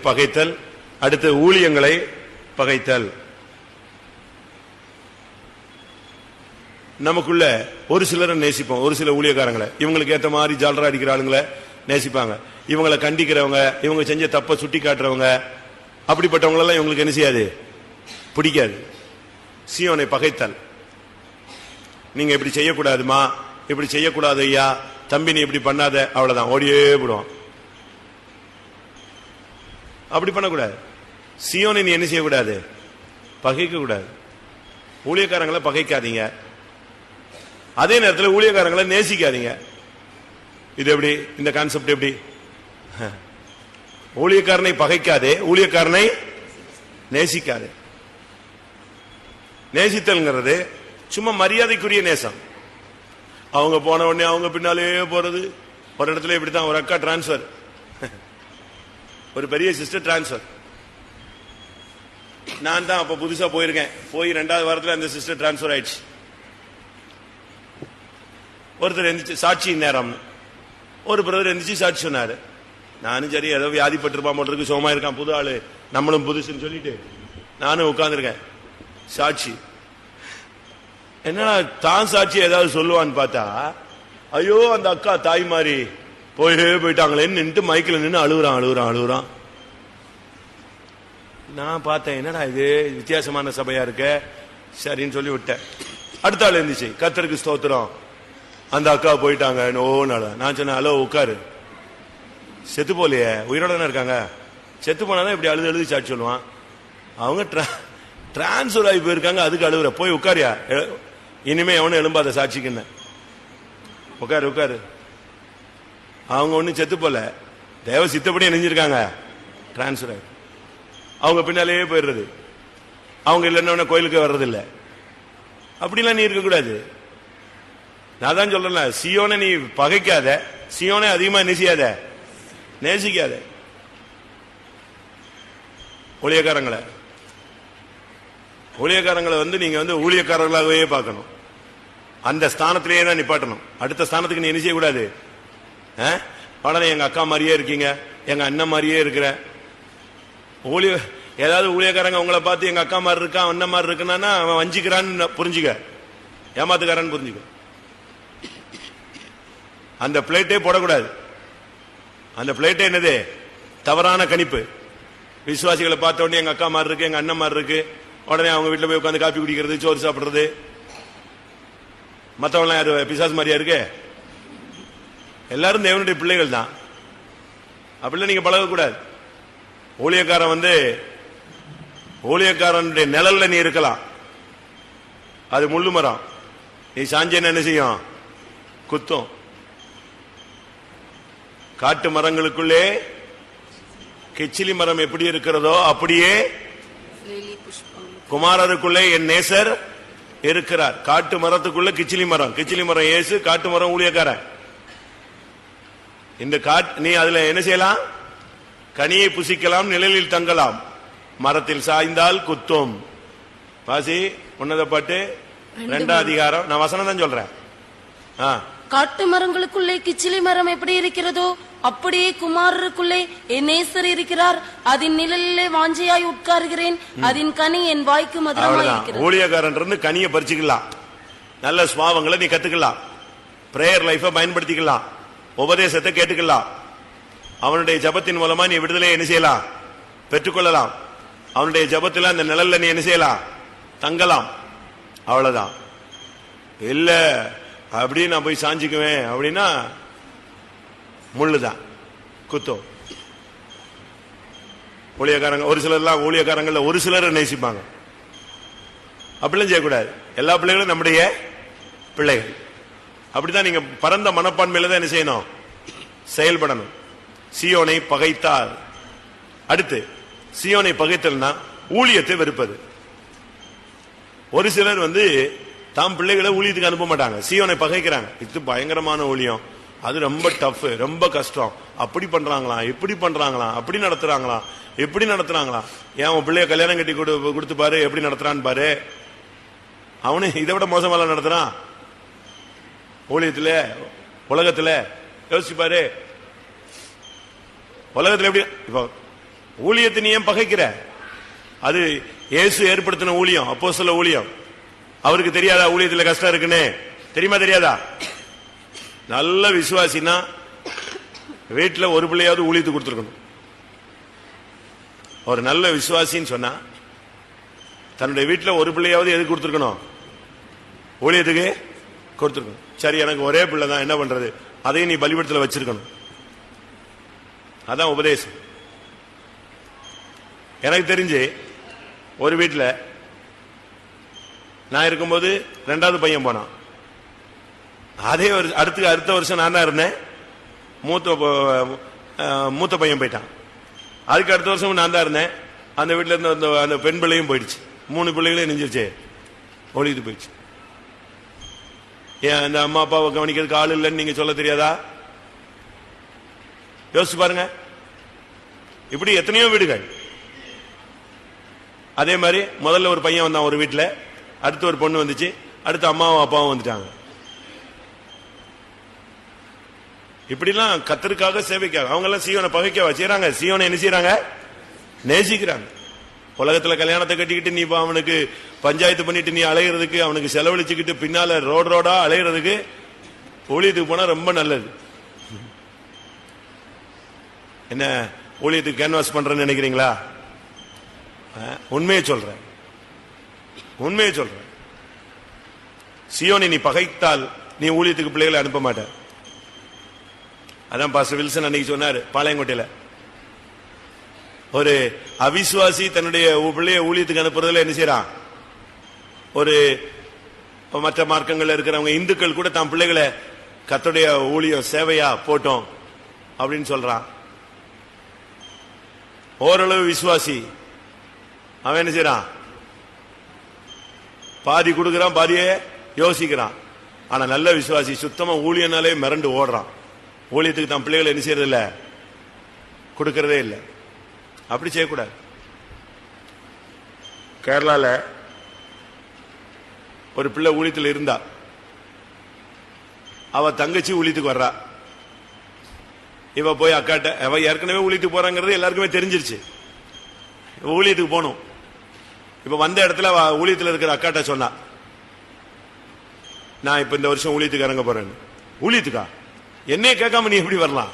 பகைத்தல், அடுத்து ஊழியங்களை பகைத்தல். நமக்குள்ள ஒரு சிலரை நேசிப்போம், ஒரு சில ஊழியக்காரங்களை, இவங்களுக்கு ஏற்ற மாதிரி ஜாலரா அடிக்கிற ஆளுங்களை நேசிப்பாங்க. இவங்களை கண்டிக்கிறவங்க, இவங்க செஞ்ச தப்ப சுட்டி காட்டுறவங்க, அப்படிப்பட்டவங்களெல்லாம் இவங்களுக்கு என்ன செய்யாது, பிடிக்காது. சீயோனை பகைத்தல், நீங்க இப்படி செய்யக்கூடாதுமா, இப்படி செய்யக்கூடாது ஐயா, தம்பி நீ இப்படி பண்ணாத, அவ்வளவுதான் ஓடியே போடுவான். அப்படி பண்ணக்கூடாது. சீயோனை நீ என்ன செய்யக்கூடாது, பகைக்க கூடாது. ஊழியக்காரங்களை பகைக்காதீங்க, அதே நேரத்தில் ஊழியக்காரங்களை நேசிக்காதீங்க. இது எப்படி, இந்த கான்செப்ட் எப்படி, ஊழியக்காரனை பகைக்காதே, ஊழியக்காரனை நேசிக்காதே. நேசித்தல்ங்கிறது சும்மா மரியாதைக்குரிய நேசம். அவங்க போன உடனே அவங்க பின்னாலே போறது. ஒரு இடத்துல இப்படித்தான், ஒரு அக்கா டிரான்ஸ்பர், ஒரு பெரிய சிஸ்டர் டிரான்ஸ்பர். நான் தான் அப்ப புதுசா போயிருக்கேன், போய் 2வது வாரத்தில் அந்த சிஸ்டர் டிரான்ஸ்பர் ஆயிடுச்சு. ஒருத்தர் எந்திரிச்சு சாட்சி நேரம், ஒரு பிரதர் எந்திரிச்சு சாட்சி சொன்னாரு. நானும் சரி ஏதோ வியாதிப்பட்டிருப்பான் போட்டிருக்கு, சோமா இருக்கான், புது ஆளு, நம்மளும் புதுசுன்னு சொல்லிட்டு நானும் உட்கார்ந்துருக்கேன். சாட்சி என்னன்னா தான் சாட்சி ஏதாவது சொல்லுவான்னு பார்த்தா, ஐயோ அந்த அக்கா தாய் மாதிரி போயிட்டாங்களேன்னு நின்று மைக்கில் நின்று அழுகுறான். நான் பார்த்தேன், என்னடா இது வித்தியாசமான சபையா இருக்க, சரின்னு சொல்லி விட்டேன். அடுத்த ஆள் இருந்துச்சு, கர்த்தருக்கு ஸ்தோத்திரம், அந்த அக்கா போயிட்டாங்க. நான் சொன்னேன், ஹலோ உட்காரு, செத்து போலையே, உயிரோட தானே இருக்காங்க, செத்து போனாதான் இப்படி அழுது சாட்சி சொல்லுவான். அவங்க டிரான்ஸ்பர் ஆகி போயிருக்காங்க, அதுக்கு அழுகுற, போய் உட்காரியா, இனிமே எவனும் எழும்பாத சாட்சிக்குன்னு, உட்காரு. அவங்க ஒன்னும் செத்து போல, தேவ சித்தப்படி நினைஞ்சிருக்காங்க, டிரான்ஸ்பர் ஆகி அவங்க பின்னாலேயே போயிடுறது. அவங்க இல்லைன்னா கோயிலுக்கு வர்றதில்லை. அப்படிலாம் நீ இருக்கக்கூடாது. நான் தான் சொல்றேன், சீயோனை நீ பகைக்காத, சீயோனை அதிகமா நேசிக்காத. ஊழியக்காரங்களை வந்து நீங்க வந்து ஊழியக்காரர்களாகவே பார்க்கணும், அந்த ஸ்தானத்திலேயே தான் நிப்பாட்டணும். அடுத்த ஸ்தானத்துக்கு நீ என்ன செய்யக்கூடாது, உடனே எங்க அக்கா மாதிரியே இருக்கீங்க, எங்க அண்ணன் மாதிரியே இருக்கிற, ஊழிய ஏதாவது ஊழியக்காரங்க உங்களை பார்த்து எங்க அக்கா மாதிரி இருக்கான் அண்ணன் மாதிரி இருக்குன்னா அவன் வஞ்சிக்கிறான்னு புரிஞ்சுக்க, ஏமாத்துக்காரன்னு புரிஞ்சுக்க. அந்த பிளேட்டே போடக்கூடாது. அந்த பிளேட்டே என்னது? தவறான கணிப்பு. விசுவாசிகளை பார்த்த உடனே எங்க அக்கா மாதிரி இருக்கு எங்க அண்ணன் மாதிரி இருக்கு, உடனே அவங்க வீட்டுல போய் உட்காந்து காப்பி குடிக்கிறது, சோறு சாப்பிடுறது. மற்றவங்களாம் யாரு பிசாசு மாதிரியா இருக்கு? எல்லாரும் தேவனுடைய பிள்ளைகள் தான். அப்படிலாம் நீங்க பழகக்கூடாது. ஊழியக்காரனுடைய நிழல்ல நீ இருக்கலாம், அது முள்ளு மரம். நீ சாஞ்சேன்னு என்ன செய்யும்? குத்தும். காட்டு மரங்களுக்குள்ளே கிச்சிலி மரம் எப்படி இருக்கிறதோ அப்படியே குமாரருக்குள்ளே என் நேசர் இருக்கிறார். காட்டு மரத்துக்குள்ள கிச்சிலி மரம், கிச்சிலி மரம் இயேசு, காட்டு மரம் ஊழியக்காரன். இந்த நீ அதுல என்ன செய்யலாம்? கனியை புசிக்கலாம், நிழலில் தங்கலாம், மரத்தில் சாய்ந்தால் குத்தும். வாசி உன்னத பாட்டு 2ஆம் அதிகாரம். நான் வசனம் தான் சொல்றேன். காட்டு மரங்களுக்குள்ளே கிச்சிலி மரம் எப்படி இருக்கிறதோ அப்படியே குமாரருக்குள்ளே என் நேசர் இருக்கிறார். அதன் நிழலிலே வாஞ்சையாய் உட்காருகிறேன், அதன் கனி என் வாய்க்கு மதுரமாய் இருக்கிறது. ஊழியக்காரன் இருந்து கனியை பறிச்சுக்கலாம், நல்ல சுவாவங்களை நீ கத்துக்கலாம், பிரேயர் லைஃபை பயன்படுத்திக்கலாம், உபதேசத்தை கேட்டுக்கலாம். அவனுடைய ஜபத்தின் மூலமா நீ விடுதலை என்ன செய்யலாம்? பெற்றுக்கொள்ளலாம். அவனுடைய ஜபத்தில் அந்த நிழல்ல நீ என்ன செய்யலாம்? தங்கலாம். அவ்வளவுதான். இல்ல அப்படி நான் போய் சாஞ்சிக்குவேன் அப்படின்னா முள்ளுதான், குத்தம். ஊழியக்காரங்க ஒரு சிலர்லாம் ஊழியக்காரங்கள ஒரு சிலரை நேசிப்பாங்க. அப்படிலாம் செய்யக்கூடாது. எல்லா பிள்ளைகளும் நம்முடைய பிள்ளைகள். அப்படிதான் நீங்க பரந்த மனப்பான்மையில தான் என்ன செய்யணும்? செயல்படணும். சீயோனை பகைத்தால், அடுத்து சீயோனை பகைத்தல்னா ஊழியத்தை வெறுப்பது. ஒரு சிலர் தாம் பிள்ளைகளை ஊழியத்துக்கு அனுப்ப மாட்டாங்க, சீயோனை பகைக்கிறாங்க. இது பயங்கரமான ஊழியம், அது ரொம்ப டஃப், ரொம்ப கஷ்டம், அப்படி பண்றாங்களா இப்படி பண்றாங்களா, அப்படி நடத்துறாங்களா எப்படி நடத்துறாங்களா, ஏன் உன் பிள்ளைய கல்யாணம் கட்டி கொடுத்து பாரு எப்படி நடத்துறான்னு பாரு. அவனு இதை விட மோசமால நடத்துறான் ஊழியத்துல. உலகத்துல யோசிச்சு பாரு, உலகத்துல எப்படி. இப்போ ஊழியத்தை நீ ஏன் பகைக்கிற? அது இயேசு ஏற்படுத்தின ஊழியம், அப்போஸ்தல ஊழியம். அவருக்கு தெரியாதா ஊழியத்துல கஷ்டம் இருக்குன்னு? தெரியுமா தெரியாதா? நல்ல விசுவாசினா வீட்டுல ஒரு பிள்ளையாவது ஊழியத்துக்கு கொடுத்துருக்கணும். ஒரு நல்ல விசுவாசின்னு சொன்னா தன்னுடைய வீட்டுல ஒரு பிள்ளையாவது எதுக்கு கொடுத்துருக்கணும்? ஊழியத்துக்கு கொடுத்துருக்கணும். சரி, எனக்கு ஒரே பிள்ளை தான், என்ன பண்றது? அதையும் நீ பலிபீடத்துல வச்சிருக்கணும். அதான் உபதேசம். எனக்கு தெரிஞ்சு ஒரு வீட்டில் நான் இருக்கும்போது 2வது பையன் போனான். அதே அடுத்த வருஷம் நான் தான் இருந்தேன். மூத்த பையன் போயிட்டான். அதுக்கு அடுத்த வருஷம் நான் தான் இருந்தேன். அந்த வீட்டில் இருந்து அந்த பெண் பிள்ளையும் போயிடுச்சு. 3 பிள்ளைகளையும் நெஞ்சிருச்சு, ஒழித்து போயிடுச்சு. ஏன் அந்த அம்மா அப்பாவை கவனிக்கிறதுக்கு ஆள் இல்லைன்னு நீங்க சொல்ல தெரியாதா? யோசிச்சு பாருங்க. இப்படி எத்தனையோ வீடுகள். அதே மாதிரி முதல்ல ஒரு பையன் வந்தான் ஒரு வீட்டில், அடுத்து ஒரு பொண்ணு வந்துச்சு, அடுத்து அம்மாவும் அப்பாவும் வந்துட்டாங்க. இப்படிலாம் கத்தருக்காக சேவைக்காக அவங்க எல்லாம் சீவனை பகைக்க வச்சுறாங்க. சீவனை என்ன செய்யறாங்க? நேசிக்கிறாங்க. உலகத்துல கல்யாணத்தை கட்டிக்கிட்டு நீ அவனுக்கு பஞ்சாயத்து பண்ணிட்டு நீ அலைகிறதுக்கு, அவனுக்கு செலவழிச்சுக்கிட்டு பின்னால ரோடா அலைகிறதுக்கு ஊழியத்துக்கு போனா ரொம்ப நல்லது. என்ன ஊழியத்துக்கு கேன்வாஸ் பண்றேன்னு நினைக்கிறீங்களா? உண்மையை சொல்றேன், உண்மையை சொல்றேன். சீயோனை நீ பகைத்தால் நீ ஊழியத்துக்கு பிள்ளைகளை அனுப்ப மாட்ட. அதான் பாஸ்டர் வில்சன் அன்னைக்கு சொன்னாரு பாளையங்கோட்டையில. ஒரு அவிசுவாசி தன்னுடைய பிள்ளைய ஊழியத்துக்கு அனுப்புறதுல என்ன செய்யறான்? ஒரு மற்ற மார்க்கங்கள்ல இருக்கிறவங்க இந்துக்கள் கூட தான் பிள்ளைகளை கர்த்தருடைய ஊழியம் சேவையா போட்டோம் அப்படின்னு சொல்றான். ஓரளவு விசுவாசி அவன் என்ன செய்யறான்? பாதி கொடுக்கறான், பாதியே யோசிக்கிறான். ஆனா நல்ல விசுவாசி சுத்தமா ஊழியனாலே மிரண்டு ஓடுறான். ஊழியத்துக்கு தான் பிள்ளைகளை என்ன செய்யறது இல்ல, கொடுக்கறதே இல்லை. அப்படி செய்யக்கூடாது. கேரளால ஒரு பிள்ளை ஊழியத்தில் இருந்தா, அவ தங்கச்சி ஊழியத்துக்கு வர்றா. இவ போய் அக்காட்ட, அவ ஏற்கனவே ஊழியத்துக்கு போறாங்கிறது எல்லாருக்குமே தெரிஞ்சிருச்சு. ஊழியத்துக்கு போகணும். இப்ப வந்த இடத்துல ஊழியத்தில் இருக்கிற அக்காட்ட சொன்னா, நான் இப்ப இந்த வருஷம் ஊழியத்துக்கு இறங்க போறேன். ஊழியத்துக்கா? என்னைய கேட்காம நீ எப்படி வரலாம்?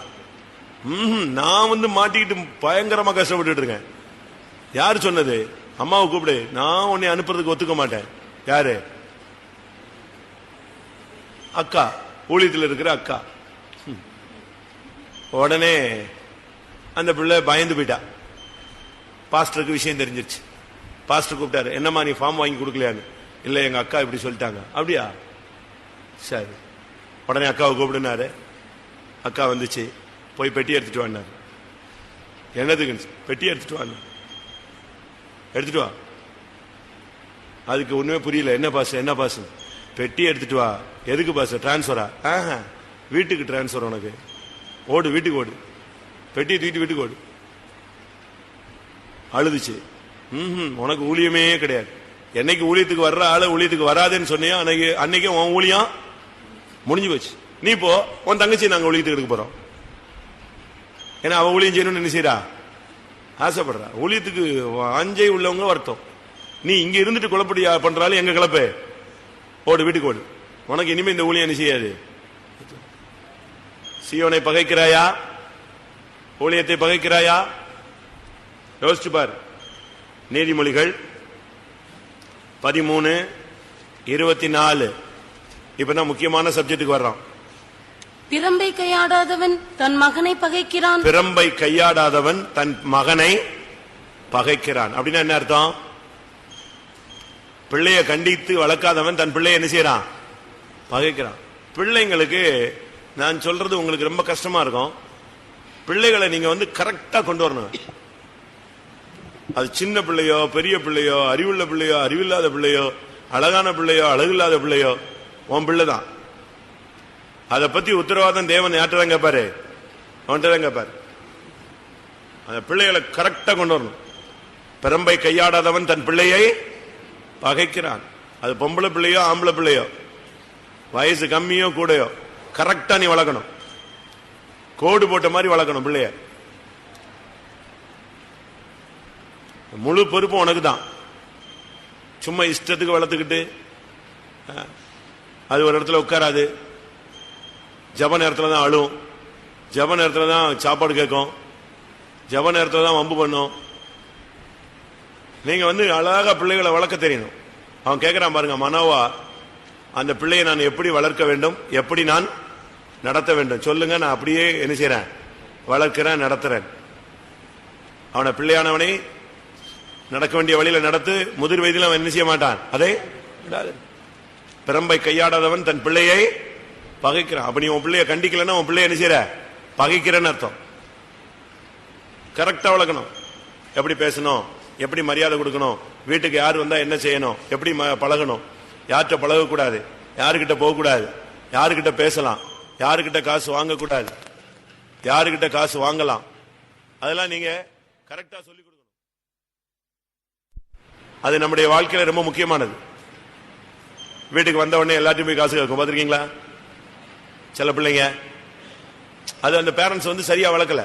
நான் வந்து மாட்டிக்கிட்டு பயங்கரமா கஷ்டப்பட்டு இருக்கேன். யாரு சொன்னது? அம்மாவை கூப்பிடு, நான் உன்னை அனுப்புறதுக்கு ஒத்துக்க மாட்டேன். யாரு? அக்கா, ஊழியத்தில் இருக்கிற அக்கா. உடனே அந்த பிள்ளை பயந்து போயிட்டா. பாஸ்டருக்கு விஷயம் தெரிஞ்சிருச்சு. பாஸ்டர் கூப்பிட்டாரு, என்னம்மா நீ ஃபார்ம் வாங்கி கொடுக்கலையான்னு. இல்ல எங்க அக்கா இப்படி சொல்லிட்டாங்க. அப்படியா? சரி. உடனே அக்காவை கூப்பிடுனாரு. அக்கா வந்துச்சு, போய் பெட்டி எடுத்துட்டு வான்னாரு. என்னதுக்கு? பெட்டி எடுத்துட்டு வாங்க. எடுத்துட்டு வா. அதுக்கு ஒண்ணுமே புரியல. என்ன பாஸ், என்ன பாஸ்? பெட்டி எடுத்துட்டு வா. எதுக்கு பாஸ்? டிரான்ஸ்பரா? வீட்டுக்கு டிரான்ஸ்பர். உனக்கு ஓடு, வீட்டுக்கு ஓடு. பெட்டியை தூக்கிட்டு வீட்டுக்கு ஓடு. அழுதுச்சு. உனக்கு ஊழியமே கிடையாது. என்னைக்கு ஊழியத்துக்கு வர்ற ஆளு ஊழியத்துக்கு வராதுன்னு சொன்னியோ அன்னைக்கு உன் ஊழியம் முடிஞ்சு போச்சு. நீ போ, உன் தங்கச்சி நாங்க ஊழியத்துக்கு எடுக்க போறோம். ஏன்னா அவ ஊழியம் செய்யணும்னு என்ன செய்யறா? ஆசைப்படுறா. ஊழியத்துக்கு அஞ்சை உள்ளவங்க வருத்தம். நீ இங்க இருந்துட்டு குழப்படி பண்றாலும் எங்க கிளப்பு. ஓடு, வீட்டுக்கு ஓடு. உனக்கு இனிமே இந்த ஊழியம் என்ன செய்யாது. சீயோனை பகைக்கிறாயா? ஊழியத்தை பகைக்கிறாயா? யோசிச்சு பார். நீதிமொழிகள் 13:24. இப்பதான் முக்கியமான சப்ஜெக்டுக்கு வர்றோம். பிரம்பை கையாடாதவன் தன் மகனை பகைக்கிறான். பிரம்பை கையாடாதவன் தன் மகனை பகைக்கிறான். அப்படின்னா என்ன அர்த்தம்? பிள்ளைய கண்டித்து வளர்க்காதவன் தன் பிள்ளைய என்ன செய்யறான்? பகைக்கிறான். பிள்ளைங்களுக்கு நான் சொல்றது உங்களுக்கு ரொம்ப கஷ்டமா இருக்கும். பிள்ளைகளை நீங்க வந்து கரெக்டா கொண்டு வரணும். அது சின்ன பிள்ளையோ, பெரிய பிள்ளையோ, அறிவுள்ள பிள்ளையோ, அறிவில்லாத பிள்ளையோ, அழகான பிள்ளையோ, அழகில்லாத பிள்ளையோ, உன் பிள்ளைதான். அதை பத்தி உத்தரவாதம் தேவன் யார்ட்டதான் கேட்பாரு? அவன்கிட்டதான் கேட்பாரு. அந்த பிள்ளைகளை கரெக்டா கொண்டு வரணும். பிரம்பை கையாடாதவன் தன் பிள்ளையை பகைக்கிறான். அது பொம்பளை பிள்ளையோ ஆம்பளை பிள்ளையோ, வயசு கம்மியோ கூடயோ, கரெக்டா நீ வளர்க்கணும். கோடு போட்ட மாதிரி வளர்க்கணும் பிள்ளைய. முழு பொறுப்பு உனக்கு தான். சும்மா இஷ்டத்துக்கு வளர்த்துக்கிட்டு அது ஒரு இடத்துல உட்காராது. ஜப நேரத்தில் தான் அழும், ஜப நேரத்தில் தான் சாப்பாடு கேட்கும், ஜப நேரத்தில் தான் வம்பு பண்ணும். நீங்க வந்து அழகா பிள்ளைகளை வளர்க்க தெரியணும். அவன் கேட்கிறான் பாருங்க, மனோவா, அந்த பிள்ளையை நான் எப்படி வளர்க்க வேண்டும், எப்படி நான் நடத்த வேண்டும் சொல்லுங்க. நான் அப்படியே என்ன செய்யறேன்? வளர்க்கிறேன், நடத்துறேன். அவனை பிள்ளையானவனை நடக்க வேண்டிய வழியில நடத்து. முதிர் வயதில் அவன் என்ன செய்ய மாட்டான், அதை விடாது. பிரம்பை கையாடாதவன் தன் பிள்ளையை பகைக்கிறான். அப்ப நீ உன் பிள்ளைய கண்டிக்கலன்னா உன் பிள்ளைய என்ன செய்யற? பகைக்கிறன்னு அர்த்தம். கரெக்டா வளர்க்கணும். எப்படி பேசணும், எப்படி மரியாதை கொடுக்கணும், வீட்டுக்கு யார் வந்தா என்ன செய்யணும், எப்படி பழகணும், யார்கிட்ட பழகக்கூடாது, யாருக்கிட்ட போகக்கூடாது, யாருக்கிட்ட பேசலாம், யாருக்கிட்ட காசு வாங்கக்கூடாது, யாருக்கிட்ட காசு வாங்கலாம், அதெல்லாம் நீங்க கரெக்டா சொல்லிக் கொடுக்கணும். அது நம்முடைய வாழ்க்கையில ரொம்ப முக்கியமானது. வீட்டுக்கு வந்த உடனே எல்லாத்தையும் போய் காசு கேட்கும். பார்த்திருக்கீங்களா? சில பிள்ளைங்க அது அந்த பேரண்ட்ஸ் வந்து சரியா வளர்க்கல.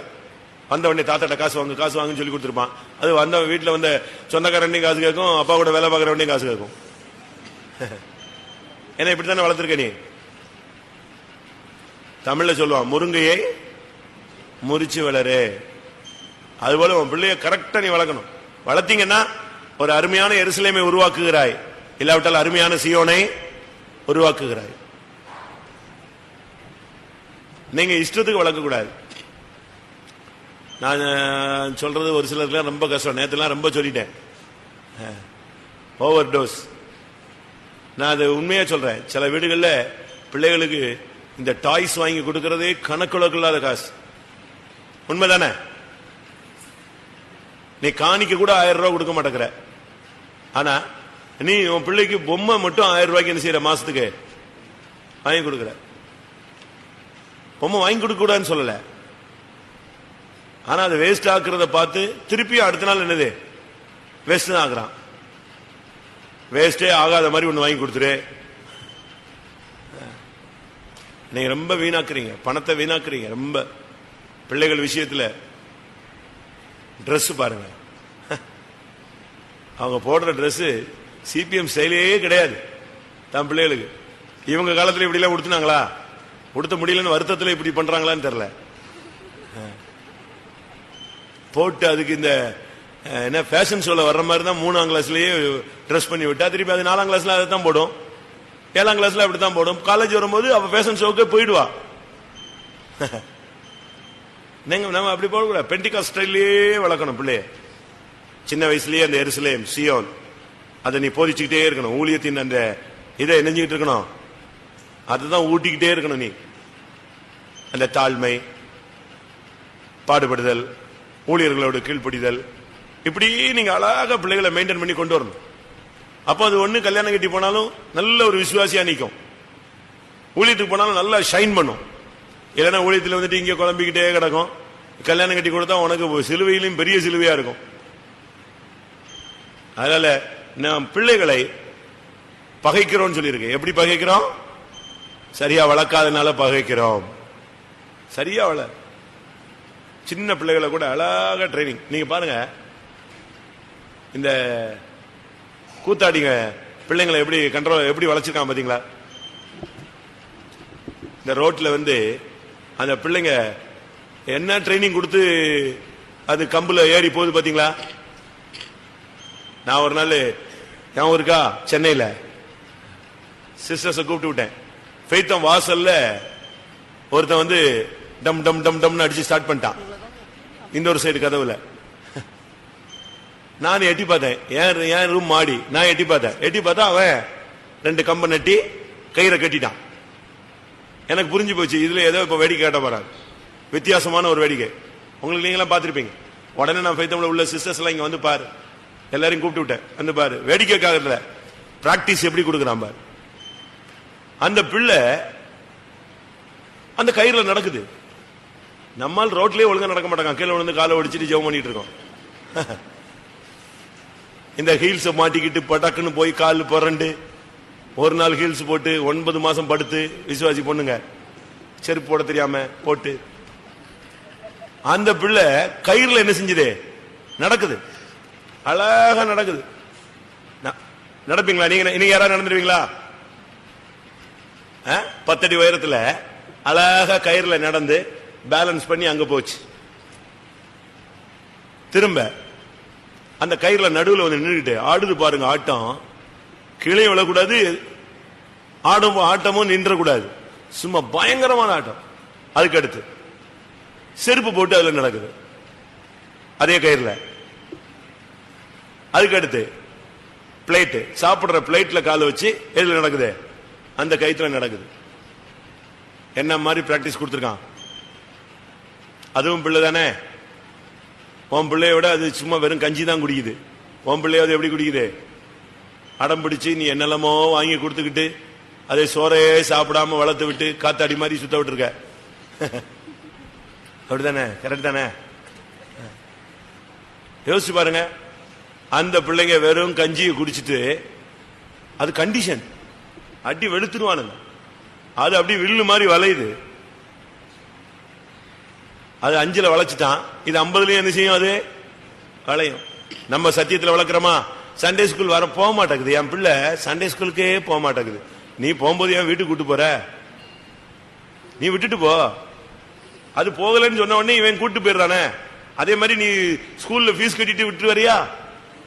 வந்த உடனே தாத்தாட்ட காசு வாங்க, காசு வாங்கன்னு சொல்லி கொடுத்துருப்பான். அது வந்த வீட்டுல வந்து சொந்தக்காரன்டையும் காசு கேட்கும், அப்பா கூட வேலை பார்க்கறவன்டையும் காசு கேட்கும். ஏன்னா இப்படித்தானே வளர்த்திருக்க நீ. தமிழ்ல சொல்லுவான், முருங்கையை முறிச்சு வளரு. அதுபோல உன் பிள்ளைய கரெக்டா நீ வளர்க்கணும். வளர்த்தீங்கன்னா ஒரு அருமையான எருசலேமை உருவாக்குகிறாய், இல்லாவிட்டால் அருமையான சீயோனை உருவாக்குகிறாய். நீங்க இஷ்டத்துக்கு வளர்க்க கூடாது. நான் சொல்றது ஒரு சிலருக்குலாம் ரொம்ப கஷ்டம். நேற்றுலாம் ரொம்ப சொல்லிட்டேன், ஓவர் டோஸ். நான் அது உண்மையா சொல்றேன். சில வீடுகளில் பிள்ளைகளுக்கு இந்த டாய்ஸ் வாங்கி கொடுக்கறதே கணக்குழக்கு இல்லாத காசு. உண்மைதானே? நீ காணிக்க கூட 1000 ரூபாய் கொடுக்க மாட்டேங்கிற. ஆனா நீ உன் பிள்ளைக்கு பொம்மை மட்டும் 1000 ரூபாய்க்கு என்ன செய்யற? மாசத்துக்கு வாங்கி கொடுக்கற. பொம்மை வாங்கி கொடுக்க கூடாதுன்னு சொல்லல, ஆனா அதை வேஸ்ட் ஆக்குறத பார்த்து திருப்பி அடுத்த நாள் என்னது வேஸ்ட் தான் ஆகுறான். வேஸ்டே ஆகாத மாதிரி ஒண்ணு வாங்கி கொடுத்துரு. நீங்க ரொம்ப வீணாக்குறீங்க, பணத்தை வீணாக்குறீங்க ரொம்ப. பிள்ளைகள் விஷயத்துல Dress பாருங்க, அவங்க போடுற ட்ரெஸ் சிபிஎம் ஸ்டைலே கிடையாது தன் பிள்ளைகளுக்கு. இவங்க காலத்துல இப்படி எல்லாம் உடுத்தினாங்களா? உடுத்த முடியலன்னு வருத்தத்துல இப்படி பண்றாங்களான்னு தெரியல. போட்டு அதுக்கு இந்த என்ன ஃபேஷன் ஷோல வர்ற மாதிரி தான் 3ஆம் கிளாஸ்லயே ட்ரெஸ் பண்ணி விட்டா, திருப்பி அது 4ஆம் கிளாஸ்ல அதை தான் போடும், 7ஆம் கிளாஸ்ல அப்படித்தான் போடும். காலேஜ் வரும்போது அவ ஃபேஷன் ஷோக்கே போயிடுவா. நம்ம அப்படி போடக்கூடாது. பெண்டிகாஸ்ட் ஸ்டைலே வளர்க்கணும் பிள்ளைய. சின்ன வயசுலயே அந்த எருசலேம் சியோன் அதை நீ போதிச்சுக்கிட்டே இருக்கணும். ஊழியத்தின் அந்த இதை நெஞ்சுக்கிட்டு இருக்கணும். அதுதான் ஊட்டிக்கிட்டே இருக்கணும். நீ அந்த தாழ்மை, பாடுபடுதல், ஊழியர்களோட கீழ்ப்படிதல், இப்படி நீங்க அழகாக பிள்ளைகளை மெயின்டைன் பண்ணி கொண்டு வரணும். அப்போ அது ஒண்ணு கல்யாணம் கட்டி போனாலும் நல்ல ஒரு விசுவாசியா நிற்கும். ஊழியத்துக்கு போனாலும் நல்லா ஷைன் பண்ணும். இல்லைன்னா ஊழியத்தில் வந்துட்டு இங்கே குழம்பிக்கிட்டே கிடக்கும். கல்யாணம் கட்டி கொடுத்தா உனக்கு சிலுவையிலும் பெரிய சிலுவையா இருக்கும். அதனால நாம் பிள்ளைகளை பகைக்கிறோம் சொல்லியிருக்கேன். எப்படி பகைக்கிறோம்? சரியா வளர்க்காதனால பகைக்கிறோம். சரியா சின்ன பிள்ளைகளை கூட அழகா ட்ரைனிங். நீங்க பாருங்க, இந்த கூத்தாடிங்க பிள்ளைங்களை எப்படி கண்ட்ரோல் எப்படி வளர்ச்சிருக்கான் பாத்தீங்களா? இந்த ரோட்ல அந்த பிள்ளைங்க என்ன ட்ரைனிங் கொடுத்து அது கம்புல ஏறி போகுது பாத்தீங்களா? நான் ஒரு நாள் ஞாபகம் இருக்கா, சென்னையில சிஸ்டர்ஸை கூப்பிட்டு விட்டேன். ஃபெய்த்தம் வாசல்ல ஒருத்தன் டம் டம் டம் டம்னு அடிச்சு ஸ்டார்ட் பண்ணிட்டான் இந்த ஒரு சைடு கதவுல. நான் எட்டி பார்த்தேன், என் ரூம் மாடி. நான் எட்டி பார்த்தா அவன் 2 கம்பை நட்டி கயிறை கட்டிட்டான். எனக்கு புரிஞ்சு போச்சு, இதுல ஏதோ இப்ப வேடிக்கை காட்ட போறாங்க, வித்தியாசமான ஒரு வேடிக்கை. உங்களுக்கு நீங்களாம் பார்த்திருப்பீங்க. உடனே நான் ஃபைத்தம்ல உள்ள சிஸ்டர்ஸ் எல்லாம் இங்க பாரு, எல்லாரையும் கூப்பிட்டு விட்டேன், பாரு வேடிக்கைக்காக பிராக்டிஸ் எப்படி கொடுக்குறான் பாரு. அந்த பிள்ளை அந்த கயிறுல நடக்குது. நம்மால் ரோட்லயே ஒழுங்கா நடக்க மாட்டாங்க, கீழே விழுந்து காலை ஒடிச்சிட்டு ஜெபம் பண்ணிட்டு இருக்கோம். இந்த ஹீல்ஸ் மாட்டிக்கிட்டு பட்டக்குன்னு போய் கால் புரண்டு ஒரு நாள் ஹீல்ஸ் போட்டு 9 மாசம் படுத்து விசுவாசி பொண்ணுங்க செருப்பு போட தெரியாம போட்டு அந்த பிள்ளை கயிறுல என்ன செஞ்சது நடக்குது, அழகா நடக்குது. நடப்பீங்களா நீங்க யாராவது நடந்துருவீங்களா? 10 அடி உயரத்துல அழகா கயிறுல நடந்து பேலன்ஸ் பண்ணி அங்க போச்சு. திரும்ப அந்த கயிறுல நடுவில் நின்றுட்டு ஆடுது பாருங்க ஆட்டம். கீழே விழக்கூடாது, ஆட்டமும் நின்றக்கூடாது, சும்மா பயங்கரமான ஆட்டம். அதுக்கு அடுத்து செருப்பு போட்டு அதுல நடக்குது அதே கயிறுல. அதுக்கு அடுத்து பிளேட், சாப்பிடுற பிளேட்ல கால வச்சு எதுல நடக்குது, அந்த கயிற்றுல நடக்குது. என்ன மாதிரி பிராக்டிஸ் கொடுத்திருக்கான். அதுவும் பிள்ளை தானே. உன் பிள்ளையோட அது சும்மா வெறும் கஞ்சி தான் குடிக்குது. உன் பிள்ளையோட எப்படி குடிக்குது? அடம் பிடிச்சு நீ என்னெல்லாமோ வாங்கி கொடுத்துக்கிட்டு அதை சோறையே சாப்பிடாம வளர்த்து விட்டு காத்தாடி மாதிரி சுத்த விட்டுருக்க. அப்படித்தானே? கரெக்ட் தானே? யோசிச்சு பாருங்க. அந்த பிள்ளைங்க வெறும் கஞ்சியை குடிச்சிட்டு அது கண்டிஷன் அடி வெளுத்துருவானுங்க. அது அப்படி வில்லு மாதிரி வளையுது. அது 5ல வளைச்சிட்டான், இது 50லயும் என்ன செய்யும், அது வளையும். நம்ம சத்தியத்தில் வளர்க்கிறோமா? சண்டே ஸ்கூல் வர போக மாட்டேங்குது என் பிள்ளை, சண்டே ஸ்கூலுக்கே போக மாட்டேங்குது. நீ போகும்போது என் வீட்டுக்கு கூட்டு போற, நீ விட்டுட்டு போ. அது போகலன்னு சொன்ன உடனே இவன் கூட்டு போயிடுறானே. அதே மாதிரி நீ ஸ்கூல்ல ஃபீஸ் கட்டிட்டு விட்டு வரியா,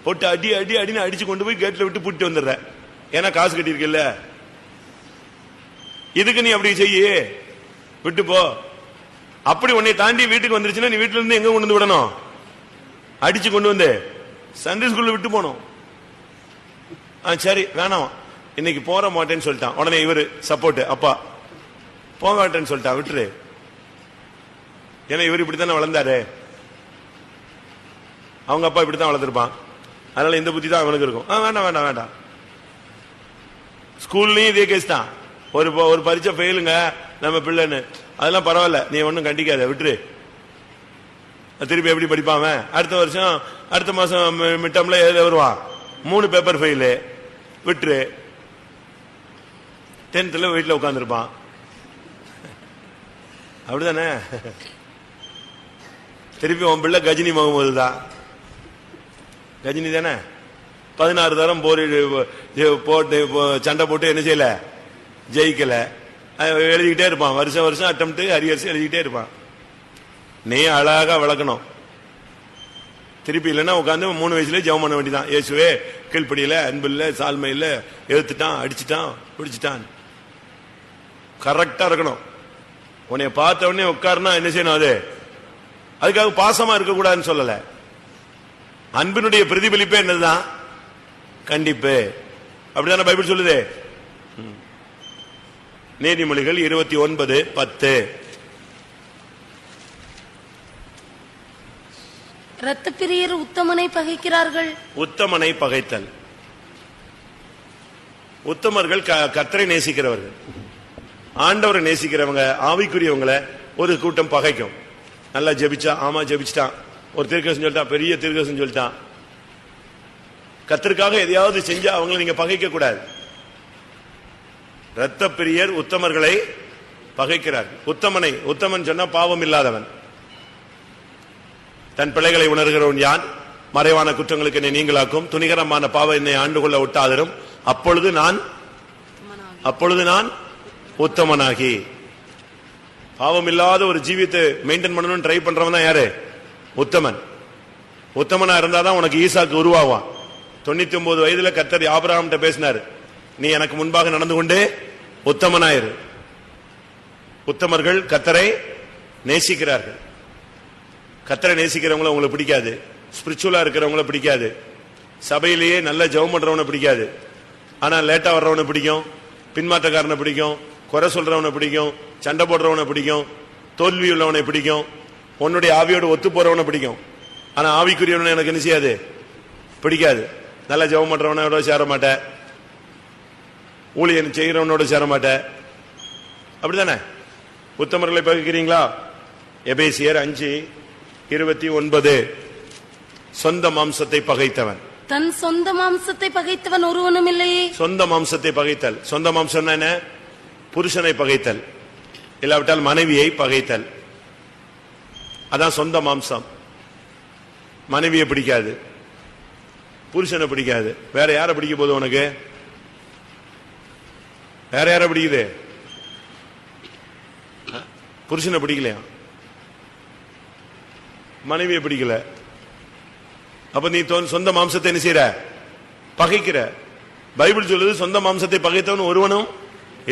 போட்டு அடி அடி அடின்னு அடிச்சு கொண்டு போய் கேட்ல விட்டு பூட்டு வந்துடுற. ஏன்னா காசு கட்டிருக்கல. இதுக்கு நீ அப்படி செய்ய, விட்டு போ. அப்படி உன்னை தாண்டி வீட்டுக்கு வந்துருச்சுன்னா நீ வீட்டுல இருந்து எங்க கொண்டு வந்து விடணும்? அடிச்சு கொண்டு வந்து சண்டே ஸ்கூல்ல விட்டு போனோம். சரி வேணாம் இன்னைக்கு போற மாட்டேன்னு சொல்லிட்டான். உடனே இவரு சப்போர்ட், அப்பா போக மாட்டேன்னு சொல்லிட்டான், விட்டுரு. ஏன்னா இவர் இப்படித்தானே வளர்ந்தாரு, அவங்க அப்பா இப்படித்தான் வளர்த்திருப்பான். அதனால இந்த புத்தி தான் அவனுக்கு இருக்கும். வேண்டாம் வேண்டாம் வேண்டாம். ஸ்கூல்லயும் இதே கேஸ் தான். ஒரு பரீட்சை ஃபெயிலுங்க நம்ம பிள்ளைன்னு, அதெல்லாம் பரவாயில்ல, நீ ஒன்னும் கண்டிக்காத, விட்டுரு. திருப்பி எப்படி படிப்பான்? அடுத்த வருஷம் அடுத்த மாசம் மிட்டம்ல எழுத வருவான், 3 பேப்பர் ஃபெயிலு, விட்டுரு. 10th வீட்டுல உட்கார்ந்துருப்பான். அப்படிதானே? திருப்பி உன் பிள்ளை கஜினி முகமது தான். கஜினி தானே? 16 தரம் போட்டு சண்டை போட்டு என்ன செய்யல, ஜெயிக்கல. எழுதிக்கிட்டே இருப்பான், வருஷம் வருஷம் அட்டம்ப்ட் அரியர்ஸ் எழுதிக்கிட்டே இருப்பான். நீ அழகா வளர்க்கணும். திருப்பி இல்லைன்னா உட்காந்து 3 வயசுல ஜெபம் பண்ண வேண்டியதான். இயேசுவே கீழ்ப்படியில, அன்பில்ல, சால்மையில எழுத்துட்டான், அடிச்சுட்டான், பிடிச்சிட்டான். கரெக்டா இருக்கணும். உன்னைய பார்த்த உடனே உட்காருனா என்ன செய்யணும்? அது அதுக்காக பாசமா இருக்க கூடாதுன்னு சொல்லல. அன்பினுடைய பிரதிபலிப்பே என்னதுதான்? கண்டிப்பு. அப்படிதான பைபிள் சொல்லுது. நீதிமொழிகள் 29:10. இரத்த பிரியர் உத்தமனை பகைக்கிறார்கள். உத்தமனை பகைத்தல். உத்தமர்கள் கர்த்தரை நேசிக்கிறவர்கள், ஆண்டவரை நேசிக்கிறவங்க, ஆவிக்குரியவங்களை ஒரு கூட்டம் பகைக்கும். நல்லா ஜெபிச்சா, ஆமா ஜெபிச்சிட்டான், ஒரு தீர்க்கதரிசி சொல்லிட்டான், பெரிய தீர்க்கதரிசி சொல்லிட்டான், கர்த்தருக்காக எதையாவது செஞ்சா அவங்களை நீங்க பகைக்க கூடாது. இரத்த பிரியர் உத்தமர்களை பகைக்கிறார். உத்தமனை, உத்தமன் சொன்னா பாவம் இல்லாதவன். தன் பிள்ளைகளை உணர்கிறவன் யான்? மறைவான குற்றங்களுக்கு என்னை நீங்களாக்கும், துணிகரமான பாவம் என்னை ஆண்டு கொள்ள விட்டாதரும், அப்பொழுது நான் உத்தமனாகி. பாவம் இல்லாத ஒரு ஜீவியத்தை மெயின்டைன் பண்ணணும்னு ட்ரை பண்றவன் தான் யாரு? உத்தமன். உத்தமனா இருந்தாதான் உனக்கு ஈசாக்கு உருவாவான். 99 வயதுல கர்த்தர் ஆபிரகாம் பேசினாரு, நீ எனக்கு முன்பாக நடந்து கொண்டே உத்தமனாயிரு. உத்தமர்கள் கர்த்தரை நேசிக்கிறார்கள். கர்த்தரை நேசிக்கிறவங்கள உங்களுக்கு பிடிக்காது, ஸ்பிரிச்சுவலா இருக்கிறவங்கள பிடிக்காது, சபையிலேயே நல்ல ஜெபம் பண்றவனை பிடிக்காது. ஆனா லேட்டா வர்றவனை பிடிக்கும், பின்மாற்றக்காரனை பிடிக்கும், குறை சொல்றவனை பிடிக்கும், சண்டை போடுறவனை பிடிக்கும், தோல்வி உள்ளவனை பிடிக்கும், உன்னுடைய ஆவியோடு ஒத்து போறவனை பிடிக்கும். ஆனா ஆவிக்குரியவனை எனக்கு என்ன செய்யாது? பிடிக்காது. நல்ல ஜெபம் பண்றவனோட சேர மாட்டேன், ஊழியன் செய்கிறவனோட சேர மாட்டேன். அப்படித்தானே? உத்தமர்களை பகைக்கிறீங்களா? எபேசியர் 5:29. சொந்த மாம்சத்தை பகைத்தவன். தன் சொந்த மாம்சத்தை பகைத்தவன் ஒருவனும் இல்லையே. சொந்த மாம்சத்தை பகைத்தல். சொந்த மாம்சம் என்ன? புருஷனை பகைத்தல், இல்லாவிட்டால் மனைவியை பகைத்தல். அதான் சொந்த மாம்சம். மனைவியை பிடிக்காது, புருஷனை பிடிக்காது. வேற யாரை பிடிக்க போது உனக்கு? வேற யாரை பிடிக்குது? புருஷனை பிடிக்கலையா? மனைவியை பிடிக்கல. அப்ப நீ சொந்த மாம்சத்தை என்ன செய்யற? பகைக்கிற. பைபிள் சொல்லுது சொந்த மாம்சத்தை பகைத்தவன் ஒருவனும்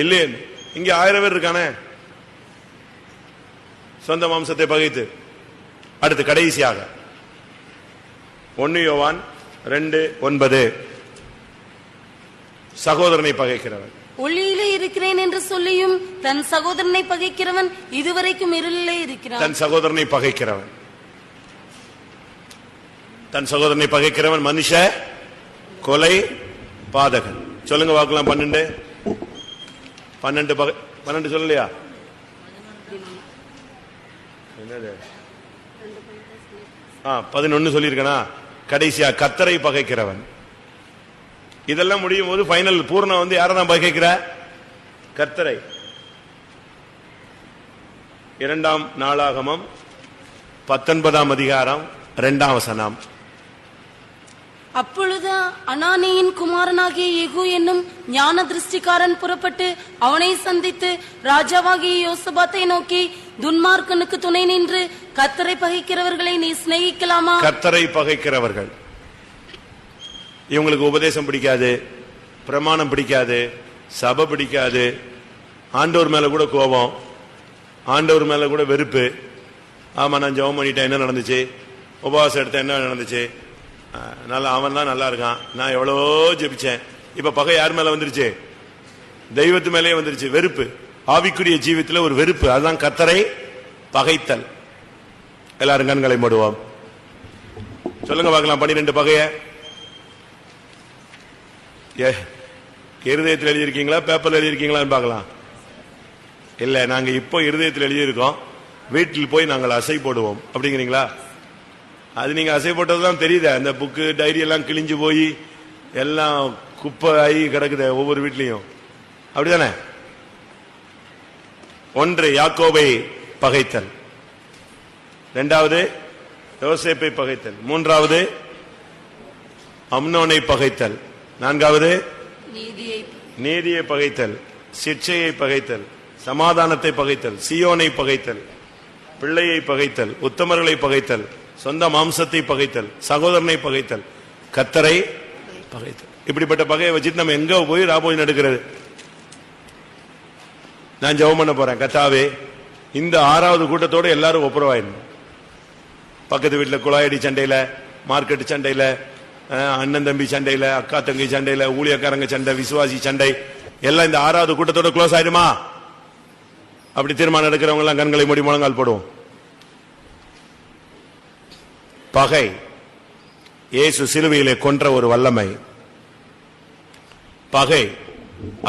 இல்லையே. இங்க 1000 பேர் இருக்கானே சொந்த மாம்சத்தை பகைத்து. அடுத்து கடைசியாக 1 யோவான் 2:9. சகோதரனை பகைக்கிறவன். ஒளியிலே இருக்கிறேன் என்று சொல்லியும் தன் சகோதரனை பகைக்கிறவன் இதுவரைக்கும் இருளிலே இருக்கிறான். தன் சகோதரனை பகைக்கிறவன், தன் சகோதரனை பகைக்கிறவன் மனுஷ கொலை பாதகன். சொல்லுங்க வாக்கலாம். 12 சொல்லலையா? என்னது? 11 சொல்லியிருக்கனா? கடைசியா கர்த்தரை பகைக்கிறவன். இதெல்லாம் முடியும் போது பைனல் பூர்ணம் யாரதான் பகைக்கிற? கர்த்தரை. 2 நாளாகமம் 19:2. அப்பொழுது அனானியின் குமாரனாகிய யெகூ என்னும் ஞான திருஷ்டிக்காரன் புறப்பட்டு அவனை சந்தித்து ராஜாவாகிய யோசபாத்தை நோக்கி, துன்மார்க்கனுக்கு துணை நின்று கர்த்தரை பகைக்கிறவர்களை நீ சிநேகிக்கலாமா? கர்த்தரை பகைக்கிறவர்கள், இவங்களுக்கு உபதேசம் பிடிக்காது, பிரமாணம் பிடிக்காது, சபை பிடிக்காது, ஆண்டவர் மேல கூட கோபம், ஆண்டவர் மேல கூட வெறுப்பு. ஆமா, நான் ஜெபம் பண்ணிட்டேன், என்ன நடந்துச்சு? உபவாசம் எடுத்தேன், என்ன நடந்துச்சு? நல்லா, அவன் தான் நல்லா இருக்கான், நான் எவ்வளவோ ஜெபிச்சேன். இப்ப பகை யார் மேல வந்துருச்சு? தெய்வத்து மேலேயே வந்துருச்சு. வெறுப்பு, ஆவிக்குரிய ஜீவித்துல ஒரு வெறுப்பு. அதுதான் கர்த்தரை பகைத்தல். எல்லாரும் கண்களை மூடுவோம். சொல்லுங்க பார்க்கலாம். 12 பகைய இருதயத்தில் எழுதியிருக்கீங்களா, பேப்பர்ல எழுதியிருக்கீங்களான்னு பார்க்கலாம். இல்ல, நாங்க இப்போ இருதயத்தில் எழுதியிருக்கோம், வீட்டில் போய் நாங்கள் அசை போடுவோம் அப்படிங்கிறீங்களா? அது நீங்க அசை போட்டதுதான் தெரியுது. அந்த புக்கு டைரி எல்லாம் கிழிஞ்சு போய் எல்லாம் குப்பை ஆகி கிடக்குது ஒவ்வொரு வீட்லயும். அப்படிதானே? 1 யாக்கோபை பகைத்தல், 2 யோசேப்பை பகைத்தல், 3 அம்னோனை பகைத்தல். நான்காவது நீதியை நீதியை பகைத்தல், சிட்சையை பகைத்தல், சமாதானத்தை பகைத்தல், சியோனை பகைத்தல், பிள்ளையை பகைத்தல், உத்தமர்களை பகைத்தல், சொந்த மாம்சத்தை பகைத்தல், சகோதரனை பகைத்தல், கர்த்தரை பகைத்தல். இப்படிப்பட்ட பகையை வச்சுட்டு நம்ம எங்க போய் ராபோஜன் எடுக்கிறது? நான் ஜெபம் பண்ண போறேன், கர்த்தாவே இந்த 6வது கூட்டத்தோட எல்லாரும் ஒப்புரவாயிடணும். பக்கத்து வீட்டுல குழாயடி சண்டையில, மார்க்கெட் சண்டையில, அண்ணன் தம்பி சண்டையில, அக்கா தங்கி சண்டையில, ஊழியக்காரங்க சண்டை, விசுவாசி சண்டை எல்லாம் இந்த 6வது கூட்டத்தோட க்ளோஸ் ஆயிடுமா? அப்படி தீர்மானம் எடுக்கிறவங்க எல்லாம் கண்களை மூடி முழங்கால் போடுவோம். பகை இயேசு சிலுவையிலே கொன்ற ஒரு வல்லமை. பகை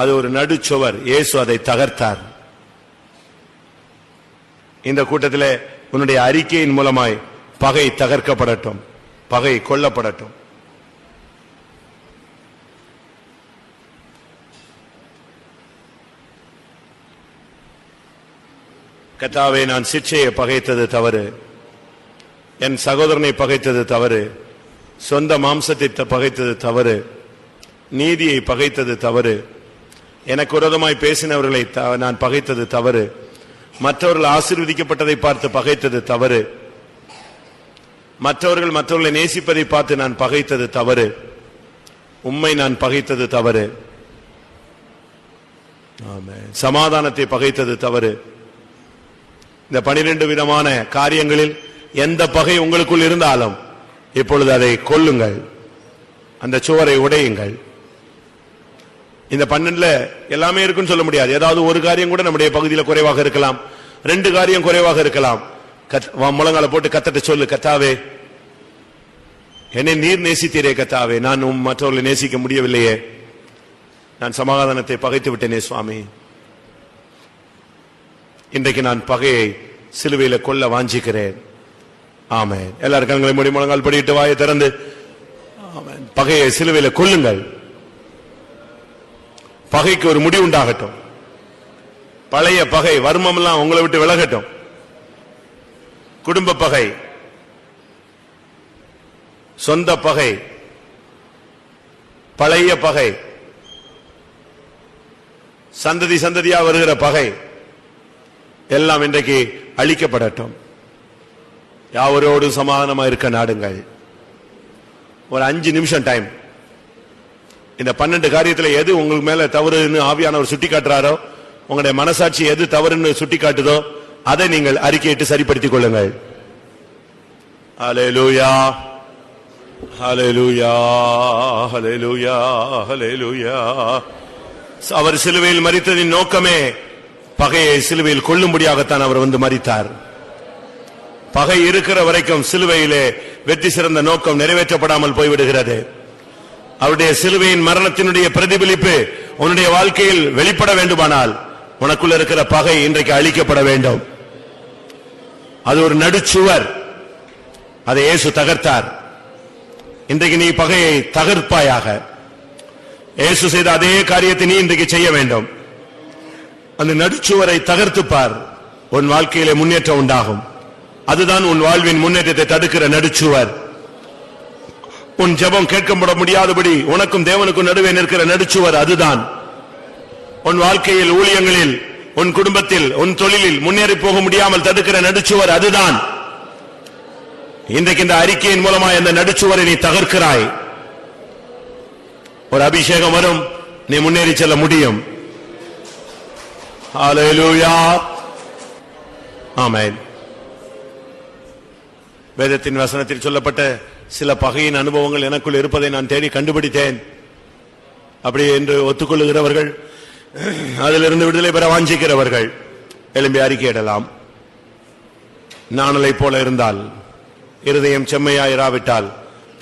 அது ஒரு நடுச்சுவர், இயேசு அதை தகர்த்தார். இந்த கூட்டத்திலே உன்னுடைய அறிக்கையின் மூலமாய் பகை தகர்க்கப்படட்டும், பகை கொல்லப்படட்டும். கர்த்தாவே, நான் சிட்சையை பகைத்தது தவறு, என் சகோதரனை பகைத்தது தவறு, சொந்த மாம்சத்தை பகைத்தது தவறு, நீதியை பகைத்தது தவறு, எனக்கு விரோதமாய் பேசினவர்களை நான் பகைத்தது தவறு, மற்றவர்கள் ஆசீர்வதிக்கப்பட்டதை பார்த்து பகைத்தது தவறு, மற்றவர்களை நேசிப்பதை பார்த்து நான் பகைத்தது தவறு, உம்மை நான் பகைத்தது தவறு, சமாதானத்தை பகைத்தது தவறு. இந்த 12 விதமான காரியங்களில் எந்த பகை உங்களுக்குள் இருந்தாலும் இப்பொழுது அதை கொல்லுங்கள், அந்த சுவரை உடையுங்கள். இந்த 12 எல்லாமே இருக்குன்னு சொல்ல முடியாது. ஏதாவது ஒரு காரியம் கூட நம்முடைய பகுதியில் குறைவாக இருக்கலாம், 2 காரியம் குறைவாக இருக்கலாம். முழங்கால போட்டு கத்தட்ட சொல்லு, கர்த்தாவே என்னை நீர் நேசித்தீரே, கர்த்தாவே நான் மற்றவர்களை நேசிக்க முடியவில்லையே, நான் சமாதானத்தை பகைத்து விட்டேனே சுவாமி, இன்றைக்கு நான் பகையை சிலுவையில கொல்ல வாஞ்சிக்கிறேன். ஆமென். எல்லாரும் கண்களை மூடி முழங்கால் படிட்டு வாயை திறந்து ஆமென். பகையை சிலுவையில கொல்லுங்கள். பகைக்கு ஒரு முடிவு உண்டாகட்டும். பழைய பகை வர்மம் எல்லாம் உங்களை விட்டு விலகட்டும். குடும்ப பகை, சொந்த பகை, பழைய பகை, சந்ததி சந்ததியா வருகிற பகை எல்லாம் இன்றைக்கு அழிக்கப்படட்டும். யாவரோடு சமாதானமா இருக்க நாடுங்கள். ஒரு 5 நிமிஷம் டைம். இந்த 12 காரியத்தில் எது உங்களுக்கு மேல தவறுன்னு ஆவியானவர் சுட்டி காட்டுறாரோ, உங்களுடைய மனசாட்சி எது தவறுன்னு சுட்டி காட்டுதோ அதை நீங்கள் அறிக்கையிட்டு சரிப்படுத்திக் கொள்ளுங்கள். ஹல்லேலூயா, ஹல்லேலூயா, ஹல்லேலூயா, ஹல்லேலூயா. அவர் சிலுவையில் மரித்ததின் நோக்கமே பகையை சிலுவையில் கொல்லும்படியாகத்தான் அவர் வந்து மரித்தார். பகை இருக்கிற வரைக்கும் சிலுவையிலே வெற்றி சிறந்த நோக்கம் நிறைவேற்றப்படாமல் போய்விடுகிறது. அவருடைய சிலுவையின் மரணத்தினுடைய பிரதிபலிப்பு உன்னுடைய வாழ்க்கையில் வெளிப்பட வேண்டுமானால் உனக்குள்ள இருக்கிற பகை இன்றைக்கு அழிக்கப்பட வேண்டும். அது ஒரு நடுச்சுவர், அதை இயேசு தகர்த்தார். இன்றைக்கு நீ பகையை தகர்ப்பாயாக. இயேசு செய்த அதே காரியத்தை நீ இன்றைக்கு செய்ய வேண்டும். அந்த நடுச்சுவரை தகர்த்துப்பார், உன் வாழ்க்கையிலே முன்னேற்றம் உண்டாகும். அதுதான் உன் வாழ்வின் முன்னேற்றத்தை தடுக்கிற நடுச்சுவர். உன் ஜெபம் கேட்கப்பட முடியாதபடி உனக்கும் தேவனுக்கும் நடுவே நிற்கிற நடுச்சுவர் அதுதான். உன் வாழ்க்கையில், ஊழியங்களில், உன் குடும்பத்தில், உன் தொழிலில் முன்னேறி போக முடியாமல் தடுக்கிற நடுச்சுவர் அதுதான். இன்றைக்கு இந்த அறிக்கையின் மூலமா இந்த நடுச்சுவரை நீ தகர்க்கிறாய். ஒரு அபிஷேகம் வரும், நீ முன்னேறி செல்ல முடியும். ஹல்லேலூயா, ஆமென். வேதத்தின் வசனத்தில் சொல்லப்பட்ட சில பகையின் அனுபவங்கள் எனக்குள் இருப்பதை நான் தேடி கண்டுபிடித்தேன். அப்படி என்று ஒத்துக்கொள்ளுகிறவர்கள், அதிலிருந்து விடுதலை பெற வாஞ்சிக்கிறவர்கள் எழும்பி அறிக்கையிடலாம். நாணலை போல இருந்தால், இருதயம் செம்மையாயிராவிட்டால்,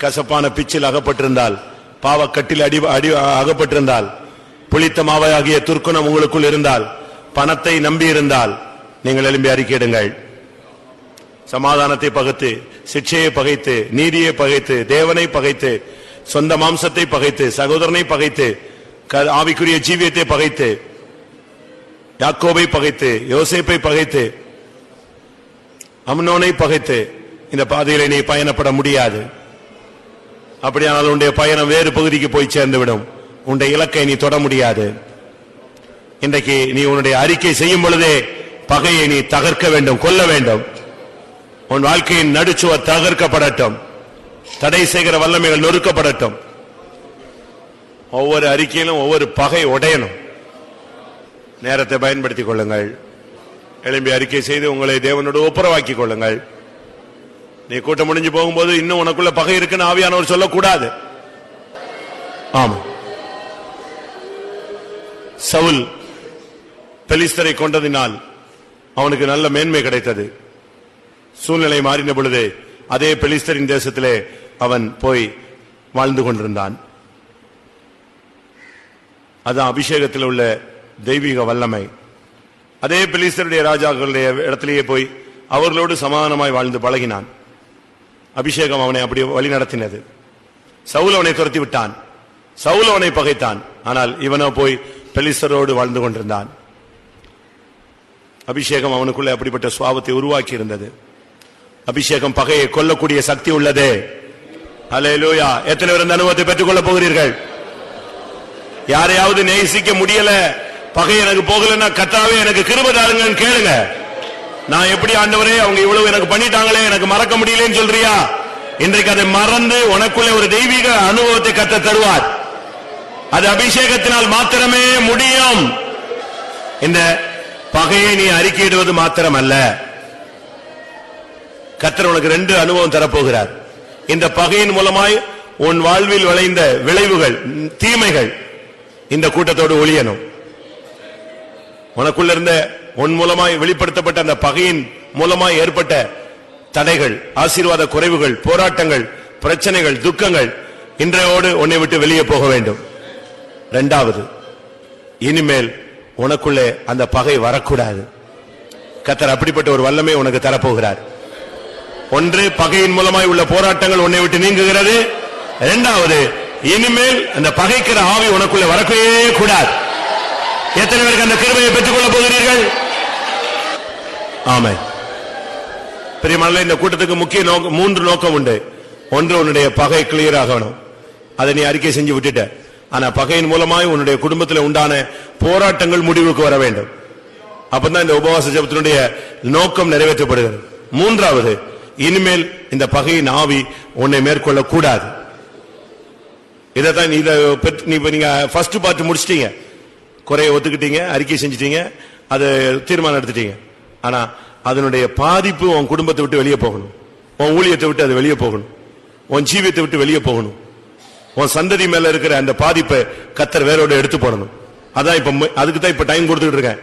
கசப்பான பிச்சில் அகப்பட்டிருந்தால், பாவக்கட்டில் அகப்பட்டிருந்தால், புளித்த மாவையாகிய துர்க்குணம் உங்களுக்குள் இருந்தால், பணத்தை நம்பி இருந்தால், நீங்கள் எழும்பி அறிக்கையிடுங்கள். சமாதானத்தை பகைத்து, சிட்சையை பகைத்து, நீதியை பகைத்து, தேவனை பகைத்து, சொந்த மாம்சத்தை பகைத்து, சகோதரனை பகைத்து, ஆவிக்குரிய ஜீவியத்தை பகைத்து, யாக்கோபை பகைத்து, யோசேப்பை பகைத்து, அம்னோனை பகைத்து இந்த பாதையிலே நீ பயணப்பட முடியாது. அப்படியானால் உன்னுடைய பயணம் வேறு பகுதிக்கு போய் சேர்ந்துவிடும். உன்னுடைய இலக்கை நீ தொட முடியாது. இன்றைக்கு நீ உன்னுடைய அறிக்கை செய்யும் பொழுதே பகையை நீ தகர்க்க வேண்டும், கொல்ல வேண்டும். உன் வாழ்க்கையின் நடுச்சுவர் தகர்க்கப்படட்டும், தடை செய்கிற வல்லமைகள் நொறுக்கப்படட்டும். ஒவ்வொரு அறிக்கையிலும் ஒவ்வொரு பகை உடையணும். நேரத்தை பயன்படுத்திக் கொள்ளுங்கள். எழும்பி அறிக்கை செய்து உங்களை தேவனோடு ஒப்புரவாக்கிக் கொள்ளுங்கள். நீ கூட்டம் முடிஞ்சு போகும்போது இன்னும் உனக்குள்ள பகை இருக்குன்னு ஆவியானவர் சொல்லக்கூடாது. ஆமா, சவுல் பெலிஸ்தரை கொண்டதினால் அவனுக்கு நல்ல மேன்மை கிடைத்தது. சூழ்நிலை மாறின பொழுது அதே பெலிஸ்தரின் தேசத்திலே அவன் போய் வாழ்ந்து கொண்டிருந்தான். அதான் அபிஷேகத்தில் உள்ள தெய்வீக வல்லமை. அதே பெலிஸ்தருடைய ராஜாக்களுடைய இடத்திலேயே போய் அவர்களோடு சமாதானமாய் வாழ்ந்து பழகினான். அபிஷேகம் அவனை அப்படி வழி நடத்தினது. சவுல் அவனை துரத்தி விட்டான், சவுல் அவனை பகைத்தான். ஆனால் இவனோ போய் பெலிஸ்தரோடு வாழ்ந்து கொண்டிருந்தான். அபிஷேகம் அவனுக்குள்ளே அப்படிப்பட்ட சுபாவத்தை உருவாக்கி இருந்தது. அபிஷேகம் பகையை கொல்லக்கூடிய சக்தி உள்ளது. அல்லேலூயா. எத்தனை பேர் இந்த அனுபவத்தை பெற்றுக் கொள்ள போகிறீர்கள்? யாரையாவது நேசிக்க முடியல, பகை எனக்கு போகலன்னா கர்த்தாவே எனக்கு கிருபை தாருங்கன்னு கேளுங்க. நான் எப்படி ஆண்டவரே அவங்க இவ்வளவு எனக்கு பண்ணிட்டாங்களே எனக்கு மறக்க முடியலன்னு சொல்றியா? இன்றைக்கு அதை மறந்து உனக்குள்ளே ஒரு தெய்வீக அனுபவத்தை கர்த்தர் தருவார். அது அபிஷேகத்தினால் மாத்திரமே முடியும். இந்த பகையை நீ அறிக்கையிடுவது மாத்திரம் அல்ல, கர்த்தர் உனக்கு 2 அனுபவம் தரப்போகிறார். இந்த பகையின் மூலமாய் உன் வாழ்வில் விளைந்த விளைவுகள், தீமைகள் இந்த கூட்டத்தோடு ஒழியணும். உனக்குள்ள இருந்த உன் மூலமாய் வெளிப்படுத்தப்பட்ட அந்த பகையின் மூலமாய் ஏற்பட்ட தடைகள், ஆசீர்வாத குறைவுகள், போராட்டங்கள், பிரச்சனைகள், துக்கங்கள் இன்றையோடு உன்னை விட்டு வெளியே போக வேண்டும். 2வது, இனிமேல் உனக்குள்ளே அந்த பகை வரக்கூடாது. கர்த்தர் அப்படிப்பட்ட ஒரு வல்லமை உனக்கு தரப்போகிறார். 1, பகையின் மூலமாய் உள்ள போராட்டங்கள் உன்னை விட்டு நீங்குகிறது. 2வது, இனிமேல் அந்த பகைக்கிற ஆவி உனக்குள்ளே வரவே கூடாது. எத்தனை பேருக்கு அந்த கிருபையை பெற்றுக் கொள்ள போகிறீர்கள்? ஆமென். பிரியமானவர்களே, இந்த கூட்டத்துக்கு முக்கிய 3 நோக்கம் உண்டு. 1, உன்னுடைய பகை கிளியர் ஆகணும். அதை நீ அறிக்கை செஞ்சு விட்டுட்ட. ஆனா பகையின் மூலமாய் உன்னுடைய குடும்பத்தில் உண்டான போராட்டங்கள் முடிவுக்கு வர வேண்டும். அப்பதான் இந்த உபவாச ஜெபத்தினுடைய நோக்கம் நிறைவேற்றப்படுகிறது. 3வது, இனிமேல் இந்த பகையின் ஆவி உன்னை மேற்கொள்ள கூடாது. இதைத்தான் நீங்க ஃபர்ஸ்ட் பார்ட் முடிச்சிட்டீங்க. குறைய ஒத்துக்கிட்டீங்க, அறிக்கை செஞ்சிட்டீங்க, அது தீர்மானம் எடுத்துட்டீங்க. ஆனா அதனுடைய பாதிப்பு உன் குடும்பத்தை விட்டு வெளியே போகணும், உன் ஊழியத்தை விட்டு அது வெளியே போகணும், உன் ஜீவியத்தை விட்டு வெளியே போகணும். உன் சந்ததி மேல இருக்கிற அந்த பாதிப்பை கர்த்தர் வேரோட எடுத்து போடணும். அதான் இப்ப அதுக்கு தான் இப்ப டைம் கொடுத்துட்டு இருக்கேன்.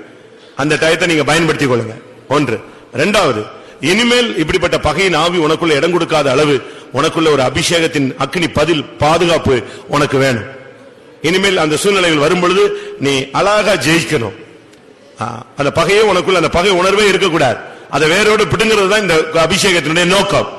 அந்த டயத்தை நீங்க பயன்படுத்திக் கொள்ளுங்க. 1. 2வது, இனிமேல் இப்படிப்பட்ட பகையின் ஆவி உனக்குள்ள இடம் கொடுக்காத அளவு உனக்குள்ள ஒரு அபிஷேகத்தின் அக்னி பதில் பாதுகாப்பு உனக்கு வேணும். இனிமேல் அந்த சூழ்நிலைகள் வரும் பொழுது நீ அழகா ஜெயிக்கணும். அந்த பகையே உனக்குள்ள அந்த பகை உணர்வே இருக்கக்கூடாது. அதை வேரோடு பிடுங்கிறது தான் இந்த அபிஷேகத்தினுடைய நோக்கம்.